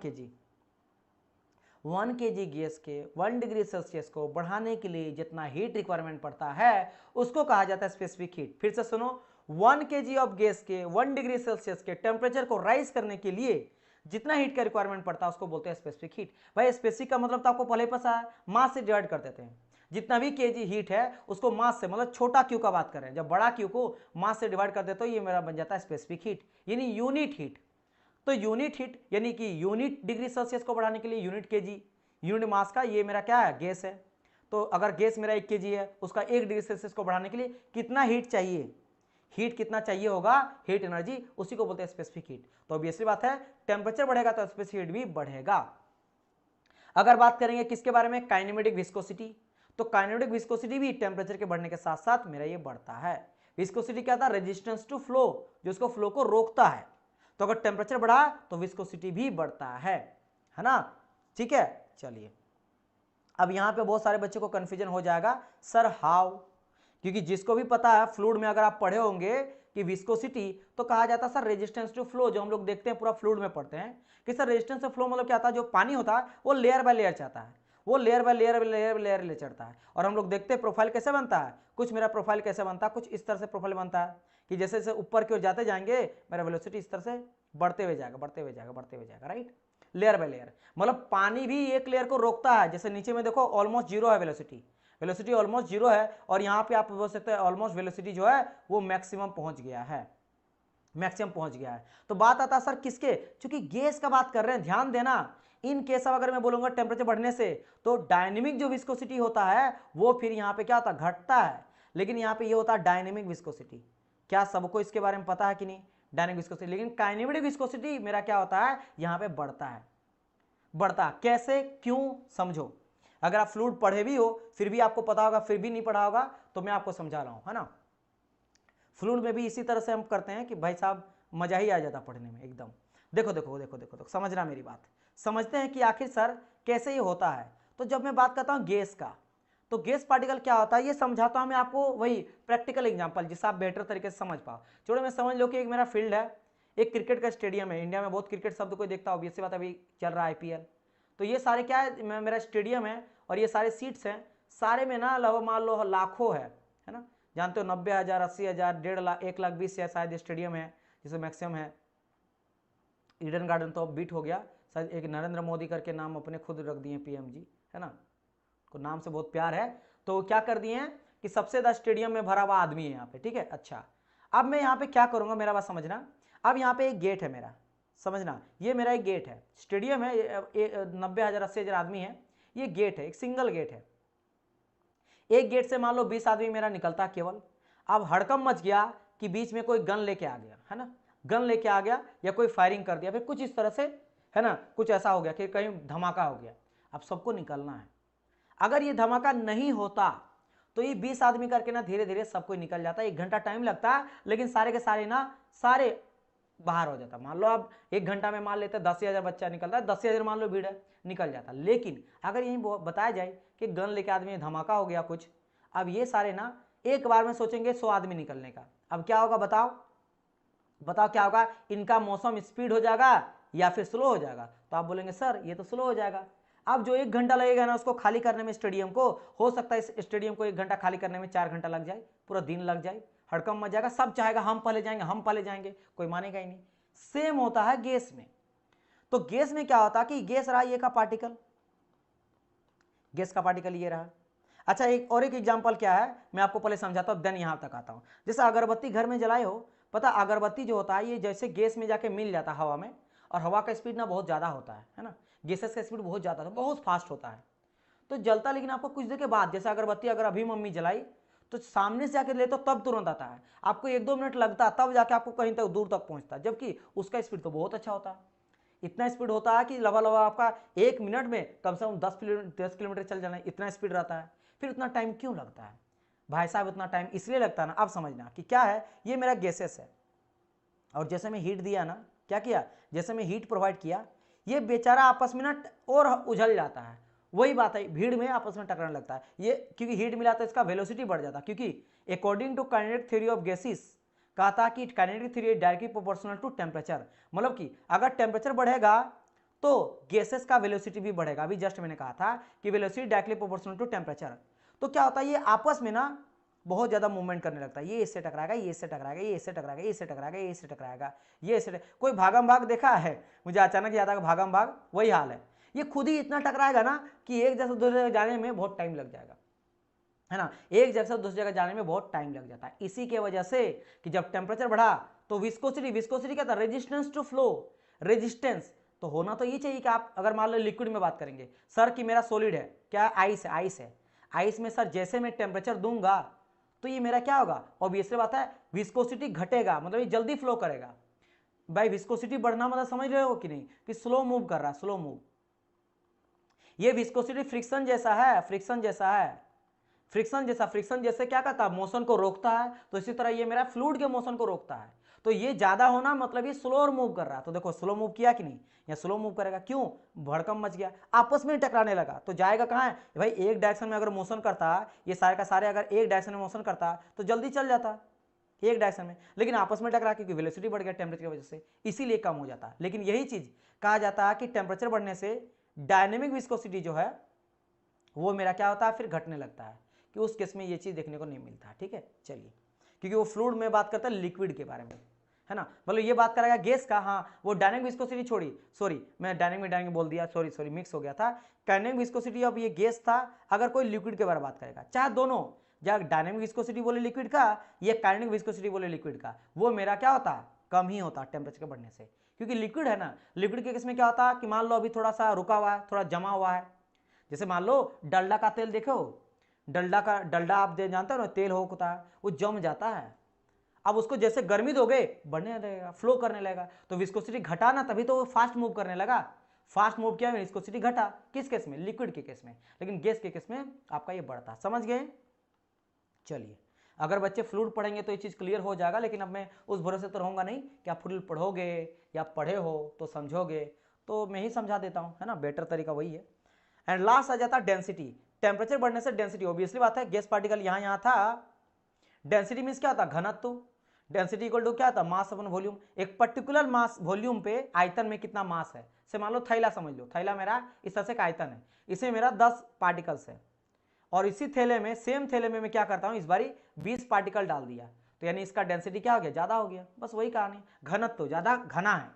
kg गैस के 1 डिग्री सेल्सियस को बढ़ाने के लिए जितना हीट रिक्वायरमेंट पड़ता है उसको कहा जाता है स्पेसिफिक हीट। फिर से सुनो, 1 kg ऑफ गैस के 1 डिग्री सेल्सियस के टेम्परेचर को राइज करने के लिए जितना हीट का रिक्वायरमेंट पड़ता है उसको बोलते हैं स्पेसिफिक हीट। भाई स्पेसिफिक का मतलब तो आपको पहले ही पता है, मास से डिवाइड कर देते हैं। जितना भी केजी हीट है उसको मास से, मतलब छोटा क्यू का बात कर रहे हैं, जब बड़ा क्यू को मास से डिवाइड कर देते हो ये मेरा बन जाता है स्पेसिफिक हीट, यानी यूनिट हीट। तो यूनिट हीट यानी कि यूनिट डिग्री सेल्सियस को बढ़ाने के लिए यूनिट केजी, यूनिट मास का, ये मेरा क्या है? गैस है। तो अगर गैस मेरा 1 kg है, उसका 1 डिग्री सेल्सियस को बढ़ाने के लिए कितना हीट चाहिए, हीट कितना चाहिए होगा, हीट एनर्जी, उसी को बोलते हैं स्पेसिफिक हीट। तो ऑब्वियसली बात है टेम्परेचर बढ़ेगा तो स्पेसिफिक हीट भी बढ़ेगा। अगर बात करेंगे किसके बारे में? Kinematic viscosity. तो काइनेमेटिक विस्कोसिटी भी टेम्परेचर के बढ़ने के साथ साथ मेरा ये बढ़ता है। विस्कोसिटी क्या था? रेजिस्टेंस टू फ्लो, जो उसको फ्लो को रोकता है। तो अगर टेम्परेचर बढ़ा तो विस्कोसिटी भी बढ़ता है ना, ठीक है। चलिए अब यहां पे बहुत सारे बच्चों को कंफ्यूजन हो जाएगा, सर हाउ, क्योंकि जिसको भी पता है फ्लूइड में अगर आप पढ़े होंगे कि विस्कोसिटी, तो कहा जाता है सर रेजिस्टेंस टू फ्लो, जो हम लोग देखते हैं पूरा फ्लूइड में पढ़ते हैं कि सर रेजिस्टेंस टू फ्लो मतलब क्या था? जो पानी होता है वो लेयर बाय लेयर चाहता है, वो लेयर बाय लेयर ले चढ़ता है। और हम लोग देखते हैं प्रोफाइल कैसे बनता है, कुछ मेरा प्रोफाइल कैसे बनता है, कुछ इस तरह से प्रोफाइल बनता है कि जैसे जैसे ऊपर की ओर जाते जाएंगे मेरा वेलोसिटी इस तरह से बढ़ते हुए जाएगा, राइट, लेयर बाय लेयर। मतलब पानी भी एक लेयर को रोकता है, जैसे नीचे में देखो ऑलमोस्ट जीरो है वेलोसिटी ऑलमोस्ट जीरो है, और यहाँ पे आप बोल सकते हैं ऑलमोस्ट वेलोसिटी जो है वो मैक्सिमम पहुंच गया है, तो बात आता है सर किसके? क्योंकि गैस का बात कर रहे हैं, ध्यान देना। इन केस अब अगर मैं बोलूंगा टेम्परेचर बढ़ने से तो डायनेमिक जो विस्कोसिटी होता है वो फिर यहाँ पे क्या होता है? घटता है। लेकिन यहाँ पे ये होता है डायनेमिक विस्कोसिटी। क्या सबको इसके बारे में पता है कि नहीं? Dynamic viscosity. लेकिन काइनेमेटिक विस्कोसिटी मेरा क्या होता है? यहाँ पे बढ़ता कैसे, क्यों, समझो। अगर आप फ्लूइड पढ़े भी हो फिर भी आपको पता होगा, फिर भी नहीं पढ़ा होगा, तो मैं आपको समझा रहा हूं, है ना। फ्लूइड में भी इसी तरह से हम करते हैं कि भाई साहब मजा ही आ जाता पढ़ने में एकदम। देखो समझना मेरी बात, समझते हैं कि आखिर सर कैसे ये होता है। तो जब मैं बात करता हूँ गैस का, तो गैस पार्टिकल क्या होता है ये समझाता हूँ मैं आपको, वही प्रैक्टिकल एग्जांपल जिससे आप बेहतर तरीके से समझ पाओ। चलो मैं समझ लो कि एक मेरा फील्ड है, एक क्रिकेट का स्टेडियम है, इंडिया में बहुत क्रिकेट शब्द कोई देखता हो, ये बात अभी चल रहा है IPL। तो ये सारे क्या है, मेरा स्टेडियम है और ये सारे सीट्स हैं, सारे में ना लगभग मान लो लाखों है ना, जानते हो 90,000, 80,000, 1.5 लाख, 1,20,000 शायद स्टेडियम है जिसमें मैक्सिमम है। ईडन गार्डन तो अब बीट हो गया, शायद एक नरेंद्र मोदी करके नाम अपने खुद रख दिए PM जी, है ना, को नाम से बहुत प्यार है। तो क्या कर दिए हैं कि सबसे ज्यादा स्टेडियम में भरा हुआ आदमी है यहाँ पे, ठीक है। अच्छा, अब मैं यहाँ पे क्या करूंगा, मेरा बात समझना। अब यहाँ पे एक गेट है मेरा, समझना, ये मेरा एक गेट है, स्टेडियम है, 90,000, 80,000 आदमी है, ये गेट है, एक सिंगल गेट है। एक गेट से मान लो 20 आदमी मेरा निकलता केवल। अब हड़कंप मच गया कि बीच में कोई गन लेके आ गया, है ना, गन लेके आ गया या कोई फायरिंग कर दिया, फिर कुछ इस तरह से, है ना, कुछ ऐसा हो गया कि कहीं धमाका हो गया। अब सबको निकलना है। अगर ये धमाका नहीं होता तो ये 20 आदमी करके ना धीरे धीरे सब कोई निकल जाता, 1 घंटा टाइम लगता है, लेकिन सारे के सारे ना सारे बाहर हो जाता। मान लो अब 1 घंटा में मान लेते 10,000 बच्चा निकलता है, 10,000 मान लो भीड़ है, निकल जाता। लेकिन अगर यही बताया जाए कि गन लेके आदमी धमाका हो गया कुछ, अब ये सारे ना एक बार में सोचेंगे 100 आदमी निकलने का, अब क्या होगा बताओ, बताओ क्या होगा, इनका मौसम स्पीड हो जाएगा या फिर स्लो हो जाएगा। तो आप बोलेंगे सर ये तो स्लो हो जाएगा। अब जो 1 घंटा लगेगा ना उसको खाली करने में स्टेडियम को, हो सकता है इस स्टेडियम को 1 घंटा खाली करने में 4 घंटा लग जाए, पूरा दिन लग जाए, हड़कंप मच जाएगा, सब चाहेगा हम पहले जाएंगे, हम पहले जाएंगे, कोई मानेगा ही नहीं। सेम होता है गैस में। तो गैस में क्या होता है कि गैस रहा ये का पार्टिकल, गैस का पार्टिकल ये रहा। अच्छा, एक और एक एग्जांपल क्या है मैं आपको पहले समझाता हूं, देन यहां तक आता हूं। जैसे अगरबत्ती घर में जलाए हो, पता अगरबत्ती जो होता है ये जैसे गैस में जाके मिल जाता है हवा में, और हवा का स्पीड ना बहुत ज्यादा होता है ना, गैसेस का स्पीड बहुत ज्यादा होता है, बहुत फास्ट होता है, तो जलता। लेकिन आपको कुछ देर के बाद, जैसे अगरबत्ती अगर अभी मम्मी जलाई तो सामने से जाके ले तो तब तुरंत आता है, आपको 1-2 मिनट लगता है तब जाके आपको कहीं तक दूर तक पहुंचता है, जबकि उसका स्पीड तो बहुत अच्छा होता है। इतना स्पीड होता है कि लवा आपका 1 मिनट में कम से कम 10 किलोमीटर चल जाना, इतना स्पीड रहता है। फिर उतना टाइम क्यों लगता है भाई साहब, उतना टाइम इसलिए लगता है ना, अब समझना कि क्या है, ये मेरा गैसेस है, और जैसे मैं हीट दिया ना, क्या किया, जैसे मैं हीट प्रोवाइड किया, ये बेचारा आपस में ना और उछल जाता है। वही बात है, भीड़ में आपस में टकराने लगता है ये, क्योंकि हीट मिला तो इसका वेलोसिटी बढ़ जाता है, क्योंकि according to kinetic theory of gases कहा था कि kinetic theory directly proportional to temperature, मतलब कि अगर टेम्परेचर बढ़ेगा तो गैसेस का वेलोसिटी भी बढ़ेगा। अभी जस्ट मैंने कहा था कि velocity directly proportional to temperature. तो क्या होता है, ये आपस में ना बहुत ज्यादा मूवमेंट करने लगता है, ये इससे टकराएगा, ये इससे टकराएगा, ये इससे टकराएगा, ये इससे टकराएगा, ये इससे टकराएगा, ये इससे कोई भागम भाग देखा है, मुझे अचानक याद आया भागम भाग, वही हाल है। ये खुद ही इतना टकराएगा ना कि एक जगह दूसरी जगह जाने में बहुत टाइम लग जाएगा, है ना, एक जगह से दूसरी जगह जाने में बहुत टाइम लग जाता है। इसी के वजह से कि जब टेम्परेचर बढ़ा तो विस्कोसिटी, विस्कोसिटी क्या था, रेजिस्टेंस टू फ्लो, रेजिस्टेंस तो होना तो ये चाहिए कि आप अगर मान लो लिक्विड में बात करेंगे, सर कि मेरा सॉलिड है, क्या आइस है, आइस है, आइस में सर जैसे मैं टेम्परेचर दूंगा तो ये मेरा क्या होगा, ऑब्वियसली बात है विस्कोसिटी घटेगा, मतलब ये जल्दी फ्लो करेगा। भाई विस्कोसिटी बढ़ना मतलब समझ रहे हो कि नहीं, कि स्लो मूव कर रहा है, स्लो मूव। ये विस्कोसिटी फ्रिक्शन जैसा है, फ्रिक्शन जैसा है, फ्रिक्शन जैसा, फ्रिक्शन जैसे क्या करता है, मोशन को रोकता है, तो इसी तरह ये मेरा फ्लूइड के मोशन को रोकता है। तो ये ज्यादा होना मतलब ये स्लो मूव कर रहा है, तो देखो स्लो मूव किया कि नहीं, या स्लो मूव करेगा, क्यों, भड़कम मच गया, आपस में टकराने लगा, तो जाएगा कहाँ है भाई, एक डायरेक्शन में अगर मोशन करता, ये सारे का सारे अगर एक डायरेक्शन में मोशन करता तो जल्दी चल जाता एक डायरेक्शन में, लेकिन आपस में टकरा क्योंकि वेलोसिटी बढ़ गया टेम्परेचर की वजह से, इसीलिए कम हो जाता है। लेकिन यही चीज कहा जाता है कि टेम्परेचर बढ़ने से डायनेमिक विस्कोसिटी जो है वो मेरा क्या होता है, फिर घटने लगता है, कि उस केस में ये चीज देखने को नहीं मिलता। ठीक है, चलिए, क्योंकि वो फ्लूइड में बात करता है लिक्विड के बारे में, है ना, मतलब ये बात करेगा गैस का, हाँ वो डायनेमिक विस्कोसिटी छोड़ी, सॉरी मैं डायनेमिक बोल दिया, सॉरी सॉरी मिक्स हो गया था, काइनेटिक विस्कोसिटी अब ये गैस था। अगर कोई लिक्विड के बारे में बात करेगा, चाहे दोनों, जब डायनेमिक विस्कोसिटी बोले लिक्विड का या काइनेटिक विस्कोसिटी बोले लिक्विड का, वो मेरा क्या होता है, कम ही होता टेम्परेचर के बढ़ने से, क्योंकि लिक्विड है ना, लिक्विड के केस में क्या होता है कि मान लो अभी थोड़ा सा रुका हुआ है, थोड़ा जमा हुआ है, जैसे मान लो डलडा का तेल देखो, डलडा आप जानते हो ना, तेल होता है, वो जम जाता है, अब उसको जैसे गर्मी दोगे बढ़ने लगेगा, फ्लो करने लगेगा, तो विस्कोसिटी घटा ना, तभी तो वो फास्ट मूव करने लगा, फास्ट मूव किया विस्कोसिटी घटा, किस केस में, लिक्विड के केस में, लेकिन गैस के केस में आपका ये बढ़ता, समझ गए। चलिए, अगर बच्चे फ्लूइड पढ़ेंगे तो ये चीज क्लियर हो जाएगा, लेकिन अब मैं उस भरोसे तो रहूंगा नहीं कि आप फ्लूइड पढ़ोगे या पढ़े हो तो समझोगे, तो मैं ही समझा देता हूँ, है ना, बेटर तरीका वही है। एंड लास्ट आ जाता है डेंसिटी। टेम्परेचर बढ़ने से डेंसिटी, ऑब्वियसली बात है, गैस पार्टिकल यहाँ था, डेंसिटी मीन्स क्या था, घनत्व। डेंसिटी इक्वल टू क्या था, मास अपन वॉल्यूम। एक पर्टिकुलर मास वॉल्यूम पे आयतन में कितना मास है, से मान लो थैला समझ लो, थैला मेरा इस तरह से का आयतन है, इसमें मेरा 10 पार्टिकल्स है, और इसी थैले में, सेम थैले में मैं क्या करता हूं, इस बारी 20 पार्टिकल डाल दिया, तो यानी इसका डेंसिटी क्या हो गया, ज्यादा हो गया, बस वही कहानी। घनत्व तो ज्यादा घना है,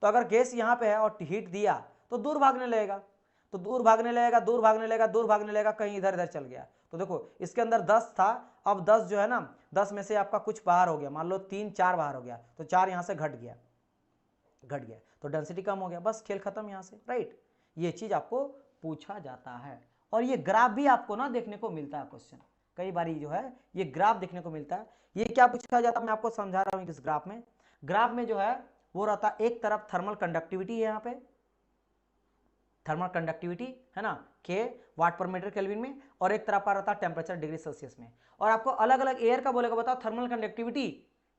तो अगर गैस यहां पे है और हीट दिया तो दूर भागने लगेगा, तो दूर भागने लगेगा, दूर भागने लगेगा, दूर भागने लगेगा, कहीं इधर इधर चल गया। तो देखो इसके अंदर 10 था, अब 10 जो है ना, 10 में से आपका कुछ बाहर हो गया, मान लो 3 4 बाहर हो गया, तो 4 यहां से घट गया, तो डेंसिटी कम हो गया, बस खेल खत्म यहां से, राइट। ये चीज आपको पूछा जाता है, और ये ग्राफ भी आपको ना देखने को मिलता है क्वेश्चन, कई बार जो है ये ग्राफ देखने को मिलता है। ये क्या पूछा जाता है मैं आपको समझा रहा हूं किस ग्राफ में। ग्राफ में जो है वो रहता है, एक तरफ थर्मल कंडक्टिविटी है, यहाँ पे थर्मल कंडक्टिविटी है ना, के वाट पर मीटर केल्विन में, और एक तरफ का रहता है टेम्परेचर डिग्री सेल्सियस में। और आपको अलग अलग एयर का बोलेगा, बताओ थर्मल कंडक्टिविटी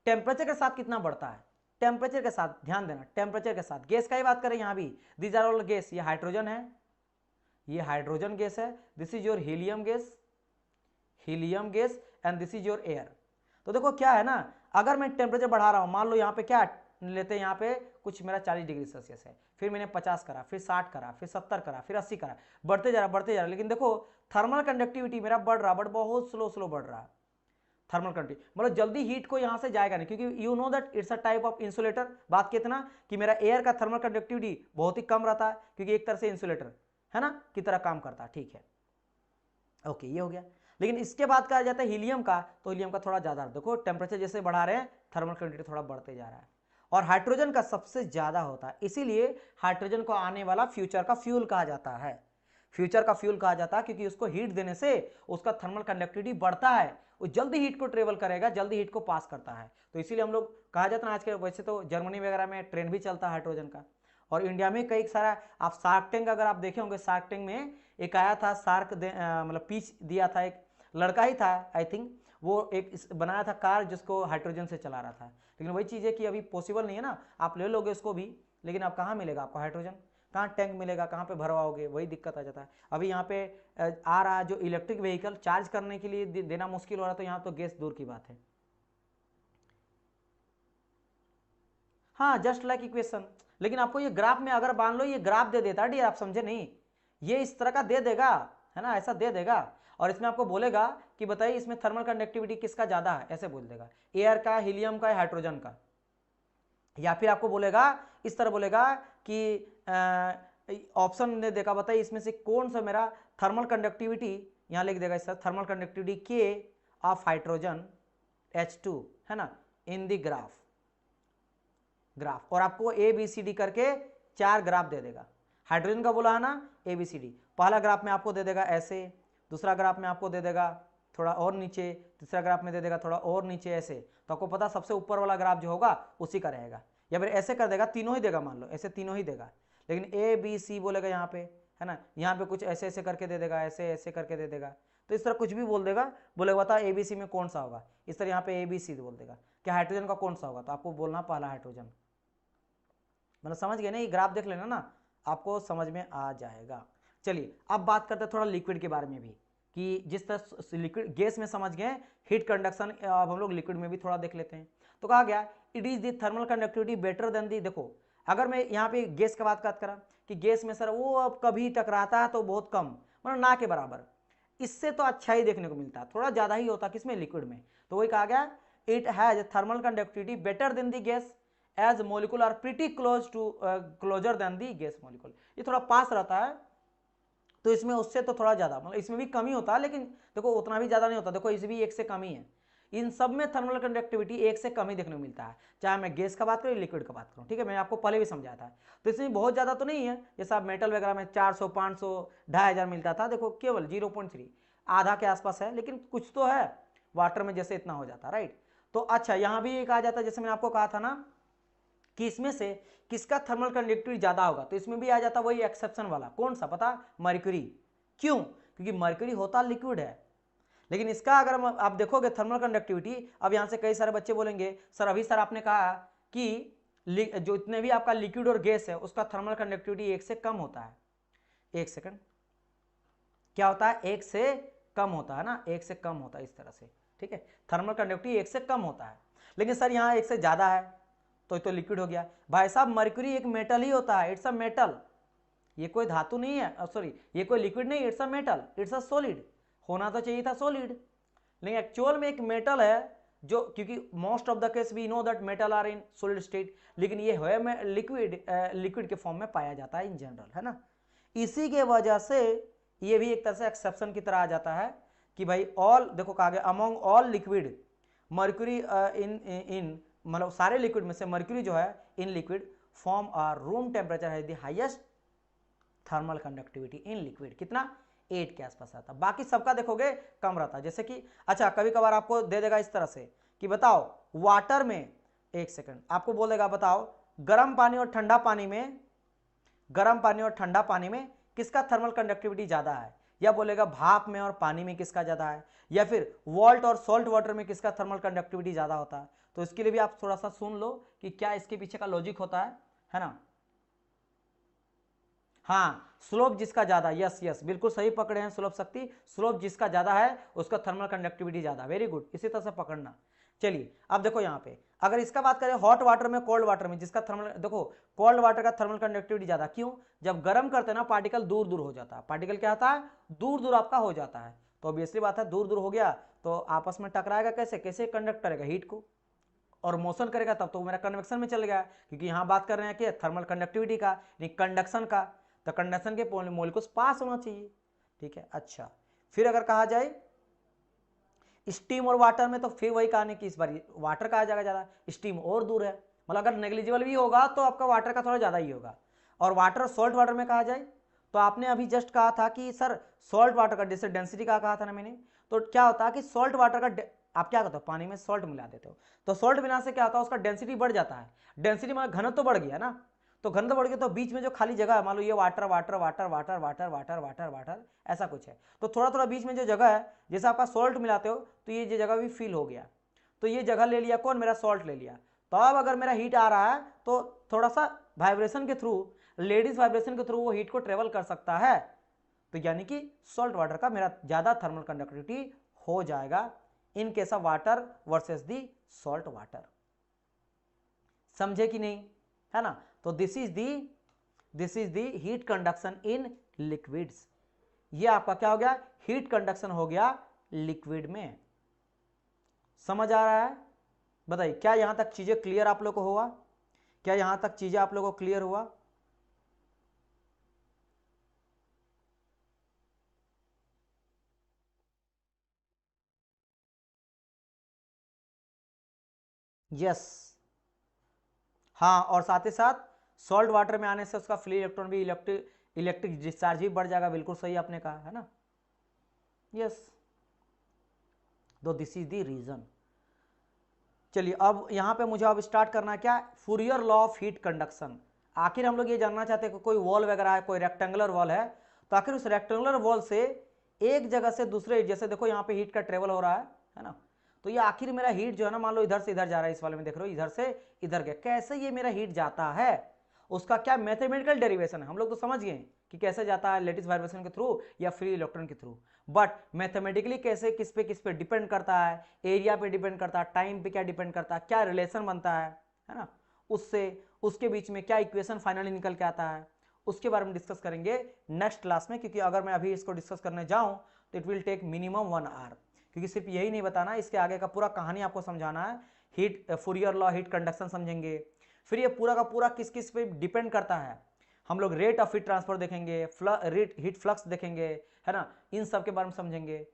टेम्परेचर के साथ कितना बढ़ता है, टेम्परेचर के साथ, ध्यान देना, टेम्परेचर के साथ। गैस का ही बात करें यहां भी, दीज आर ऑल गैस, ये हाइड्रोजन है, ये हाइड्रोजन गैस है, this is your helium gas, helium gas, and this is your air. तो देखो क्या है ना, अगर मैं टेम्परेचर बढ़ा रहा हूं, मान लो यहाँ पे क्या लेते हैं, यहाँ पे कुछ मेरा 40 डिग्री सेल्सियस है, फिर मैंने 50 करा, फिर 60 करा, फिर 70 करा, फिर 80 करा, बढ़ते जा रहा, बढ़ते जा रहा, लेकिन देखो थर्मल कंडक्टिविटी मेरा बढ़ रहा, बट बहुत स्लो स्लो बढ़ रहा है। थर्मल कंडक्टिविटी मतलब जल्दी हीट को यहां से जाएगा नहीं, क्योंकि you know that it's a type of insulator. बात कितना कि मेरा एयर का थर्मल कंडक्टिविटी बहुत ही कम रहता है, क्योंकि एक तरह से इंसुलेटर है ना की तरह काम करता है, ठीक है, ओके, ये हो गया। लेकिन इसके बाद कहा जाता है हीलियम का, तो हीलियम का थोड़ा ज्यादा, देखो टेम्परेचर जैसे बढ़ा रहे हैं थर्मल कंडक्टिविटी थोड़ा बढ़ते जा रहा है, और हाइड्रोजन का सबसे ज्यादा होता है, इसीलिए हाइड्रोजन को आने वाला फ्यूचर का फ्यूल कहा जाता है, फ्यूचर का फ्यूल कहा जाता है, क्योंकि उसको हीट देने से उसका थर्मल कंडक्टिविटी बढ़ता है, वो जल्दी हीट को ट्रेवल करेगा, जल्दी हीट को पास करता है, तो इसीलिए हम लोग कहा जाता है आज के, वैसे तो जर्मनी वगैरह में ट्रेंड भी चलता है हाइड्रोजन का, और इंडिया में कई सारा, आप शार्क टैंक अगर आप देखे होंगे, शार्क टैंक में एक आया था शार्क, मतलब पीच दिया था, एक लड़का ही था आई थिंक, वो एक बनाया था कार जिसको हाइड्रोजन से चला रहा था, लेकिन वही चीज़ है कि अभी पॉसिबल नहीं है ना, आप ले लोगे उसको भी, लेकिन आप कहाँ मिलेगा आपको हाइड्रोजन, कहाँ टैंक मिलेगा, कहाँ पे भरवाओगे, वही दिक्कत आ जाता है। अभी यहाँ पे आ रहा जो इलेक्ट्रिक व्हीकल चार्ज करने के लिए देना मुश्किल हो रहा है, तो यहाँ तो गैस दूर की बात है। हाँ, जस्ट लाइक इक्वेशन, लेकिन आपको ये ग्राफ में अगर मान लो ये ग्राफ दे देता डियर, आप समझे नहीं, ये इस तरह का दे देगा, है ना, ऐसा दे देगा, और इसमें आपको बोलेगा कि बताइए इसमें थर्मल कंडक्टिविटी किसका ज्यादा है, ऐसे बोल देगा, एयर का, हीलियम का, हाइड्रोजन का, या फिर आपको बोलेगा इस तरह बोलेगा कि ऑप्शन दे देगा, बताइए इसमें से कौन सा मेरा थर्मल कंडक्टिविटी, यहां लिख देगा इस तरह, थर्मल कंडक्टिविटी के ऑफ हाइड्रोजन H2 है ना, इन द ग्राफ, और आपको ABCD करके 4 ग्राफ दे देगा, हाइड्रोजन का बोला है ना ABCD, पहला ग्राफ में आपको दे देगा ऐसे, दूसरा ग्राफ में आपको दे देगा थोड़ा और नीचे, तीसरा ग्राफ में दे देगा थोड़ा और नीचे ऐसे, तो आपको पता सबसे ऊपर वाला ग्राफ जो होगा उसी का रहेगा, या फिर ऐसे कर देगा, तीनों ही देगा, मान लो ऐसे तीनों ही देगा, लेकिन ABC बोलेगा यहाँ पे, है ना, यहाँ पे कुछ ऐसे ऐसे करके दे देगा, ऐसे ऐसे करके दे देगा, तो इस तरह कुछ भी बोल देगा, बोलेगा बता ABC में कौन सा होगा, इस तरह यहाँ पे ABC बोल देगा कि हाइड्रोजन का कौन सा होगा, तो आपको बोलना पहला हाइड्रोजन, मतलब समझ गए ना, ये ग्राफ देख लेना ना, आपको समझ में आ जाएगा। चलिए अब बात करते हैं थोड़ा लिक्विड के बारे में भी, कि जिस तरह लिक्विड गैस में समझ गए हीट कंडक्शन, अब हम लोग लिक्विड में भी थोड़ा देख लेते हैं। तो कहा गया it is the thermal conductivity better than the, देखो अगर मैं यहाँ पे गैस की बात करा कि गैस में सर वो अब कभी टकराता है तो बहुत कम, मतलब ना के बराबर, इससे तो अच्छा ही देखने को मिलता है, थोड़ा ज्यादा ही होता किसमें, लिक्विड में, तो वही कहा गया it has thermal conductivity better than the gas as molecule are pretty close to closer than the gas molecule, ये थोड़ा पास रहता है, तो इसमें उससे तो थोड़ा ज्यादा, मतलब इसमें भी कमी होता है, लेकिन देखो उतना भी ज्यादा नहीं होता, देखो इस भी 1 से कम ही है, इन सब में थर्मल कंडक्टिविटी 1 से कम ही देखने को मिलता है, चाहे मैं गैस का बात करूँ लिक्विड का बात करूँ, ठीक है, मैं आपको पहले भी समझाया था, तो इसमें बहुत ज्यादा तो नहीं है, जैसा मेटल वगैरह में 400 500 2500 मिलता था, देखो केवल 0.3 आधा के आसपास है, लेकिन कुछ तो है, वाटर में जैसे इतना हो जाता, राइट। तो अच्छा यहाँ भी एक आ जाता, जैसे मैंने आपको कहा था ना कि इसमें से किसका थर्मल कंडक्टिविटी ज्यादा होगा, तो इसमें भी आ जाता वही एक्सेप्शन वाला, कौन सा पता, मर्क्यूरी, क्यों, क्योंकि मर्क्यूरी होता लिक्विड है, लेकिन इसका अगर आप देखोगे थर्मल कंडक्टिविटी, अब यहां से कई सारे बच्चे बोलेंगे सर अभी सर आपने कहा कि जो इतने भी आपका लिक्विड और गैस है उसका थर्मल कंडक्टिविटी 1 से कम होता है। 1 सेकंड, क्या होता है? 1 से कम होता है ना, 1 से कम होता है इस तरह से, ठीक है। थर्मल कंडक्टिविटी 1 से कम होता है, लेकिन सर यहाँ 1 से ज्यादा है तो लिक्विड हो गया। भाई साहब मर्क्यूरी एक मेटल ही होता है, इट्स अ मेटल, ये कोई धातु नहीं है, सॉरी ये कोई लिक्विड नहीं, it's a metal, it's a solid. होना तो चाहिए था सॉलिड, लेकिन एक्चुअल में एक मेटल है, जो क्योंकि most of the case we know that metal are in solid state, लेकिन ये है लिक्विड के फॉर्म में पाया जाता है इन जनरल, है ना। इसी के वजह से ये भी एक तरह से एक्सेप्शन की तरह आ जाता है कि भाई ऑल, देखो कहा गया among all liquid mercury in मतलब सारे लिक्विड में से मर्क्यूरी जो है in liquid form or room temperature है the highest thermal conductivity in liquid, कितना? 8 के आसपास आता। बाकी सबका देखोगे कम रहता, जैसे कि अच्छा कभी कभार आपको दे देगा इस तरह से कि बताओ वाटर में, एक सेकंड आपको बोल देगा बताओ गर्म पानी और ठंडा पानी में, गर्म पानी और ठंडा पानी में किसका थर्मल कंडक्टिविटी ज्यादा है, या बोलेगा भाप में और पानी में किसका ज्यादा है, या फिर वॉल्ट और सॉल्ट वाटर में किसका थर्मल कंडक्टिविटी ज्यादा होता है। तो इसके लिए भी आप थोड़ा सा सुन लो कि क्या इसके पीछे का लॉजिक होता है ना। हाँ, स्लोप जिसका ज्यादा, यस यस बिल्कुल सही पकड़े हैं स्लोप शक्ति, स्लोप जिसका ज्यादा है उसका थर्मल कंडक्टिविटी ज्यादा, वेरी गुड, इसी तरह से पकड़ना। चलिए अब देखो यहाँ पे अगर इसका बात करें हॉट वाटर में कोल्ड वाटर में जिसका थर्मल, देखो कोल्ड वाटर का थर्मल कंडक्टिविटी ज्यादा, क्यों? जब गर्म करते हैं ना पार्टिकल दूर दूर हो जाता है, पार्टिकल क्या होता है? दूर दूर आपका हो जाता है, तो ऑब्वियसली बात है दूर दूर हो गया तो आपस में टकराएगा कैसे, कैसे कंडक्ट करेगा हीट को, और मोशन करेगा तब तो मेरा कन्वेक्शन में चल गया, क्योंकि यहां बात कर रहे हैं कि थर्मल कंडक्टिविटी का, कंडक्शन का, तो कंडक्शन के मोलिक्यूल्स पास होना चाहिए, ठीक है। अच्छा फिर अगर कहा जाए स्टीम और वाटर में, तो फिर वही कहानी कि इस बार वाटर का आ जाएगा ज्यादा, स्टीम और दूर है, मतलब अगर नेग्लिजिबल भी होगा तो आपका वाटर का थोड़ा ज्यादा ही होगा। और वाटर और सॉल्ट वाटर में कहा जाए तो आपने अभी जस्ट कहा था कि सर सॉल्ट वाटर का, जैसे डेंसिटी का कहा था ना मैंने, तो क्या होता है कि सॉल्ट वाटर का आप क्या करते हो पानी में सॉल्ट मिला देते हो, तो सॉल्ट मिलाने से क्या होता है उसका डेंसिटी बढ़ जाता है, डेंसिटी मतलब घनत्व तो बढ़ गया ना, तो घनत्व बढ़ गया तो बीच में जो खाली जगह है, मान लो ये water water water water water water water water ऐसा कुछ है, तो थोड़ा थोड़ा बीच में जो जगह है जैसे आपका सॉल्ट मिलाते हो तो ये जगह भी फिल हो गया, तो ये जगह ले लिया कौन? मेरा सॉल्ट ले लिया। तो अब अगर मेरा हीट आ रहा है तो थोड़ा सा वाइब्रेशन के थ्रू, लेडीज वाइब्रेशन के थ्रू वो हीट को ट्रेवल कर सकता है, तो यानी कि सॉल्ट वाटर का मेरा ज्यादा थर्मल कंडक्टिविटी हो जाएगा in case of water versus the salt water. समझे कि नहीं, है ना। तो this is the heat conduction in liquids, ये आपका क्या हो गया? हीट कंडक्शन हो गया लिक्विड में। समझ आ रहा है? बताइए क्या यहां तक चीजें क्लियर आप लोग को हुआ? क्या यहां तक चीजें आप लोगों को क्लियर हुआ? यस, हाँ, और साथ ही साथ सॉल्ट वाटर में आने से उसका फ्री इलेक्ट्रॉन भी इलेक्ट्रिक डिस्चार्ज भी बढ़ जाएगा, बिल्कुल सही आपने कहा, है ना। यस, तो दिस इज द रीजन। चलिए अब यहां पे मुझे अब स्टार्ट करना क्या? Fourier law of heat conduction. आखिर हम लोग ये जानना चाहते हैं कि कोई वॉल वगैरह है, कोई रेक्टेंगुलर वॉल है, तो आखिर उस रेक्टेंगुलर वॉल से एक जगह से दूसरे, जैसे देखो यहाँ पे हीट का ट्रेवल हो रहा है ना, तो ये आखिर मेरा हीट जो है ना, मान लो इधर से इधर जा रहा है, इस वाले में देख रहे हो इधर से इधर गया, कैसे ये मेरा हीट जाता है उसका क्या मैथमेटिकल डेरिवेशन है, हम लोग तो समझ गए कि कैसे जाता है, लेटिस वाइब्रेशन के थ्रू या फ्री इलेक्ट्रॉन के थ्रू, बट मैथमेटिकली कैसे, किस पे डिपेंड करता है, एरिया पे डिपेंड करता है, टाइम पे क्या डिपेंड करता है, क्या रिलेशन बनता है ना, उससे उसके बीच में क्या इक्वेशन फाइनली निकल के आता है, उसके बारे में डिस्कस करेंगे नेक्स्ट क्लास में, क्योंकि अगर मैं अभी इसको डिस्कस करने जाऊं तो it will take minimum 1 hour, क्योंकि सिर्फ यही नहीं बताना, इसके आगे का पूरा कहानी आपको समझाना है। Heat Fourier law, heat conduction समझेंगे, फिर ये पूरा का पूरा किस किस पे डिपेंड करता है, हम लोग रेट ऑफ हीट ट्रांसफर देखेंगे, हीट फ्लक्स देखेंगे, है ना, इन सब के बारे में समझेंगे।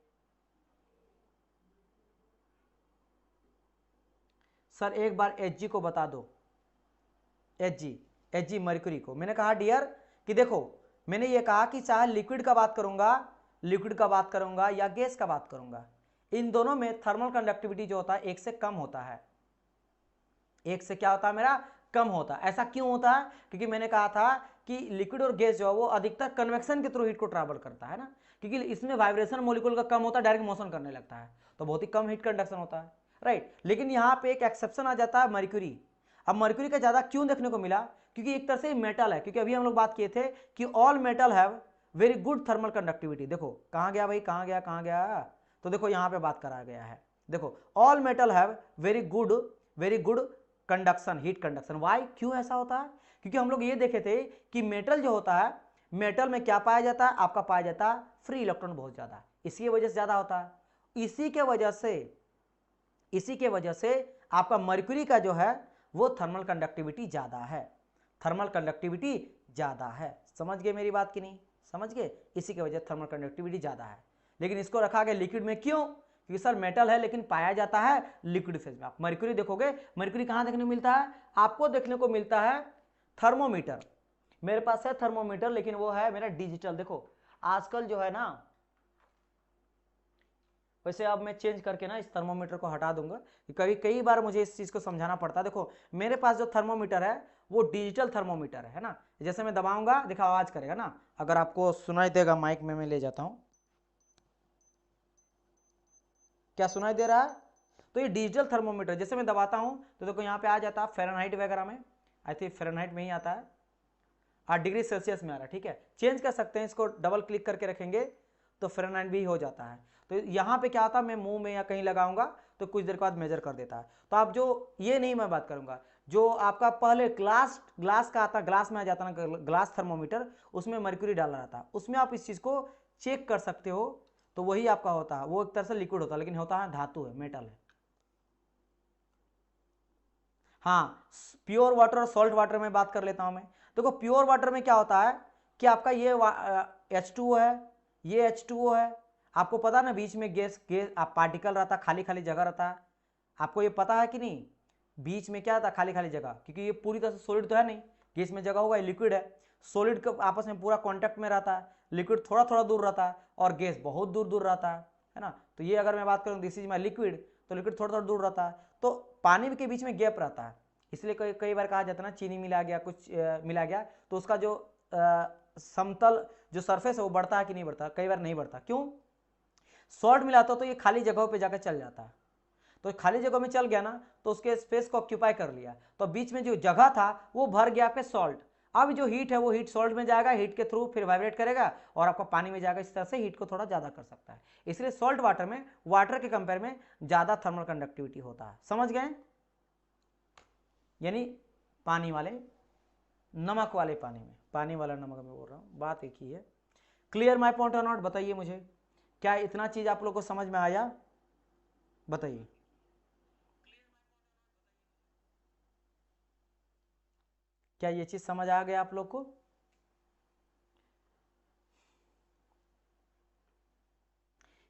सर एक बार एच को बता दो, एच जी मर्क्यूरी को, मैंने कहा डियर कि देखो मैंने ये कहा कि चाहे लिक्विड का बात करूंगा या गैस का बात करूंगा, इन दोनों में थर्मल कंडक्टिविटी जो होता है 1 से कम होता है, 1 से क्या होता है मेरा? कम होता है। ऐसा क्यों होता है? क्योंकि मैंने कहा था कि लिक्विड और गैस जो है वो अधिकतर कन्वेक्शन के थ्रू हीट को ट्रैवल करता है ना, क्योंकि इसमें वाइब्रेशन मॉलिक्यूल का कम होता है, डायरेक्ट मोशन करने लगता है, तो बहुत ही कम हीट कंडक्शन होता है, राइट। लेकिन यहाँ पे एक एक्सेप्शन आ जाता है मर्क्यूरी, अब मर्क्यूरी का ज्यादा क्यों देखने को मिला, क्योंकि एक तरह से मेटल है, क्योंकि अभी हम लोग बात किए थे कि all metal have very good thermal conductivity. देखो कहां गया भाई, कहां गया, तो देखो यहां पे बात करा गया है, देखो all metal have very good conduction, heat conduction. Why, क्यों ऐसा होता है, क्योंकि हम लोग ये देखे थे कि मेटल जो होता है, मेटल में क्या पाया जाता है, आपका पाया जाता है फ्री इलेक्ट्रॉन बहुत ज्यादा, इसकी वजह से ज्यादा होता है। इसी के वजह से आपका मर्क्यूरी का जो है वो थर्मल कंडक्टिविटी ज्यादा है, समझ गए मेरी बात की नहीं, समझ गए, इसी की वजह से थर्मल कंडक्टिविटी ज्यादा है। लेकिन इसको रखा गया लिक्विड में, क्यों, क्योंकि सर मेटल है लेकिन पाया जाता है लिक्विड फेज में। आप मर्क्यूरी देखोगे, मर्क्यूरी कहां देखने को मिलता है, आपको देखने को मिलता है थर्मोमीटर। मेरे पास है थर्मोमीटर, लेकिन वो है मेरा डिजिटल। देखो आजकल जो है ना, वैसे अब मैं चेंज करके ना इस थर्मोमीटर को हटा दूंगा, कि कई बार मुझे इस चीज को समझाना पड़ता है। देखो मेरे पास जो थर्मोमीटर है वो डिजिटल थर्मोमीटर है ना, जैसे मैं दबाऊंगा देखो आवाज करेगा ना, अगर आपको सुनाई देगा माइक में मैं ले जाता हूं, क्या सुनाई दे रहा है, तो ये डिजिटल थर्मोमीटर, जैसे मैं दबाता हूं तो देखो यहाँ पे आ जाता है फ़ारेनहाइट वगैरह में, आई थिंक फ़ारेनहाइट में ही आता है, 8 डिग्री सेल्सियस में आ रहा है, ठीक है। चेंज कर सकते हैं, इसको डबल क्लिक करके रखेंगे तो फ़ारेनहाइट भी हो जाता है। तो यहाँ पे क्या होता है, मैं मुंह में या कहीं लगाऊंगा तो कुछ देर के बाद मेजर कर देता है। तो आप जो ये नहीं मैं बात करूंगा, जो आपका पहले ग्लास का आता, ग्लास में आ जाता ना ग्लास थर्मोमीटर, उसमें मर्क्यूरी डाला रहता है, उसमें आप इस चीज को चेक कर सकते हो, तो वही आपका होता है, वो एक तरह से लिक्विड होता है लेकिन होता है धातु है, मेटल है। हाँ, प्योर वाटर और सॉल्ट वाटर में बात कर लेता हूं मैं। देखो प्योर वाटर में क्या होता है कि आपका ये H2O है, ये H2O है, आपको पता ना बीच में गैस आप पार्टिकल रहता, खाली खाली जगह रहता है, आपको ये पता है कि नहीं, बीच में क्या रहता, खाली खाली जगह, क्योंकि ये पूरी तरह से सॉलिड तो है नहीं, गैस में जगह होगा, ये लिक्विड है। सॉलिड का आपस में पूरा कॉन्टेक्ट में रहता है, लिक्विड थोड़ा थोड़ा दूर रहता है और गैस बहुत दूर दूर रहता है ना। तो ये अगर मैं बात करूँ दिस इज माई लिक्विड, तो लिक्विड थोड़ा थोड़ा दूर रहता है, तो पानी के बीच में गैप रहता है, इसलिए कई कई बार कहा जाता है ना चीनी मिला गया, कुछ मिला गया, तो उसका जो समतल जो सरफेस है वो बढ़ता है कि नहीं बढ़ता, कई बार नहीं बढ़ता, क्यों, सॉल्ट मिलाता तो ये खाली जगहों पे जाकर चल जाता है, तो खाली जगह में चल गया ना तो उसके स्पेस को ऑक्यूपाई कर लिया, तो बीच में जो जगह था वो भर गया पे सॉल्ट। अब जो हीट है वो हीट सॉल्ट में जाएगा, हीट के थ्रू फिर वाइब्रेट करेगा और आपका पानी में जाएगा, इस तरह से हीट को थोड़ा ज्यादा कर सकता है। इसलिए सॉल्ट वाटर में वाटर के कंपेयर में ज्यादा थर्मल कंडक्टिविटी होता है, समझ गए, यानी पानी वाले नमक वाले पानी में, पानी वाला नमक में बोल रहा हूं, बात एक ही है। क्लियर माई पॉइंट और नॉट, बताइए मुझे, क्या इतना चीज आप लोग को समझ में आया, बताइए। क्या ये चीज समझ आ गया आप लोग को,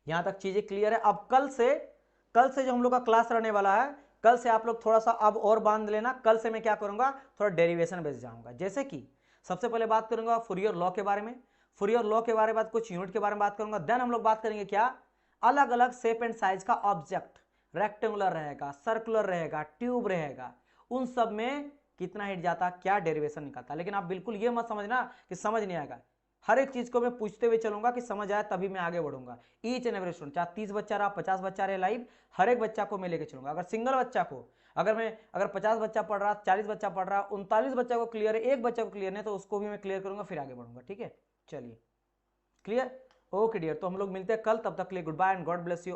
यहां तक चीजें क्लियर है। अब कल से जो हम लोग का क्लास रहने वाला है, कल से आप लोग थोड़ा सा अब और बांध लेना, कल से मैं क्या करूंगा, थोड़ा डेरिवेशन बेस जाऊंगा, जैसे कि सबसे पहले बात करूंगा फूरियर लॉ के बारे में, फूरियर लॉ के बारे में बात, कुछ यूनिट के बारे में बात करूंगा, देन हम लोग बात करेंगे क्या, अलग अलग शेप एंड साइज का ऑब्जेक्ट, रेक्टेंगुलर रहेगा, सर्कुलर रहेगा, ट्यूब रहेगा, उन सब में कितना हीट जाता, क्या डेरिवेशन निकलता। लेकिन आप बिल्कुल ये मत समझना कि समझ नहीं आएगा, हर एक चीज को मैं पूछते हुए चलूंगा कि समझ आए तभी मैं आगे बढ़ूंगा। ईच एंड एवरी स्टूडेंट, चाहे 30 बच्चा रहा, 50 बच्चा रहे लाइव, हर एक बच्चा को मैं लेके चलूंगा। अगर सिंगल बच्चा को, अगर 50 बच्चा पढ़ रहा, 40 बच्चा पढ़ रहा, 39 बच्चा को क्लियर है, एक बच्चा को क्लियर नहीं, तो उसको भी मैं क्लियर करूंगा, फिर आगे बढ़ूंगा, ठीक है। चलिए क्लियर, ओके डियर, तो हम लोग मिलते हैं कल, तब तक के लिए good bye and God bless you.